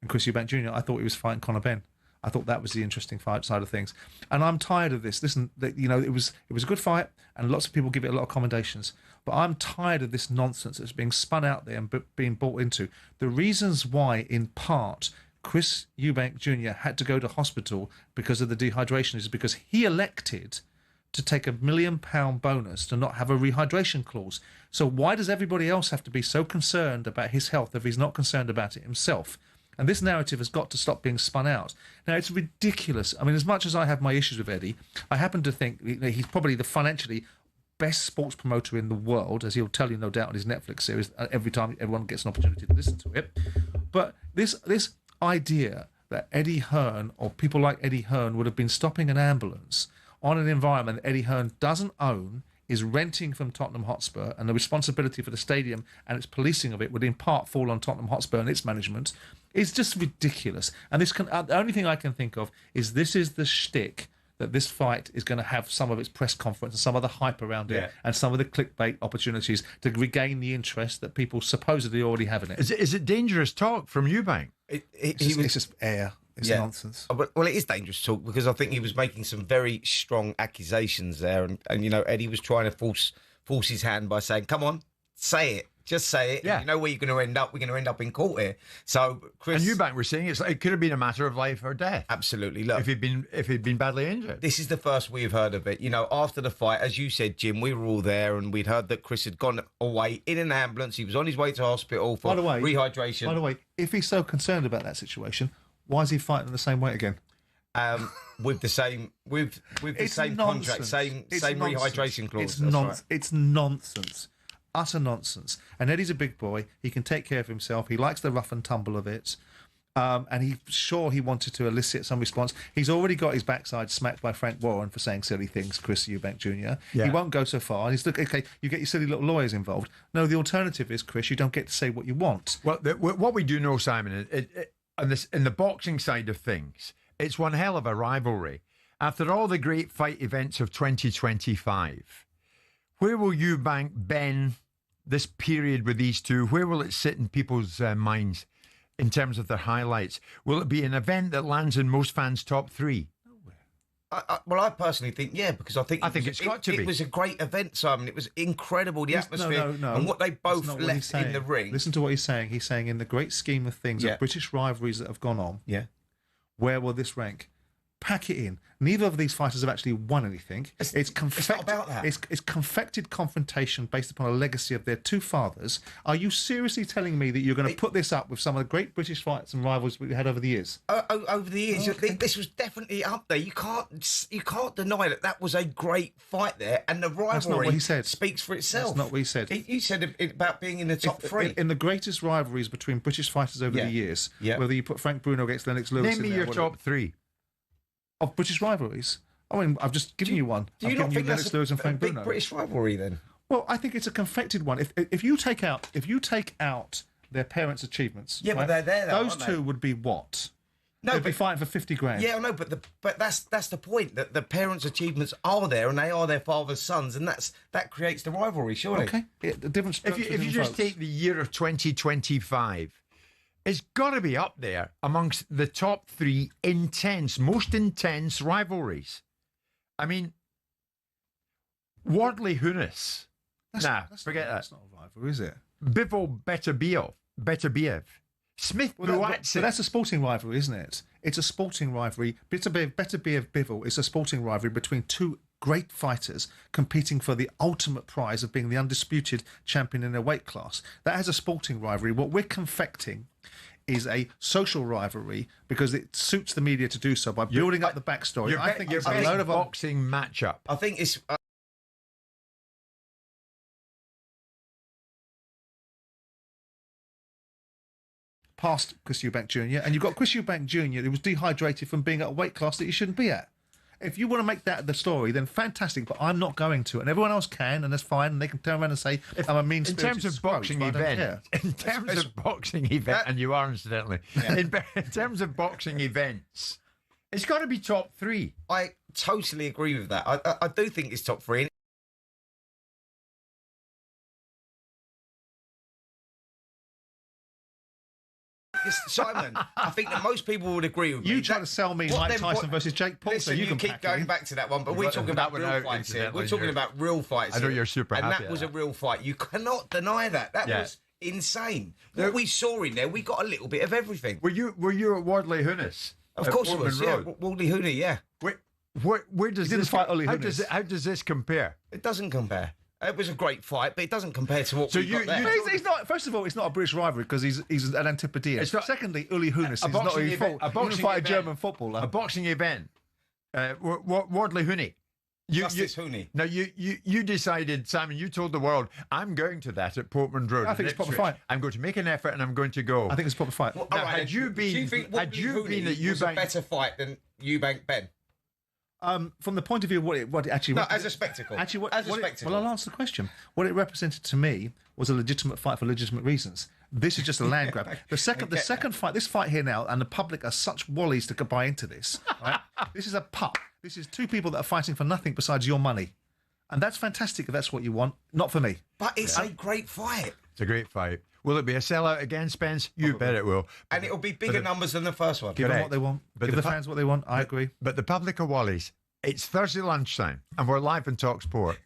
[SPEAKER 1] Chris Eubank Jr. I thought he was fighting Conor Benn. I thought that was the interesting fight side of things. And I'm tired of this. Listen, it was a good fight, and lots of people give it a lot of commendations. But I'm tired of this nonsense that's being spun out there and being bought into. The reasons why, in part, Chris Eubank Jr. had to go to hospital because of the dehydration is because he elected to take £1 million bonus to not have a rehydration clause. So why does everybody else have to be so concerned about his health if he's not concerned about it himself? And this narrative has got to stop being spun out. Now, it's ridiculous. I mean, as much as I have my issues with Eddie, I happen to think he's probably the financially best sports promoter in the world, as he'll tell you, no doubt, on his Netflix series, every time everyone gets an opportunity to listen to it. But this idea that Eddie Hearn or people like Eddie Hearn would have been stopping an ambulance on an environment that Eddie Hearn doesn't own, is renting from Tottenham Hotspur, and the responsibility for the stadium and its policing of it would in part fall on Tottenham Hotspur and its management, is just ridiculous. And the only thing I can think of is this is the shtick that this fight is going to have some of its press conference and some of the hype around it and some of the clickbait opportunities to regain the interest that people supposedly already have in it.
[SPEAKER 4] Is it dangerous talk from Eubank?
[SPEAKER 1] It's just air. It's nonsense.
[SPEAKER 10] Well, it is dangerous talk because I think he was making some very strong accusations there, and Eddie was trying to force his hand by saying, "Come on, say it, just say it. Yeah. You know where you're going to end up. We're going to end up in court here." So, Chris
[SPEAKER 4] and Eubank were saying it could have been a matter of life or death.
[SPEAKER 10] Absolutely. Look,
[SPEAKER 4] if he'd been badly injured.
[SPEAKER 10] This is the first we've heard of it. After the fight, as you said, Jim, we were all there, and we'd heard that Chris had gone away in an ambulance. He was on his way to hospital for rehydration.
[SPEAKER 1] By the way, if he's so concerned about that situation, why is he fighting the same weight again?
[SPEAKER 10] With the same contract, same rehydration clause.
[SPEAKER 1] It's nonsense, utter nonsense. And Eddie's a big boy. He can take care of himself. He likes the rough and tumble of it. And he wanted to elicit some response. He's already got his backside smacked by Frank Warren for saying silly things, Chris Eubank Jr. Yeah. He won't go so far. And he's okay, you get your silly little lawyers involved. No, the alternative is, Chris, you don't get to say what you want.
[SPEAKER 4] Well, what we do know, Simon, in the boxing side of things, it's one hell of a rivalry. After all the great fight events of 2025, where will Eubank bend this period with these two? Where will it sit in people's minds in terms of their highlights? Will it be an event that lands in most fans' top three?
[SPEAKER 10] I personally think, because I think
[SPEAKER 4] it's got to be.
[SPEAKER 10] It was a great event, Simon. It was incredible, the atmosphere and what they both left in the ring.
[SPEAKER 1] Listen to what he's saying. He's saying, in the great scheme of things, of British rivalries that have gone on, where will this rank? Pack it in. Neither of these fighters have actually won anything. It's not about that. It's confected confrontation based upon a legacy of their two fathers. Are you seriously telling me that you're going to put this up with some of the great British fights and rivals we had over the years?
[SPEAKER 10] Over the years, this was definitely up there. You can't deny that was a great fight there, and the rivalry
[SPEAKER 1] That's not what he said.
[SPEAKER 10] Speaks for itself.
[SPEAKER 1] That's not what he said.
[SPEAKER 10] You said about being in the top three.
[SPEAKER 1] In the greatest rivalries between British fighters over the years, whether you put Frank Bruno against Lennox Lewis...
[SPEAKER 4] Name me your top three.
[SPEAKER 1] Of British rivalries? I mean, I've just given you one.
[SPEAKER 10] Do you not think
[SPEAKER 1] Lennox Lewis and Frank
[SPEAKER 10] big
[SPEAKER 1] Bruno.
[SPEAKER 10] British rivalry then?
[SPEAKER 1] Well, I think it's a confected one. If you take out their parents' achievements,
[SPEAKER 10] but they're there.
[SPEAKER 1] Those two would be what? No, they'd be fighting for 50 grand.
[SPEAKER 10] Yeah, I know, but that's the point. That the parents' achievements are there, and they are their father's sons, and that creates the rivalry. Surely.
[SPEAKER 1] Okay. The difference.
[SPEAKER 4] If you just take the year of 2025. It's got to be up there amongst the top three most intense rivalries. I mean, Wardley Hunis. Forget that.
[SPEAKER 1] That's not a rivalry, is it?
[SPEAKER 4] Bivol Beterbiev. Smith Buatsi.
[SPEAKER 1] But that's a sporting rivalry, isn't it? It's a sporting rivalry. Beterbiev Bivol is a sporting rivalry between two great fighters competing for the ultimate prize of being the undisputed champion in their weight class. That has a sporting rivalry. What we're confecting is a social rivalry because it suits the media to do so by building up the backstory.
[SPEAKER 4] I think it's a load of boxing matchup.
[SPEAKER 10] I think it's...
[SPEAKER 1] past Chris Eubank Jr. and you've got Chris Eubank Jr. who was dehydrated from being at a weight class that he shouldn't be at. If you want to make that the story, then fantastic, but I'm not going to. And everyone else can, and that's fine, and they can turn around and say, I'm a mean-spirited
[SPEAKER 4] In terms of boxing event, and you are, incidentally, in terms of boxing events, it's got to be top three.
[SPEAKER 10] I totally agree with that. I do think it's top three. Simon, I think that most people would agree with me.
[SPEAKER 1] You try to sell me Mike Tyson versus Jake Paul,
[SPEAKER 10] Listen,
[SPEAKER 1] so you can
[SPEAKER 10] keep going back to that one, but we're talking about real fights here. We're talking about real fights
[SPEAKER 4] I know
[SPEAKER 10] here.
[SPEAKER 4] you're super happy.
[SPEAKER 10] And that was a real fight. You cannot deny that. That was insane. What we saw in there, we got a little bit of everything.
[SPEAKER 4] Were you at Wardley Hunis?
[SPEAKER 10] Of course it was. Yeah, Wardley Hooney. Yeah.
[SPEAKER 4] Where does this fight? How does this compare?
[SPEAKER 10] It doesn't compare. It was a great fight, but it doesn't compare to what we got there.
[SPEAKER 1] He's not. First of all, it's not a British rivalry because he's an Antipodean. Secondly, Uli Hoeneß is not who he fought. He didn't fight a German footballer.
[SPEAKER 4] A boxing event. Wardley Hooney.
[SPEAKER 10] Justice Hooney.
[SPEAKER 4] Now you decided, Simon. You told the world, "I'm going to that at Portman Road."
[SPEAKER 1] I think it's a proper fight.
[SPEAKER 4] I'm going to make an effort, and I'm going to go.
[SPEAKER 1] I think it's a proper fight.
[SPEAKER 10] Well,
[SPEAKER 4] now,
[SPEAKER 10] right,
[SPEAKER 4] had you been,
[SPEAKER 10] do you think
[SPEAKER 4] at Eubank,
[SPEAKER 10] was a better fight than Eubank Ben?
[SPEAKER 1] From the point of view of what it actually...
[SPEAKER 10] No, as a spectacle.
[SPEAKER 1] Actually,
[SPEAKER 10] as a spectacle.
[SPEAKER 1] Well, I'll answer the question. What it represented to me was a legitimate fight for legitimate reasons. This is just a land grab. The second fight, this fight here now, and the public are such wallies to buy into this. Right? This is a pup. This is two people that are fighting for nothing besides your money. And that's fantastic if that's what you want. Not for me.
[SPEAKER 10] But it's a great fight.
[SPEAKER 4] It's a great fight. Will it be a sellout again, Spence? You bet it will.
[SPEAKER 10] And it'll be bigger numbers than the first one.
[SPEAKER 1] Give them what they want. Give the fans what they want. I agree.
[SPEAKER 4] But the public are wallies. It's Thursday lunchtime, and we're live on talkSPORT.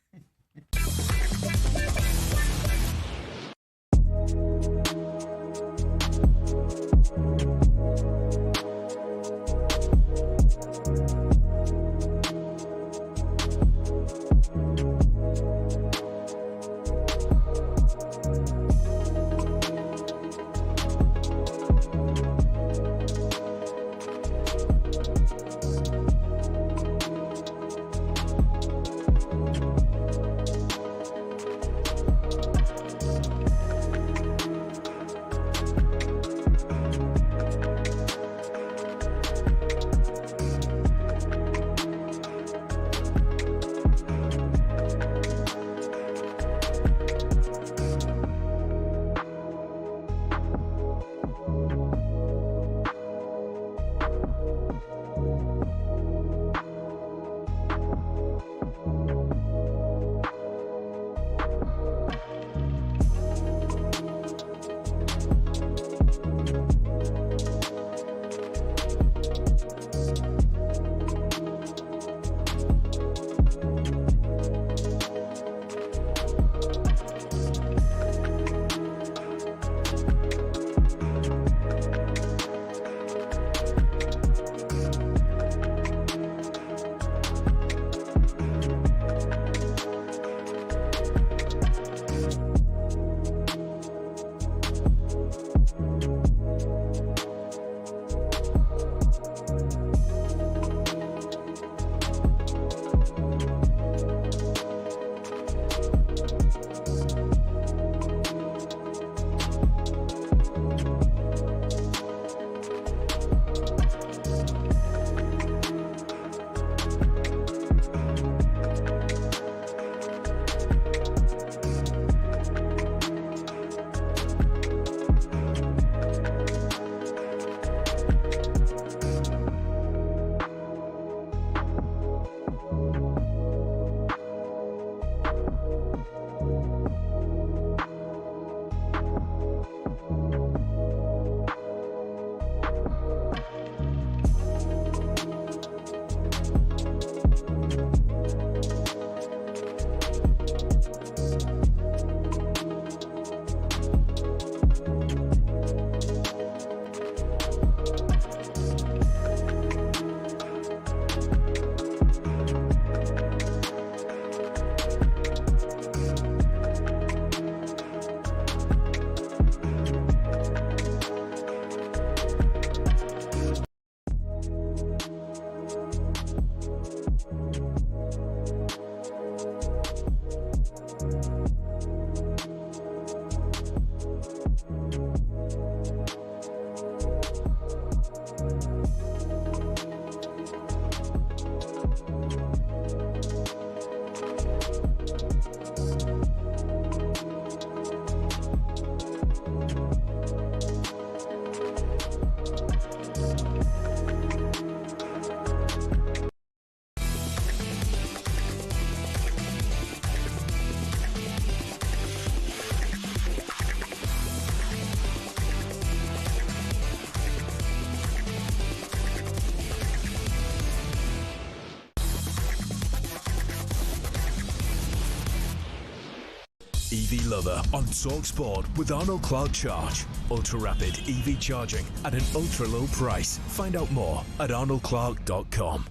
[SPEAKER 6] EV Lover on talkSPORT with Arnold Clark Charge. Ultra rapid EV charging at an ultra low price. Find out more at arnoldclark.com.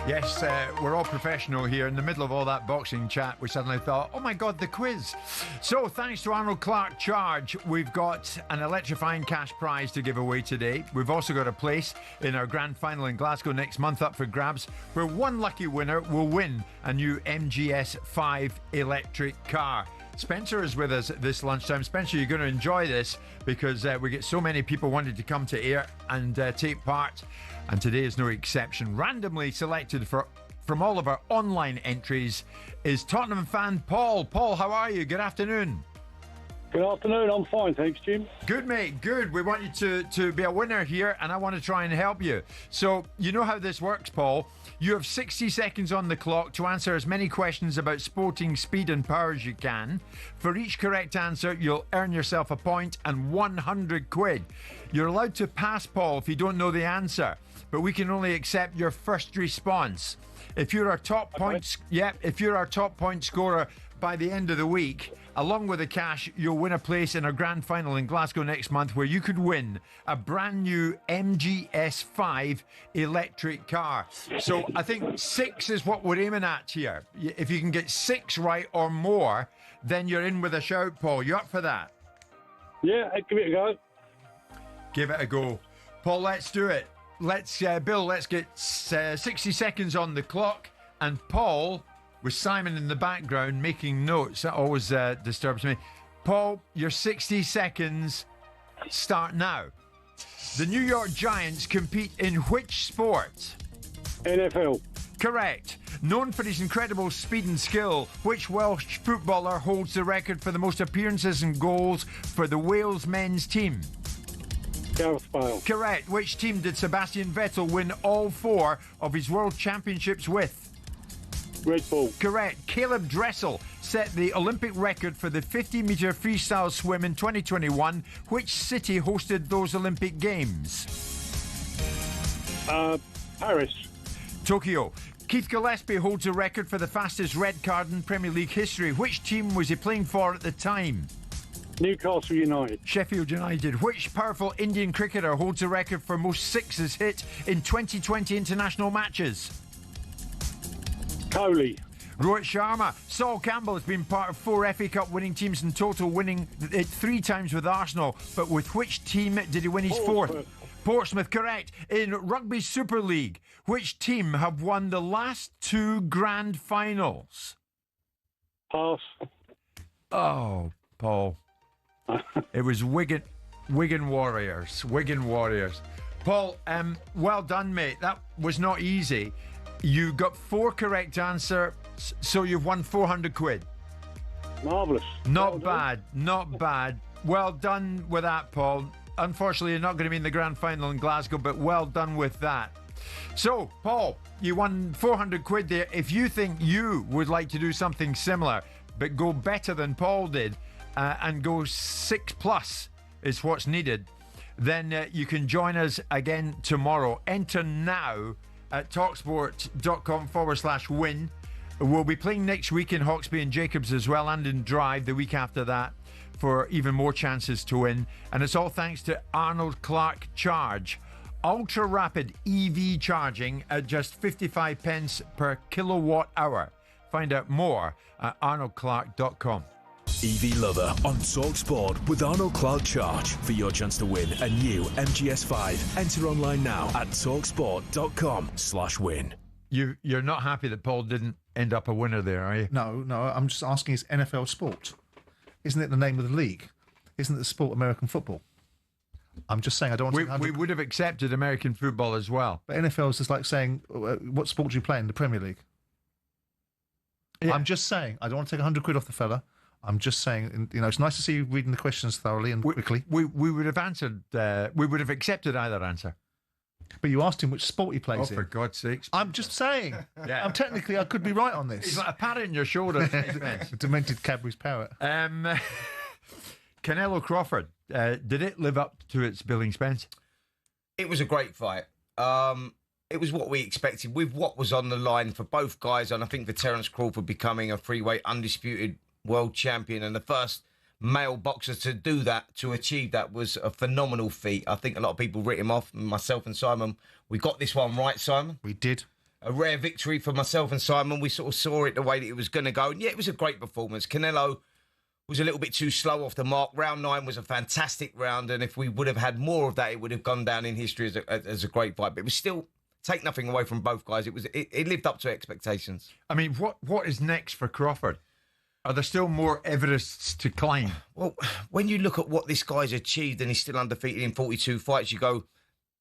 [SPEAKER 4] Yes, we're all professional here. In the middle of all that boxing chat, we suddenly thought, oh my God, the quiz. So thanks to Arnold Clark Charge, we've got an electrifying cash prize to give away today. We've also got a place in our grand final in Glasgow next month up for grabs, where one lucky winner will win a new MGS5 electric car. Spencer is with us this lunchtime. Spencer, you're going to enjoy this because we get so many people wanting to come to air and take part. And today is no exception. Randomly selected from all of our online entries is Tottenham fan Paul. Paul, how are you? Good afternoon.
[SPEAKER 12] Good afternoon. I'm fine, thanks, Jim.
[SPEAKER 4] Good, mate. Good. We want you to be a winner here, and I want to try and help you. So, you know how this works, Paul. You have 60 seconds on the clock to answer as many questions about sporting speed and power as you can. For each correct answer, you'll earn yourself a point and 100 quid. You're allowed to pass, Paul, if you don't know the answer, but we can only accept your first response. If you're our top if you're our top point scorer by the end of the week, along with the cash, you'll win a place in our grand final in Glasgow next month, where you could win a brand new MGS5 electric car. So I think 6 is what we're aiming at here. If you can get 6 right or more, then you're in with a shout, Paul. You up for that?
[SPEAKER 12] Yeah, give it a go.
[SPEAKER 4] Give it a go. Paul, let's do it. Bill, let's get 60 seconds on the clock. And Paul, with Simon in the background making notes, that always disturbs me. Paul, your 60 seconds start now. The New York Giants compete in which sport?
[SPEAKER 12] NFL.
[SPEAKER 4] Correct. Known for his incredible speed and skill, which Welsh footballer holds the record for the most appearances and goals for the Wales men's team?
[SPEAKER 12] Gareth Bale.
[SPEAKER 4] Correct. Which team did Sebastian Vettel win all 4 of his world championships with?
[SPEAKER 12] Red Bull.
[SPEAKER 4] Correct. Caleb Dressel set the Olympic record for the 50-metre freestyle swim in 2021. Which city hosted those Olympic Games?
[SPEAKER 12] Paris.
[SPEAKER 4] Tokyo. Keith Gillespie holds a record for the fastest red card in Premier League history. Which team was he playing for at the time?
[SPEAKER 12] Newcastle United.
[SPEAKER 4] Sheffield United. Which powerful Indian cricketer holds a record for most sixes hit in 2020 international matches?
[SPEAKER 12] Kohli.
[SPEAKER 4] Rohit Sharma. Sol Campbell has been part of 4 FA Cup winning teams in total, winning it 3 times with Arsenal. But with which team did he win his 4th? Portsmouth, correct. In Rugby Super League, which team have won the last 2 grand finals?
[SPEAKER 12] Pass.
[SPEAKER 4] Oh, Paul. It was Wigan Warriors. Wigan Warriors. Paul, well done, mate. That was not easy. You got 4 correct answers, so you've won 400 quid.
[SPEAKER 12] Marvellous.
[SPEAKER 4] Not bad. Not bad. Well done with that, Paul. Unfortunately, you're not going to be in the grand final in Glasgow, but well done with that. So, Paul, you won 400 quid there. If you think you would like to do something similar, but go better than Paul did, and go 6+ is what's needed, then you can join us again tomorrow. Enter now at talksport.com/win. We'll be playing next week in Hawkesby and Jacobs as well, and in Drive the week after that, for even more chances to win. And it's all thanks to Arnold Clark Charge. Ultra rapid EV charging at just 55 pence per kilowatt hour. Find out more at arnoldclark.com.
[SPEAKER 6] EV Lover on talkSPORT with Arnold Clark Charge for your chance to win a new MGS5. Enter online now at talksport.com/win.
[SPEAKER 4] You're not happy that Paul didn't end up a winner there, are you?
[SPEAKER 1] No, I'm just asking, is NFL sport? Isn't it the name of the league? Isn't the sport American football? I'm just saying I don't want to...
[SPEAKER 4] We would have accepted American football as well.
[SPEAKER 1] But NFL is just like saying, what sport do you play in the Premier League? Yeah. I'm just saying, I don't want to take 100 quid off the fella. I'm just saying, it's nice to see you reading the questions thoroughly and quickly.
[SPEAKER 4] We would have answered, we would have accepted either answer.
[SPEAKER 1] But you asked him which sport he plays in.
[SPEAKER 4] Oh, for God's sakes.
[SPEAKER 1] I'm just saying. Yeah. Technically, I could be right on this.
[SPEAKER 4] He's like a parrot in your shoulder.
[SPEAKER 1] Demented Cadbury's parrot.
[SPEAKER 4] Canelo Crawford, did it live up to its billing, Spence?
[SPEAKER 10] It was a great fight. it was what we expected with what was on the line for both guys. And I think for Terence Crawford becoming a freeweight undisputed world champion and the first male boxer to do that, to achieve that, was a phenomenal feat. I think a lot of people writ him off, myself and Simon. We got this one right, Simon.
[SPEAKER 1] We did.
[SPEAKER 10] A rare victory for myself and Simon. We sort of saw it the way that it was going to go. And yeah, it was a great performance. Canelo was a little bit too slow off the mark. Round 9 was a fantastic round. And if we would have had more of that, it would have gone down in history as a great fight. But it was still, take nothing away from both guys. It lived up to expectations.
[SPEAKER 4] I mean, what is next for Crawford? Are there still more Everests to climb?
[SPEAKER 10] Well, when you look at what this guy's achieved and he's still undefeated in 42 fights, you go,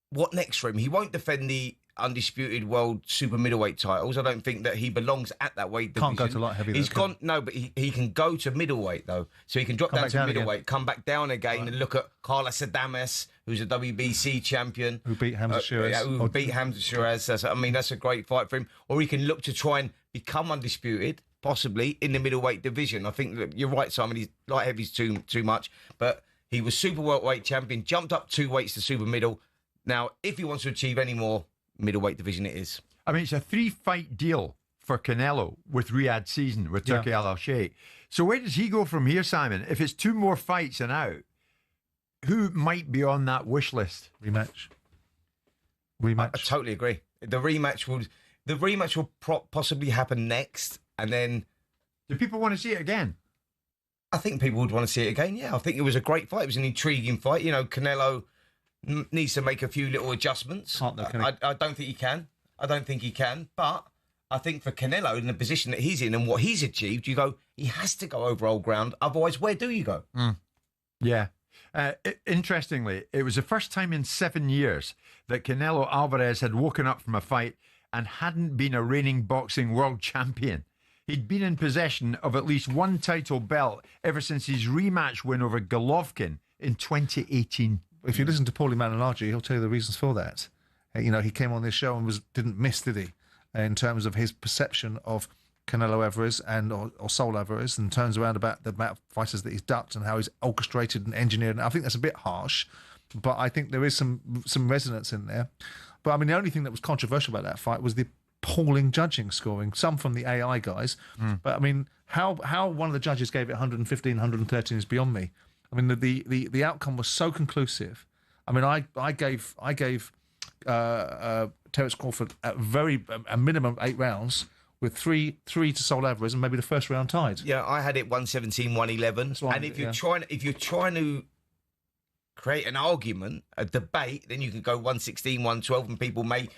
[SPEAKER 10] what next for him? He won't defend the undisputed world super middleweight titles. I don't think that he belongs at that weight division.
[SPEAKER 1] Can't go to light heavy.
[SPEAKER 10] He's gone. No, but he can go to middleweight though. So he can drop down to middleweight, come back down again, and look at Carlos Adames, who's a WBC champion,
[SPEAKER 1] who beat Hamza Shiraz.
[SPEAKER 10] Who beat Hamza Shiraz. That's a great fight for him. Or he can look to try and become undisputed, possibly in the middleweight division. I think that you're right, Simon. He's light heavy's too much, but he was super welterweight champion, jumped up 2 weights to super middle. Now, if he wants to achieve any more, middleweight division it is.
[SPEAKER 4] I mean, it's a 3-fight deal for Canelo with Riyadh season with Turki Al-Sheikh. So where does he go from here, Simon? If it's 2 more fights and out, who might be on that wish list?
[SPEAKER 1] Rematch.
[SPEAKER 10] I totally agree. The rematch will possibly happen next, and then.
[SPEAKER 4] Do people want to see it again?
[SPEAKER 10] I think people would want to see it again. Yeah, I think it was a great fight. It was an intriguing fight. You know, Canelo needs to make a few little adjustments. I don't think he can. But I think for Canelo, in the position that he's in and what he's achieved, you go, he has to go over old ground. Otherwise, where do you go?
[SPEAKER 4] Yeah. Interestingly, it was the first time in 7 years that Canelo Alvarez had woken up from a fight and hadn't been a reigning boxing world champion. He'd been in possession of at least one title belt ever since his rematch win over Golovkin in 2018.
[SPEAKER 1] If you listen to Paulie Malignaggi, he'll tell you the reasons for that. You know, he came on this show and didn't miss, did he? In terms of his perception of Canelo Alvarez or Saul Alvarez, and turns around about the amount of fighters that he's ducked and how he's orchestrated and engineered. And I think that's a bit harsh, but I think there is some resonance in there. But I mean, the only thing that was controversial about that fight was the appalling judging scoring, some from the AI guys. But I mean, how one of the judges gave it 115, 113 is beyond me. I mean, the outcome was so conclusive. I mean, I gave Terence Crawford a minimum 8 rounds with three to Saul Alvarez and maybe the first round tied.
[SPEAKER 10] Yeah, I had it 117, 111. And if you're trying to create an argument, a debate, then you can go 116, 112, and people may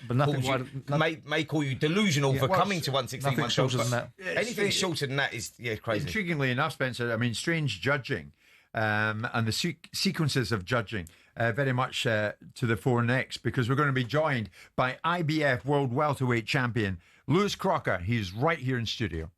[SPEAKER 10] call you delusional for coming to 116, 112.
[SPEAKER 1] Shorter than that.
[SPEAKER 10] Anything shorter than that is crazy.
[SPEAKER 4] Intriguingly enough, Spencer, I mean, strange judging. And the sequences of judging very much to the fore next, because we're going to be joined by IBF World Welterweight Champion Lewis Crocker. He's right here in studio.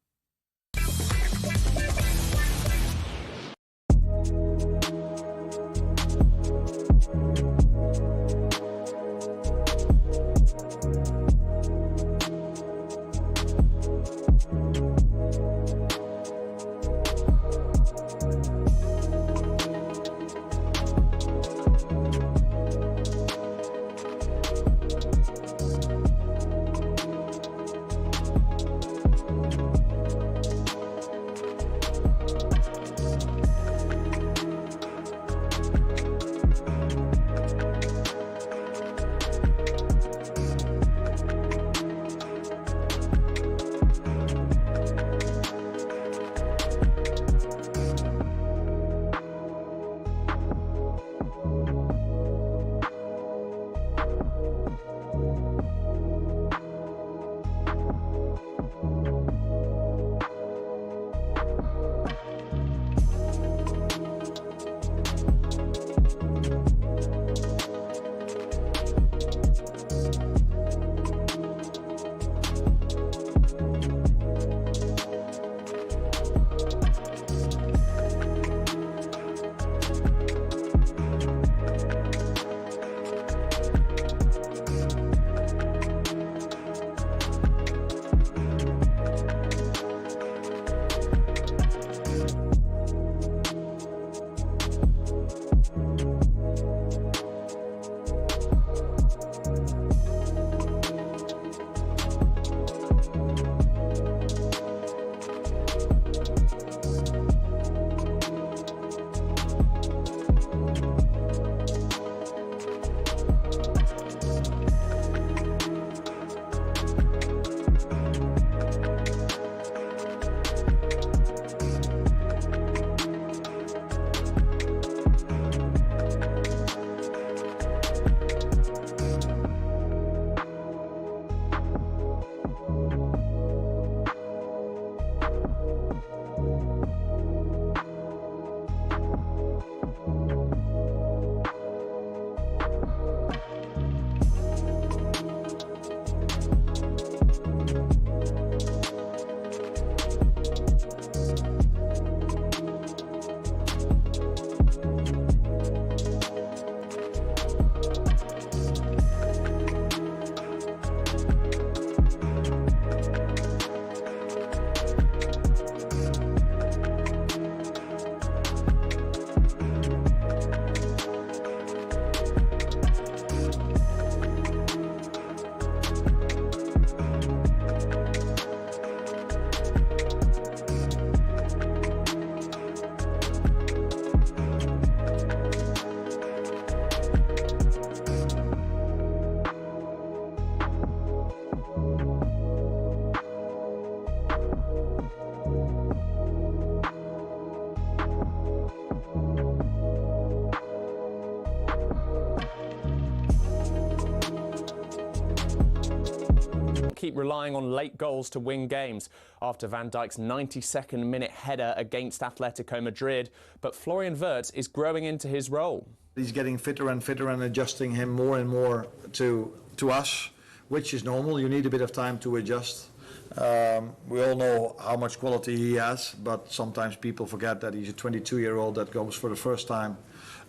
[SPEAKER 20] keep relying on late goals to win games after Van Dijk's 92nd minute header against Atletico Madrid, but Florian Wirtz is growing into his role.
[SPEAKER 5] He's getting fitter and fitter and adjusting him more and more to us, which is normal. You need a bit of time to adjust. We all know how much quality he has, but sometimes people forget that he's a 22-year-old that goes for the first time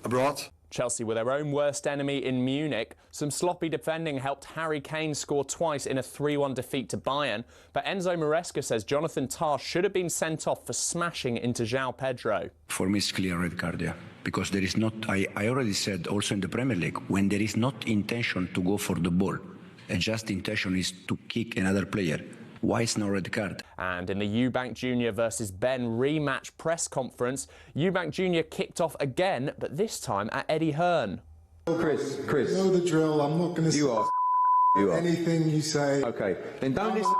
[SPEAKER 5] abroad.
[SPEAKER 20] Chelsea were their own worst enemy in Munich. Some sloppy defending helped Harry Kane score twice in a 3-1 defeat to Bayern. But Enzo Maresca says Jonathan Tah should have been sent off for smashing into João Pedro.
[SPEAKER 2] For me, it's clear red card, yeah. Because there is not, I already said also in the Premier League, when there is not intention to go for the ball, and just intention is to kick another player, why is no red card?
[SPEAKER 20] And in the Eubank Jr. versus Ben rematch press conference, Eubank Jr. kicked off again, but this time at Eddie Hearn.
[SPEAKER 21] Chris.
[SPEAKER 22] You know the drill. I'm not going to say anything you say.
[SPEAKER 21] Okay, then don't listen.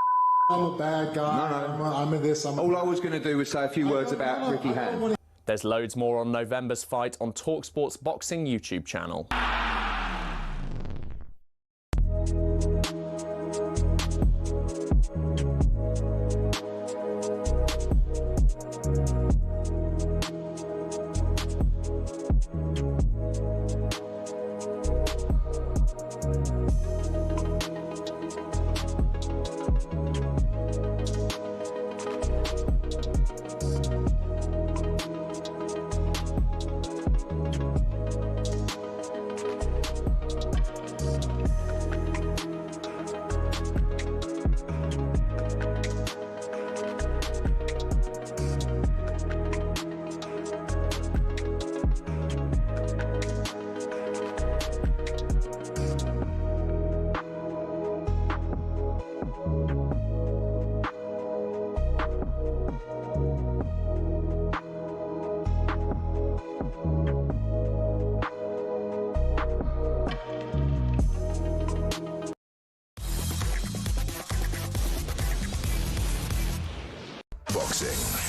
[SPEAKER 22] I'm a bad guy.
[SPEAKER 21] No.
[SPEAKER 22] I'm in this.
[SPEAKER 21] All I was going to do was say a few words about Ricky Hatton.
[SPEAKER 20] There's loads more on November's fight on talkSPORT's boxing YouTube channel.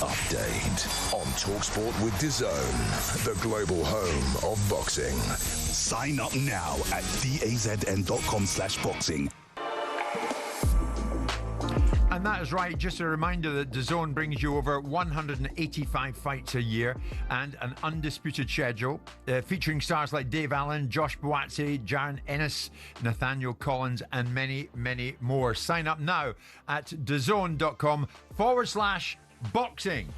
[SPEAKER 14] Update on talkSPORT with DAZN, the global home of boxing. Sign up now at dazn.com/boxing.
[SPEAKER 4] And that is right. Just a reminder that DAZN brings you over 185 fights a year and an undisputed schedule featuring stars like Dave Allen, Josh Buatsi, Jaron Ennis, Nathaniel Collins, and many, many more. Sign up now at dazn.com/boxing.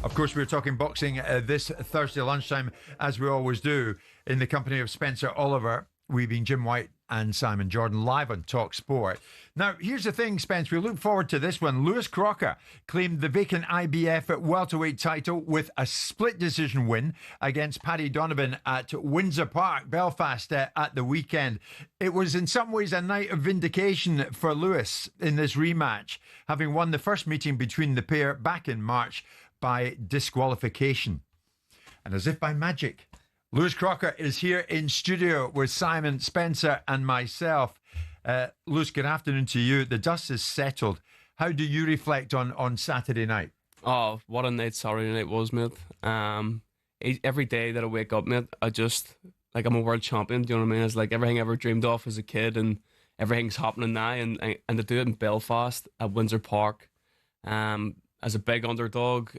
[SPEAKER 4] Of course, we're talking boxing this Thursday lunchtime, as we always do, in the company of Spencer Oliver. We've been Jim White and Simon Jordan live on talkSPORT. Now, here's the thing, Spence. We look forward to this one. Lewis Crocker claimed the vacant IBF at welterweight title with a split decision win against Paddy Donovan at Windsor Park, Belfast, at the weekend. It was in some ways a night of vindication for Lewis in this rematch, having won the first meeting between the pair back in March by disqualification. And as if by magic, Lewis Crocker is here in studio with Simon, Spencer and myself. Lewis, good afternoon to you. The dust is settled. How do you reflect on Saturday night?
[SPEAKER 16] Oh, what a night Saturday night was, mate. Every day that I wake up, mate, I just, like, I'm a world champion, do you know what I mean? It's like everything I ever dreamed of as a kid, and everything's happening now, and to do it in Belfast at Windsor Park, as a big underdog,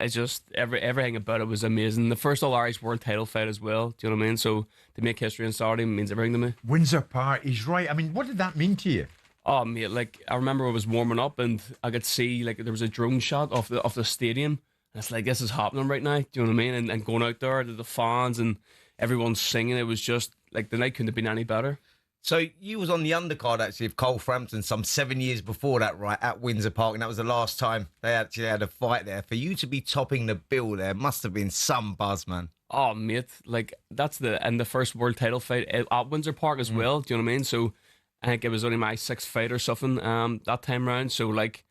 [SPEAKER 16] it's just everything about it was amazing. The first All-Irish World title fight as well, do you know what I mean? So to make history on Saturday means everything to me.
[SPEAKER 4] Windsor Park, he's right. I mean, what did that mean to you?
[SPEAKER 16] Oh, mate, like, I remember I was warming up and I could see, like, there was a drone shot of the stadium. And it's like, this is happening right now, do you know what I mean? And going out there to the fans and everyone singing, it was just, like, the night couldn't have been any better.
[SPEAKER 10] So you was on the undercard, actually, of Cole Frampton some 7 years before that, right, at Windsor Park, and that was the last time they actually had a fight there. For you to be topping the bill there must have been some buzz, man.
[SPEAKER 16] Oh, mate, like, that's the first world title fight at Windsor Park as well, do you know what I mean? So I think it was only my sixth fight or something that time round. So, like,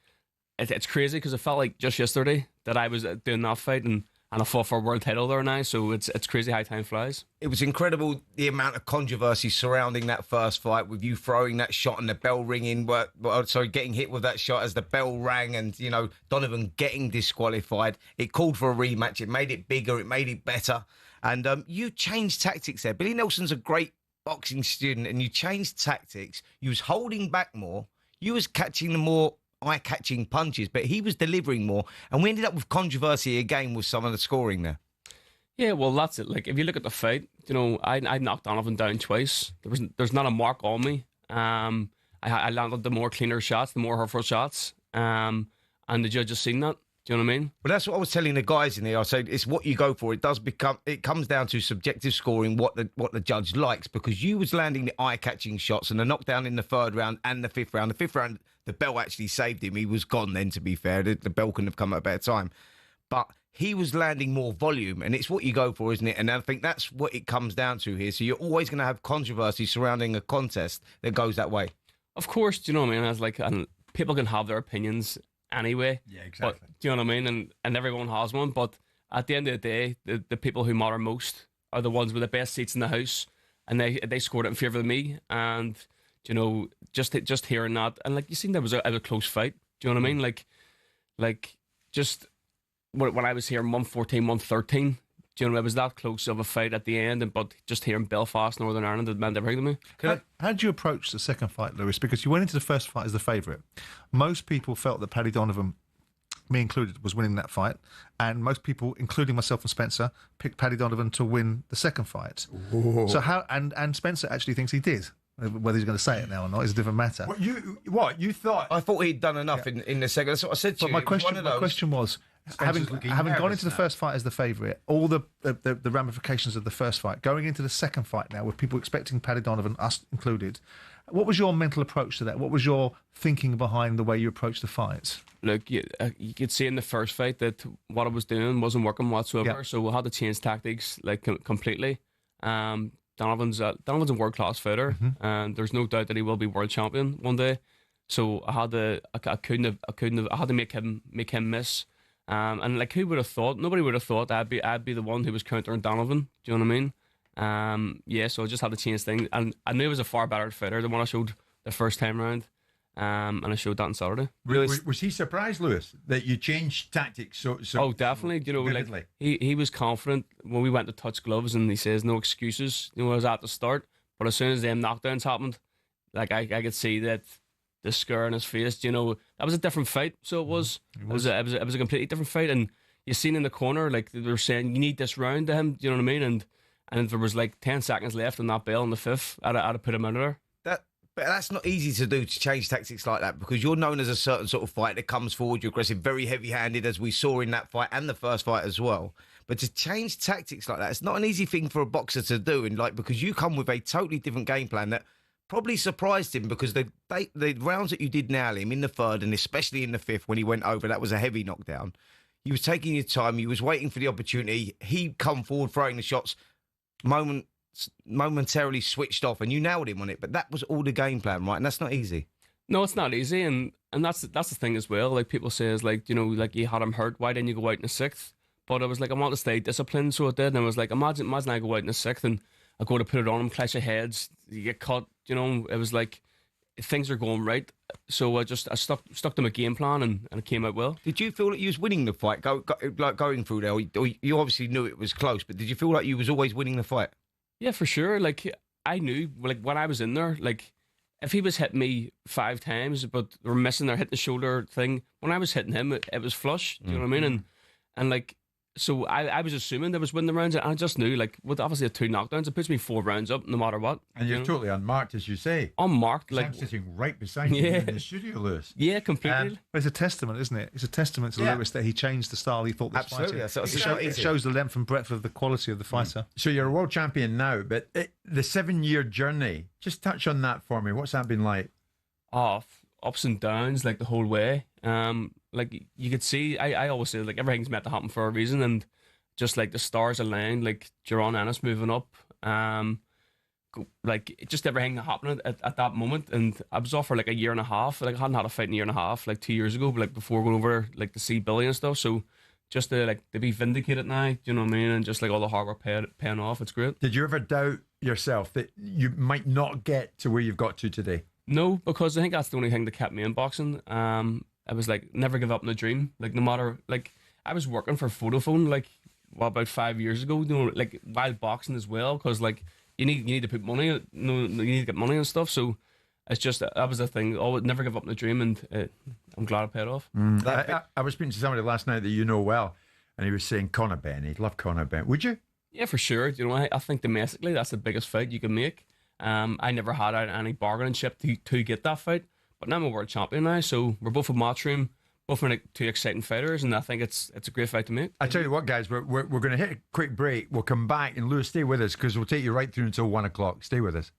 [SPEAKER 16] it's crazy because it felt like just yesterday that I was doing that fight and I fought for a world title there now, so it's crazy how time flies.
[SPEAKER 10] It was incredible, the amount of controversy surrounding that first fight, with you throwing that shot and the bell ringing, getting hit with that shot as the bell rang, and, you know, Donovan getting disqualified. It called for a rematch. It made it bigger. It made it better. And you changed tactics there. Billy Nelson's a great boxing student, and you changed tactics. You was holding back more. You was catching the more eye-catching punches, but he was delivering more, and we ended up with controversy again with some of the scoring there.
[SPEAKER 16] Yeah, well, that's it. Like, if you look at the fight, you know, I knocked Donovan down twice. There's not a mark on me. I landed the more cleaner shots, the more hurtful shots, and the judge has seen that. Do you know what I mean?
[SPEAKER 10] Well, that's what I was telling the guys in here. I said it's what you go for. It comes down to subjective scoring, what the judge likes, because you was landing the eye-catching shots and the knockdown in the third round and the fifth round. The fifth round, the bell actually saved him. He was gone then, to be fair. The bell couldn't have come at a better time. But he was landing more volume, and it's what you go for, isn't it? And I think that's what it comes down to here. So you're always going to have controversy surrounding a contest that goes that way.
[SPEAKER 16] Of course, do you know what I mean? As like, and people can have their opinions anyway.
[SPEAKER 4] Yeah, exactly.
[SPEAKER 16] But, do you know what I mean? And everyone has one. But at the end of the day, the people who matter most are the ones with the best seats in the house, and they scored it in favour of me. And, you know, just hearing that, and like you seen, there was a close fight. Do you know what I mean? Like just when I was hearing 114, 113, do you know, it was that close of a fight at the end, but just hearing Belfast, Northern Ireland, it meant everything to me.
[SPEAKER 1] How did you approach the second fight, Lewis? Because you went into the first fight as the favourite. Most people felt that Paddy Donovan, me included, was winning that fight, and most people, including myself and Spencer, picked Paddy Donovan to win the second fight.
[SPEAKER 4] Ooh.
[SPEAKER 1] So how? And Spencer actually thinks he did. Whether he's going to say it now or not is a different matter.
[SPEAKER 4] What you thought?
[SPEAKER 10] I thought he'd done enough in the second. That's what I said to you.
[SPEAKER 1] But my question was, having gone into the first fight as the favourite, all the ramifications of the first fight, going into the second fight now with people expecting Paddy Donovan, us included, what was your mental approach to that? What was your thinking behind the way you approached the fights?
[SPEAKER 16] Look, you could see in the first fight that what I was doing wasn't working whatsoever,
[SPEAKER 1] Yeah.
[SPEAKER 16] so we had to change tactics like completely. Donovan's a world-class fighter, and there's no doubt that he will be world champion one day. So I had to make him miss. And like, who would have thought? Nobody would have thought I'd be the one who was countering Donovan. Do you know what I mean? Yeah. So I just had to change things, and I knew he was a far better fighter than what I showed the first time round. And I showed that on Saturday.
[SPEAKER 4] Was he surprised, Lewis, that you changed tactics? So
[SPEAKER 16] definitely. You know,
[SPEAKER 4] vividly?
[SPEAKER 16] like he was confident when we went to touch gloves, and he says no excuses. You know, I was at the start, but as soon as them knockdowns happened, like I could see that the scar on his face. You know, that was a different fight. So it was. It was a completely different fight, and you seen in the corner, like they were saying, you need this round to him. Do you know what I mean? And if there was like 10 seconds left on that bell in the fifth, I'd have put him out of there.
[SPEAKER 10] But that's not easy to do, to change tactics like that, because you're known as a certain sort of fight that comes forward, you're aggressive, very heavy-handed, as we saw in that fight and the first fight as well. But to change tactics like that, it's not an easy thing for a boxer to do, and like, because you come with a totally different game plan that probably surprised him, because the rounds that you did nail him in the third, and especially in the fifth when he went over, that was a heavy knockdown. You was taking your time, you was waiting for the opportunity. He come forward throwing the shots, momentarily switched off, and you nailed him on it. But that was all the game plan, right? And that's not easy.
[SPEAKER 16] No, it's not easy, and that's the thing as well. Like, people say, is like, you know, like, you had him hurt, why didn't you go out in the sixth? But I was like, I want to stay disciplined, so it did. And I was like, imagine I go out in the sixth and I go to put it on him, clash of heads, you get cut. You know, it was like things are going right. So I stuck to my game plan, and it came out well.
[SPEAKER 10] Did you feel that you was winning the fight, going through there? Or you obviously knew it was close, but did you feel like you was always winning the fight?
[SPEAKER 16] Yeah, for sure. Like, I knew, like, when I was in there, like, if he was hitting me 5 times, but they were missing their hitting the shoulder thing, when I was hitting him, it was flush. Do you know what I mean? And like, so I was assuming there was winning the rounds, and I just knew, like, with obviously 2 knockdowns, it puts me 4 rounds up no matter what.
[SPEAKER 4] And you're totally unmarked, as you say.
[SPEAKER 16] Unmarked, like,
[SPEAKER 4] I'm sitting right beside you in the studio, Lewis.
[SPEAKER 16] Yeah, completely.
[SPEAKER 1] But it's a testament, isn't it? It's a testament to Lewis that he changed the style he thought this
[SPEAKER 10] Absolutely.
[SPEAKER 1] fighting. It shows the length and breadth of the quality of the fighter.
[SPEAKER 4] So you're a world champion now, but the 7-year journey, just touch on that for me. What's that been like?
[SPEAKER 16] Oh, ups and downs, like, the whole way. Like, you could see, I always say, like, everything's meant to happen for a reason, and just like the stars aligned, like Jerron Ennis moving up, like, just everything happening at that moment. And I was off for like a year and a half. Like, I hadn't had a fight in a year and a half, like 2 years ago, like before going over, like, to see Billy and stuff. So just to be vindicated now, you know what I mean? And just like all the hard work paying off, it's great.
[SPEAKER 4] Did you ever doubt yourself that you might not get to where you've got to today?
[SPEAKER 16] No, because I think that's the only thing that kept me in boxing. I was like, never give up on the dream. Like, no matter, like, I was working for Vodafone, like, about 5 years ago, you know, like, while boxing as well, because, like, you need to put money, you need to get money and stuff. So it's just that was the thing. Always never give up on the dream, and I'm glad I paid off.
[SPEAKER 4] I was speaking to somebody last night that you know well, and he was saying Conor Benn. He'd love Conor Benn. Would you?
[SPEAKER 16] Yeah, for sure. You know, I think domestically that's the biggest fight you can make. I never had any bargaining chip to get that fight, but now I'm a world champion now, so we're both in matchroom, both in two exciting fighters, and I think it's a great fight to make.
[SPEAKER 4] I tell you what, guys, we're going to hit a quick break. We'll come back, and Lewis, stay with us because we'll take you right through until 1 o'clock. Stay with us.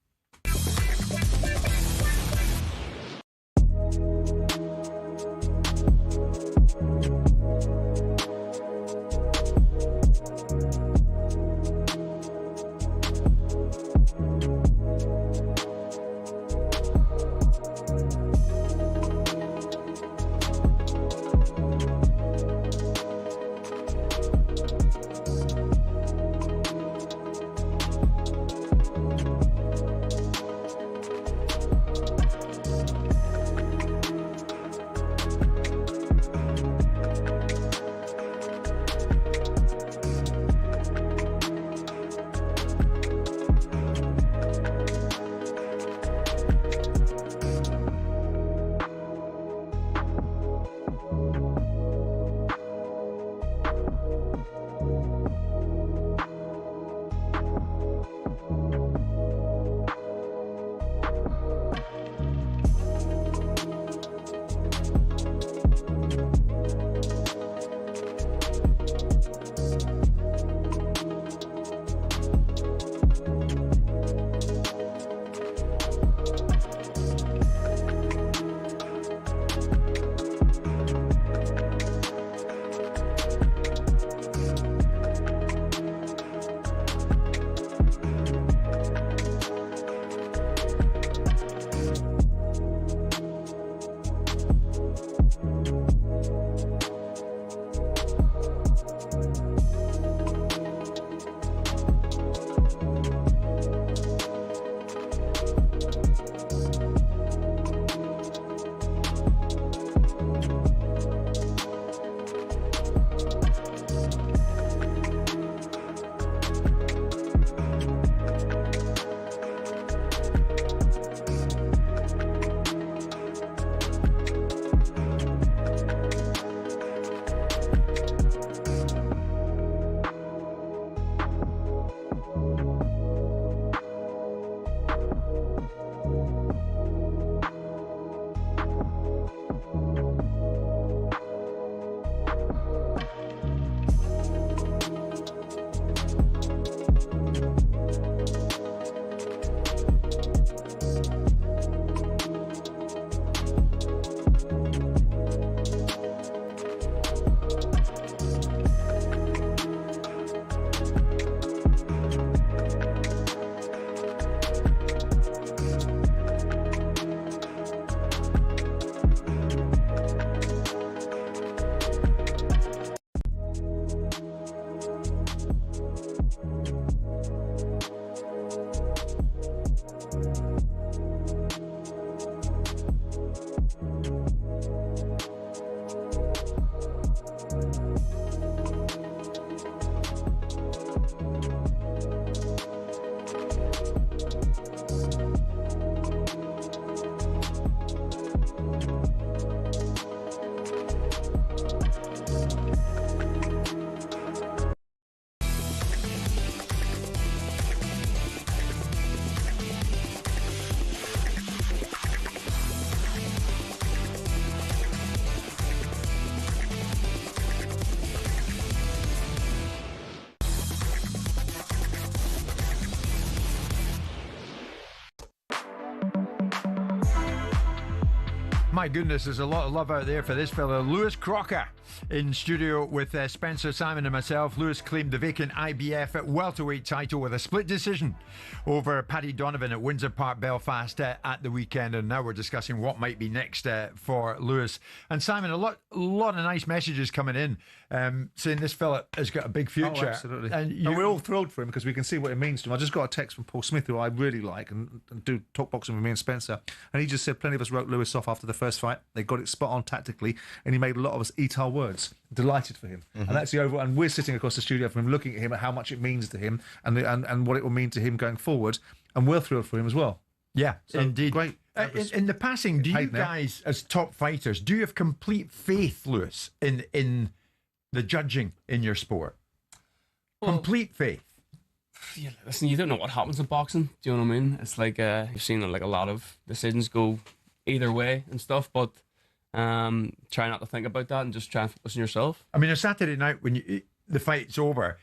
[SPEAKER 4] My goodness, there's a lot of love out there for this fella, Lewis Crocker, in studio with Spencer, Simon and myself. Lewis claimed the vacant IBF welterweight title with a split decision over Paddy Donovan at Windsor Park, Belfast at the weekend, and now we're discussing what might be next for Lewis. And Simon, a lot of nice messages coming in saying this fella has got a big future.
[SPEAKER 1] Oh, absolutely.
[SPEAKER 4] And
[SPEAKER 1] we're all thrilled for him because we can see what it means to him. I just got a text from Paul Smith, who I really like and do talk boxing with me and Spencer, and he just said plenty of us wrote Lewis off after the first fight. They got it spot on tactically, and he made a lot of us eat our words. Delighted for him. And that's the overall. And we're sitting across the studio from him, looking at him, at how much it means to him, and what it will mean to him going forward. And we're thrilled for him as well.
[SPEAKER 4] Yeah,
[SPEAKER 1] So
[SPEAKER 4] indeed.
[SPEAKER 1] Great.
[SPEAKER 4] In the passing, do you
[SPEAKER 1] Paid now.
[SPEAKER 4] guys, as top fighters, do you have complete faith, Lewis, in the judging in your sport? Complete faith.
[SPEAKER 16] Yeah, listen, you don't know what happens in boxing. Do you know what I mean? It's like you've seen like a lot of decisions go either way and stuff, but try not to think about that and just try and focus on yourself.
[SPEAKER 4] I mean, on Saturday night when the fight's over,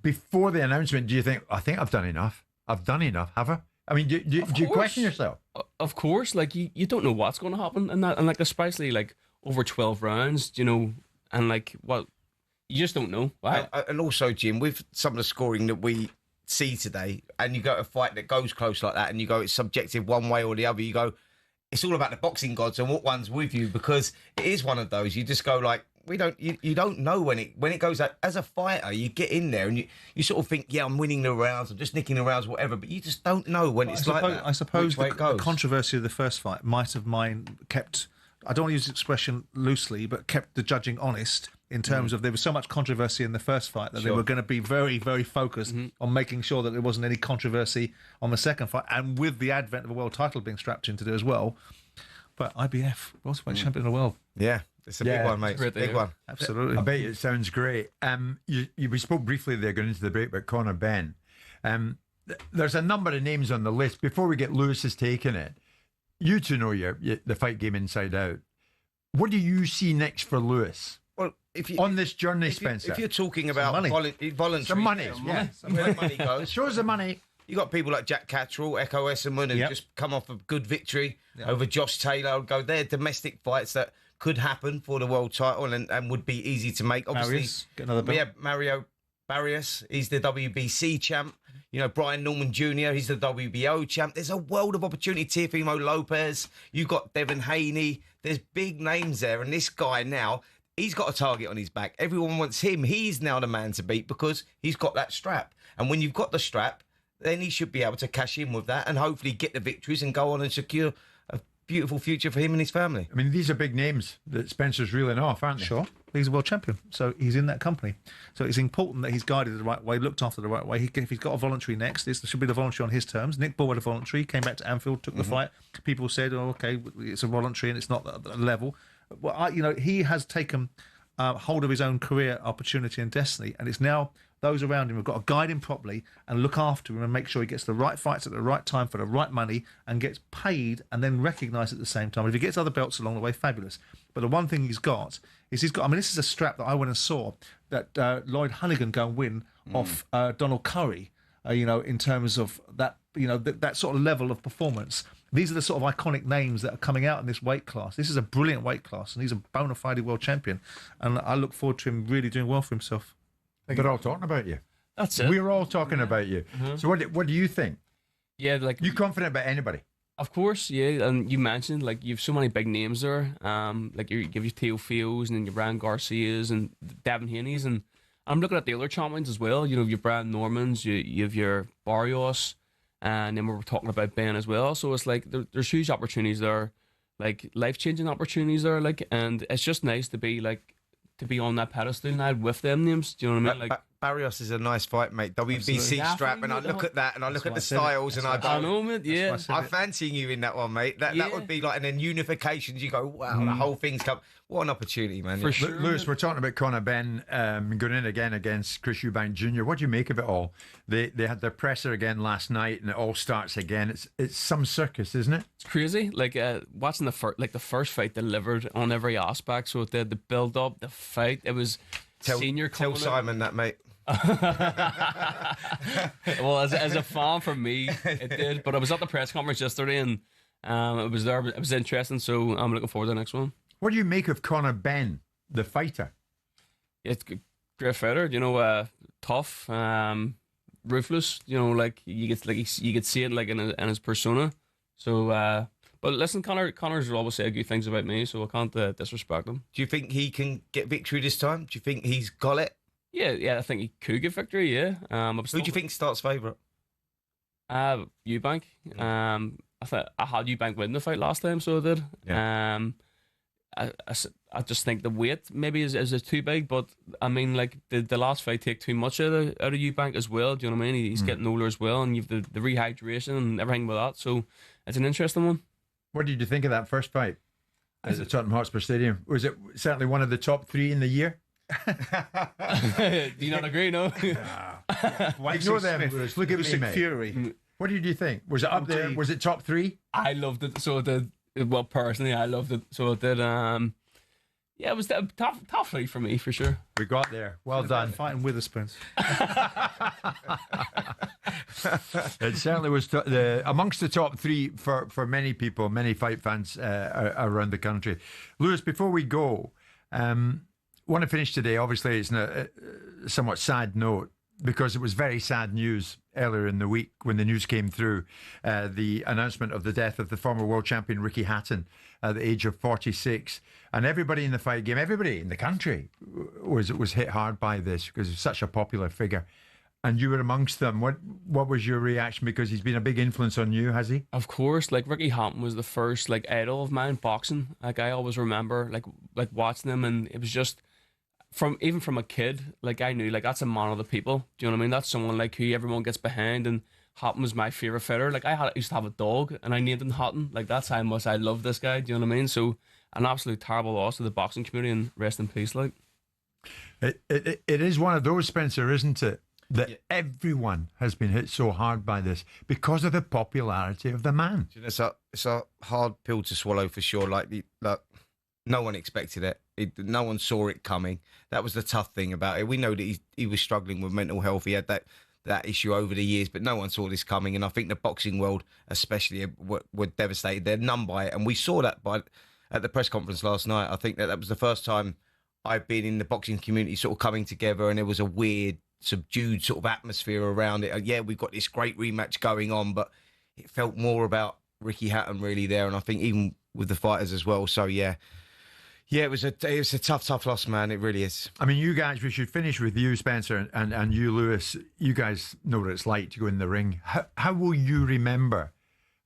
[SPEAKER 4] before the announcement, do you think, I think I've done enough? I've done enough, have I? I mean, do you question yourself?
[SPEAKER 16] Of course, like you don't know what's going to happen in that, and like especially like over 12 rounds, you know, and like what you just don't know. Wow.
[SPEAKER 10] And also, Jim, with some of the scoring that we see today, and you go to a fight that goes close like that, and you go it's subjective one way or the other, you go it's all about the boxing gods and what one's with you, because it is one of those you just go like you don't know when it goes out. As a fighter, you get in there and you sort of think, yeah, I'm winning the rounds, I'm just nicking the rounds, whatever, but you just don't know when it's like that.
[SPEAKER 1] I suppose
[SPEAKER 10] which way it goes.
[SPEAKER 1] the controversy of the first fight might have kept, I don't want to use the expression loosely, but kept the judging honest in terms of there was so much controversy in the first fight that they were going to be very, very focused on making sure that there wasn't any controversy on the second fight, and with the advent of a world title being strapped into it as well. But IBF, welterweight champion of the world.
[SPEAKER 10] Yeah. It's a big one, mate.
[SPEAKER 1] It's a big one. Absolutely.
[SPEAKER 4] I bet you it sounds great. We spoke briefly there going into the break about Conor Benn. There's a number of names on the list. Before we get Lewis's take on it, you two know the fight game inside out. What do you see next for Lewis?
[SPEAKER 10] Well, if you,
[SPEAKER 4] on this journey, Spencer,
[SPEAKER 10] if you're talking about voluntary,
[SPEAKER 4] some money,
[SPEAKER 10] yeah, where the money goes.
[SPEAKER 4] Shows the money.
[SPEAKER 10] You got people like Jack Catterall, Echo Esserman, who just come off a good victory over Josh Taylor. Go there, domestic fights that could happen for the world title and would be easy to make. Obviously,
[SPEAKER 1] get another belt.
[SPEAKER 10] We have Mario Barrios. He's the WBC champ. You know, Brian Norman Jr., he's the WBO champ. There's a world of opportunity. Teofimo Lopez. You've got Devin Haney. There's big names there. And this guy now, he's got a target on his back. Everyone wants him. He's now the man to beat because he's got that strap. And when you've got the strap, then he should be able to cash in with that and hopefully get the victories and go on and secure a beautiful future for him and his family.
[SPEAKER 4] I mean, these are big names that Spencer's reeling off, aren't they?
[SPEAKER 1] Sure. He's a world champion, so he's in that company. So it's important that he's guided the right way, looked after the right way. If he's got a voluntary next, this should be the voluntary on his terms. Nick Bull had a voluntary, came back to Anfield, took the fight. People said, oh, okay, it's a voluntary and it's not that level. Well, he has taken hold of his own career opportunity and destiny, and it's now those around him have got to guide him properly and look after him and make sure he gets the right fights at the right time for the right money and gets paid and then recognised at the same time. If he gets other belts along the way, fabulous. But the one thing he's got, I mean, this is a strap that I went and saw that Lloyd Hunnigan go and win off Donald Curry, in terms of that, that sort of level of performance. These are the sort of iconic names that are coming out in this weight class. This is a brilliant weight class and he's a bona fide world champion. And I look forward to him really doing well for himself.
[SPEAKER 4] They're all talking about you.
[SPEAKER 16] That's it.
[SPEAKER 4] We're all talking about you. So what do you think?
[SPEAKER 16] Yeah, like
[SPEAKER 4] you confident about anybody?
[SPEAKER 16] Of course, yeah. And you mentioned like you've so many big names there. Like you give your Theo Fios and then your Brian Garcias and Devin Haney's, and I'm looking at the other champions as well. You know, your Brian Normans, you have your Barrios, and then we're talking about Ben as well. So it's like there's huge opportunities there, like life changing opportunities there. Like, and it's just nice to be on that pedestal now with them names. Do you know what I mean? Like
[SPEAKER 10] Barrios is a nice fight, mate. WBC strap, and I look at that, and I look at the styles, and I go,
[SPEAKER 16] I know, mate. Yeah,
[SPEAKER 10] I'm fancying you in that one, mate. That would be like, and then unifications. You go, wow, the whole thing's come. What an opportunity, man!
[SPEAKER 4] For sure. Lewis, we're talking about Conor Benn going in again against Chris Eubank Jr. What do you make of it all? They had their presser again last night, and it all starts again. It's some circus, isn't it?
[SPEAKER 16] It's crazy. Like watching the first fight delivered on every aspect. So it did the build up, the fight. It was senior.
[SPEAKER 10] Tell Simon that, mate.
[SPEAKER 16] Well, as a fan for me, it did. But I was at the press conference yesterday, and it was there. It was interesting. So I'm looking forward to the next one.
[SPEAKER 4] What do you make of Conor Benn, the fighter?
[SPEAKER 16] It's a great fighter. You know, tough, ruthless. You know, like you could see it like in his persona. So, but listen, Conor's always say good things about me, so I can't disrespect him.
[SPEAKER 10] Do you think he can get victory this time? Do you think he's got it?
[SPEAKER 16] Yeah, I think he could get victory. Yeah.
[SPEAKER 10] Who do you think starts favourite?
[SPEAKER 16] Eubank. I thought I had Eubank win the fight last time, so I did.
[SPEAKER 10] Yeah.
[SPEAKER 16] I just think the weight maybe is too big, but I mean, like the last fight take too much out of Eubank as well. Do you know what I mean? He's getting older as well, and you've the rehydration and everything with that. So it's an interesting one.
[SPEAKER 3] What did you think of that first fight at the Tottenham Hotspur Stadium? Was it certainly one of the top 3 in the year?
[SPEAKER 16] Do you not agree? No.
[SPEAKER 3] Ignore them. Look at me, mate.
[SPEAKER 1] Fury.
[SPEAKER 3] What did you think? Was it up there? Was it top 3?
[SPEAKER 16] I loved it. So it did. Well, personally, I loved it. So it did. Yeah, it was the top 3 for me for sure.
[SPEAKER 3] We got there. Well done.
[SPEAKER 1] Fighting Witherspoons.
[SPEAKER 3] It certainly was amongst the top 3 for many people, many fight fans around the country. Lewis, before we go, want to finish today. Obviously, it's a somewhat sad note, because it was very sad news earlier in the week when the news came through, the announcement of the death of the former world champion Ricky Hatton at the age of 46. And everybody in the fight game, everybody in the country was hit hard by this, because he's such a popular figure. And you were amongst them. What was your reaction? Because he's been a big influence on you, has he?
[SPEAKER 16] Of course. Like, Ricky Hatton was the first idol of mine, boxing. Like, I always remember like watching him, and it was just even from a kid, like, I knew, like, that's a man of the people. Do you know what I mean? That's someone like who everyone gets behind. And Hatton was my favorite fighter. Like, I used to have a dog, and I named him Hatton. Like, that's how much I love this guy. Do you know what I mean? So, an absolute terrible loss to the boxing community, and rest in peace. Like,
[SPEAKER 3] it is one of those, Spencer, isn't it? That everyone has been hit so hard by this because of the popularity of the man.
[SPEAKER 10] It's a hard pill to swallow for sure. Like no one expected it. No one saw it coming. That was the tough thing about it. We know that he was struggling with mental health. He had that issue over the years, but no one saw this coming. And I think the boxing world, especially, were devastated. They're numb by it, and we saw that at the press conference last night. I think that was the first time I've been in the boxing community sort of coming together, and there was a weird, subdued sort of atmosphere around it. Yeah, we've got this great rematch going on, but it felt more about Ricky Hatton really there, and I think even with the fighters as well. So yeah, it was a tough loss, man. It really is.
[SPEAKER 3] I mean, you guys, we should finish with you, Spencer, and you, Lewis. You guys know what it's like to go in the ring. How will you remember?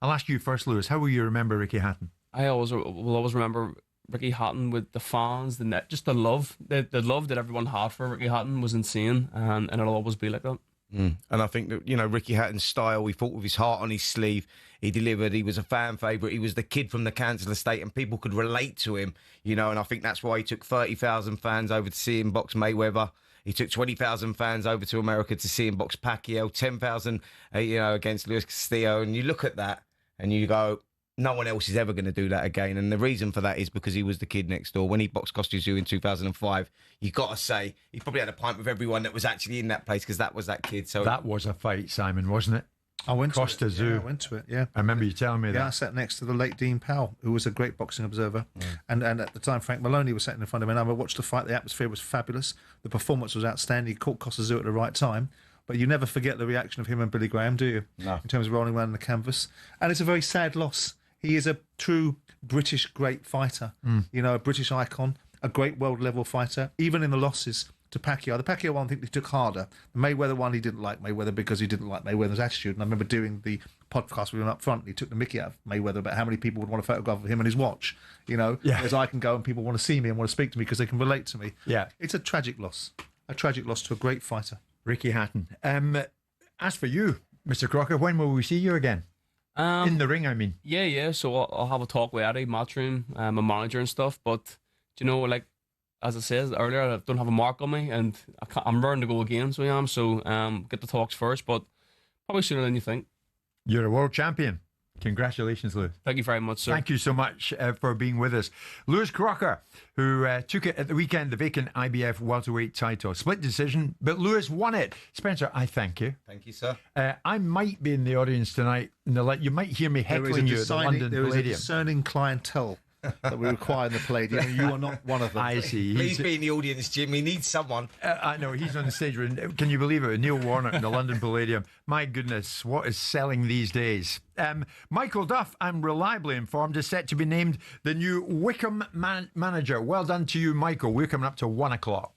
[SPEAKER 3] I'll ask you first, Lewis. How will you remember Ricky Hatton?
[SPEAKER 16] I will always remember Ricky Hatton with the fans, just the love, the love that everyone had for Ricky Hatton was insane, and it'll always be like that.
[SPEAKER 10] And I think that, Ricky Hatton's style, he fought with his heart on his sleeve. He delivered. He was a fan favourite. He was the kid from the council estate, and people could relate to him, and I think that's why he took 30,000 fans over to see him box Mayweather. He took 20,000 fans over to America to see him box Pacquiao, 10,000, against Luis Castillo. And you look at that and you go, no one else is ever going to do that again. And the reason for that is because he was the kid next door. When he boxed Costa Tzu in 2005, you got to say, he probably had a pint with everyone that was actually in that place, because that was that kid. So
[SPEAKER 3] that was a fight, Simon, wasn't it?
[SPEAKER 1] I went to
[SPEAKER 3] Costa Tzu.
[SPEAKER 1] Yeah, I went to it, yeah.
[SPEAKER 3] I remember you telling me that.
[SPEAKER 1] Yeah, I sat next to the late Dean Powell, who was a great boxing observer. And at the time, Frank Maloney was sitting in front of me, and I watched the fight. The atmosphere was fabulous. The performance was outstanding. He caught Costa Tzu at the right time. But you never forget the reaction of him and Billy Graham, do you?
[SPEAKER 10] No.
[SPEAKER 1] In terms of rolling around the canvas. And it's a very sad loss. He is a true British great fighter, a British icon, a great world-level fighter, even in the losses to Pacquiao. The Pacquiao one, I think he took harder. The Mayweather one, he didn't like Mayweather because he didn't like Mayweather's attitude. And I remember doing the podcast with him up front, and he took the mickey out of Mayweather about how many people would want a photograph of him and his watch, Whereas I can go and people want to see me and want to speak to me because they can relate to me.
[SPEAKER 3] Yeah.
[SPEAKER 1] It's a tragic loss to a great fighter.
[SPEAKER 3] Ricky Hatton. As for you, Mr. Crocker, when will we see you again? In the ring, I mean.
[SPEAKER 16] Yeah. So I'll have a talk with Eddie, matchroom, my manager and stuff. But, as I said earlier, I don't have a mark on me, and I'm ready to go again, so I am. So get the talks first, but probably sooner than you think.
[SPEAKER 3] You're a world champion. Congratulations, Lewis.
[SPEAKER 16] Thank you very much, sir.
[SPEAKER 3] Thank you so much for being with us. Lewis Crocker, who took it at the weekend, the vacant IBF welterweight title. Split decision, but Lewis won it. Spencer, I thank you.
[SPEAKER 10] Thank you, sir.
[SPEAKER 3] I might be in the audience tonight. You might hear me heckling you at the London Palladium.
[SPEAKER 1] There is a discerning clientele that we require in the Palladium, and you are not one of them.
[SPEAKER 3] I see.
[SPEAKER 10] Please be in the audience, Jim. We need someone.
[SPEAKER 3] I know, he's on the stage. Can you believe it? With Neil Warnock in the London Palladium. My goodness, what is selling these days? Michael Duff, I'm reliably informed, is set to be named the new Wycombe manager. Well done to you, Michael. We're coming up to 1 o'clock.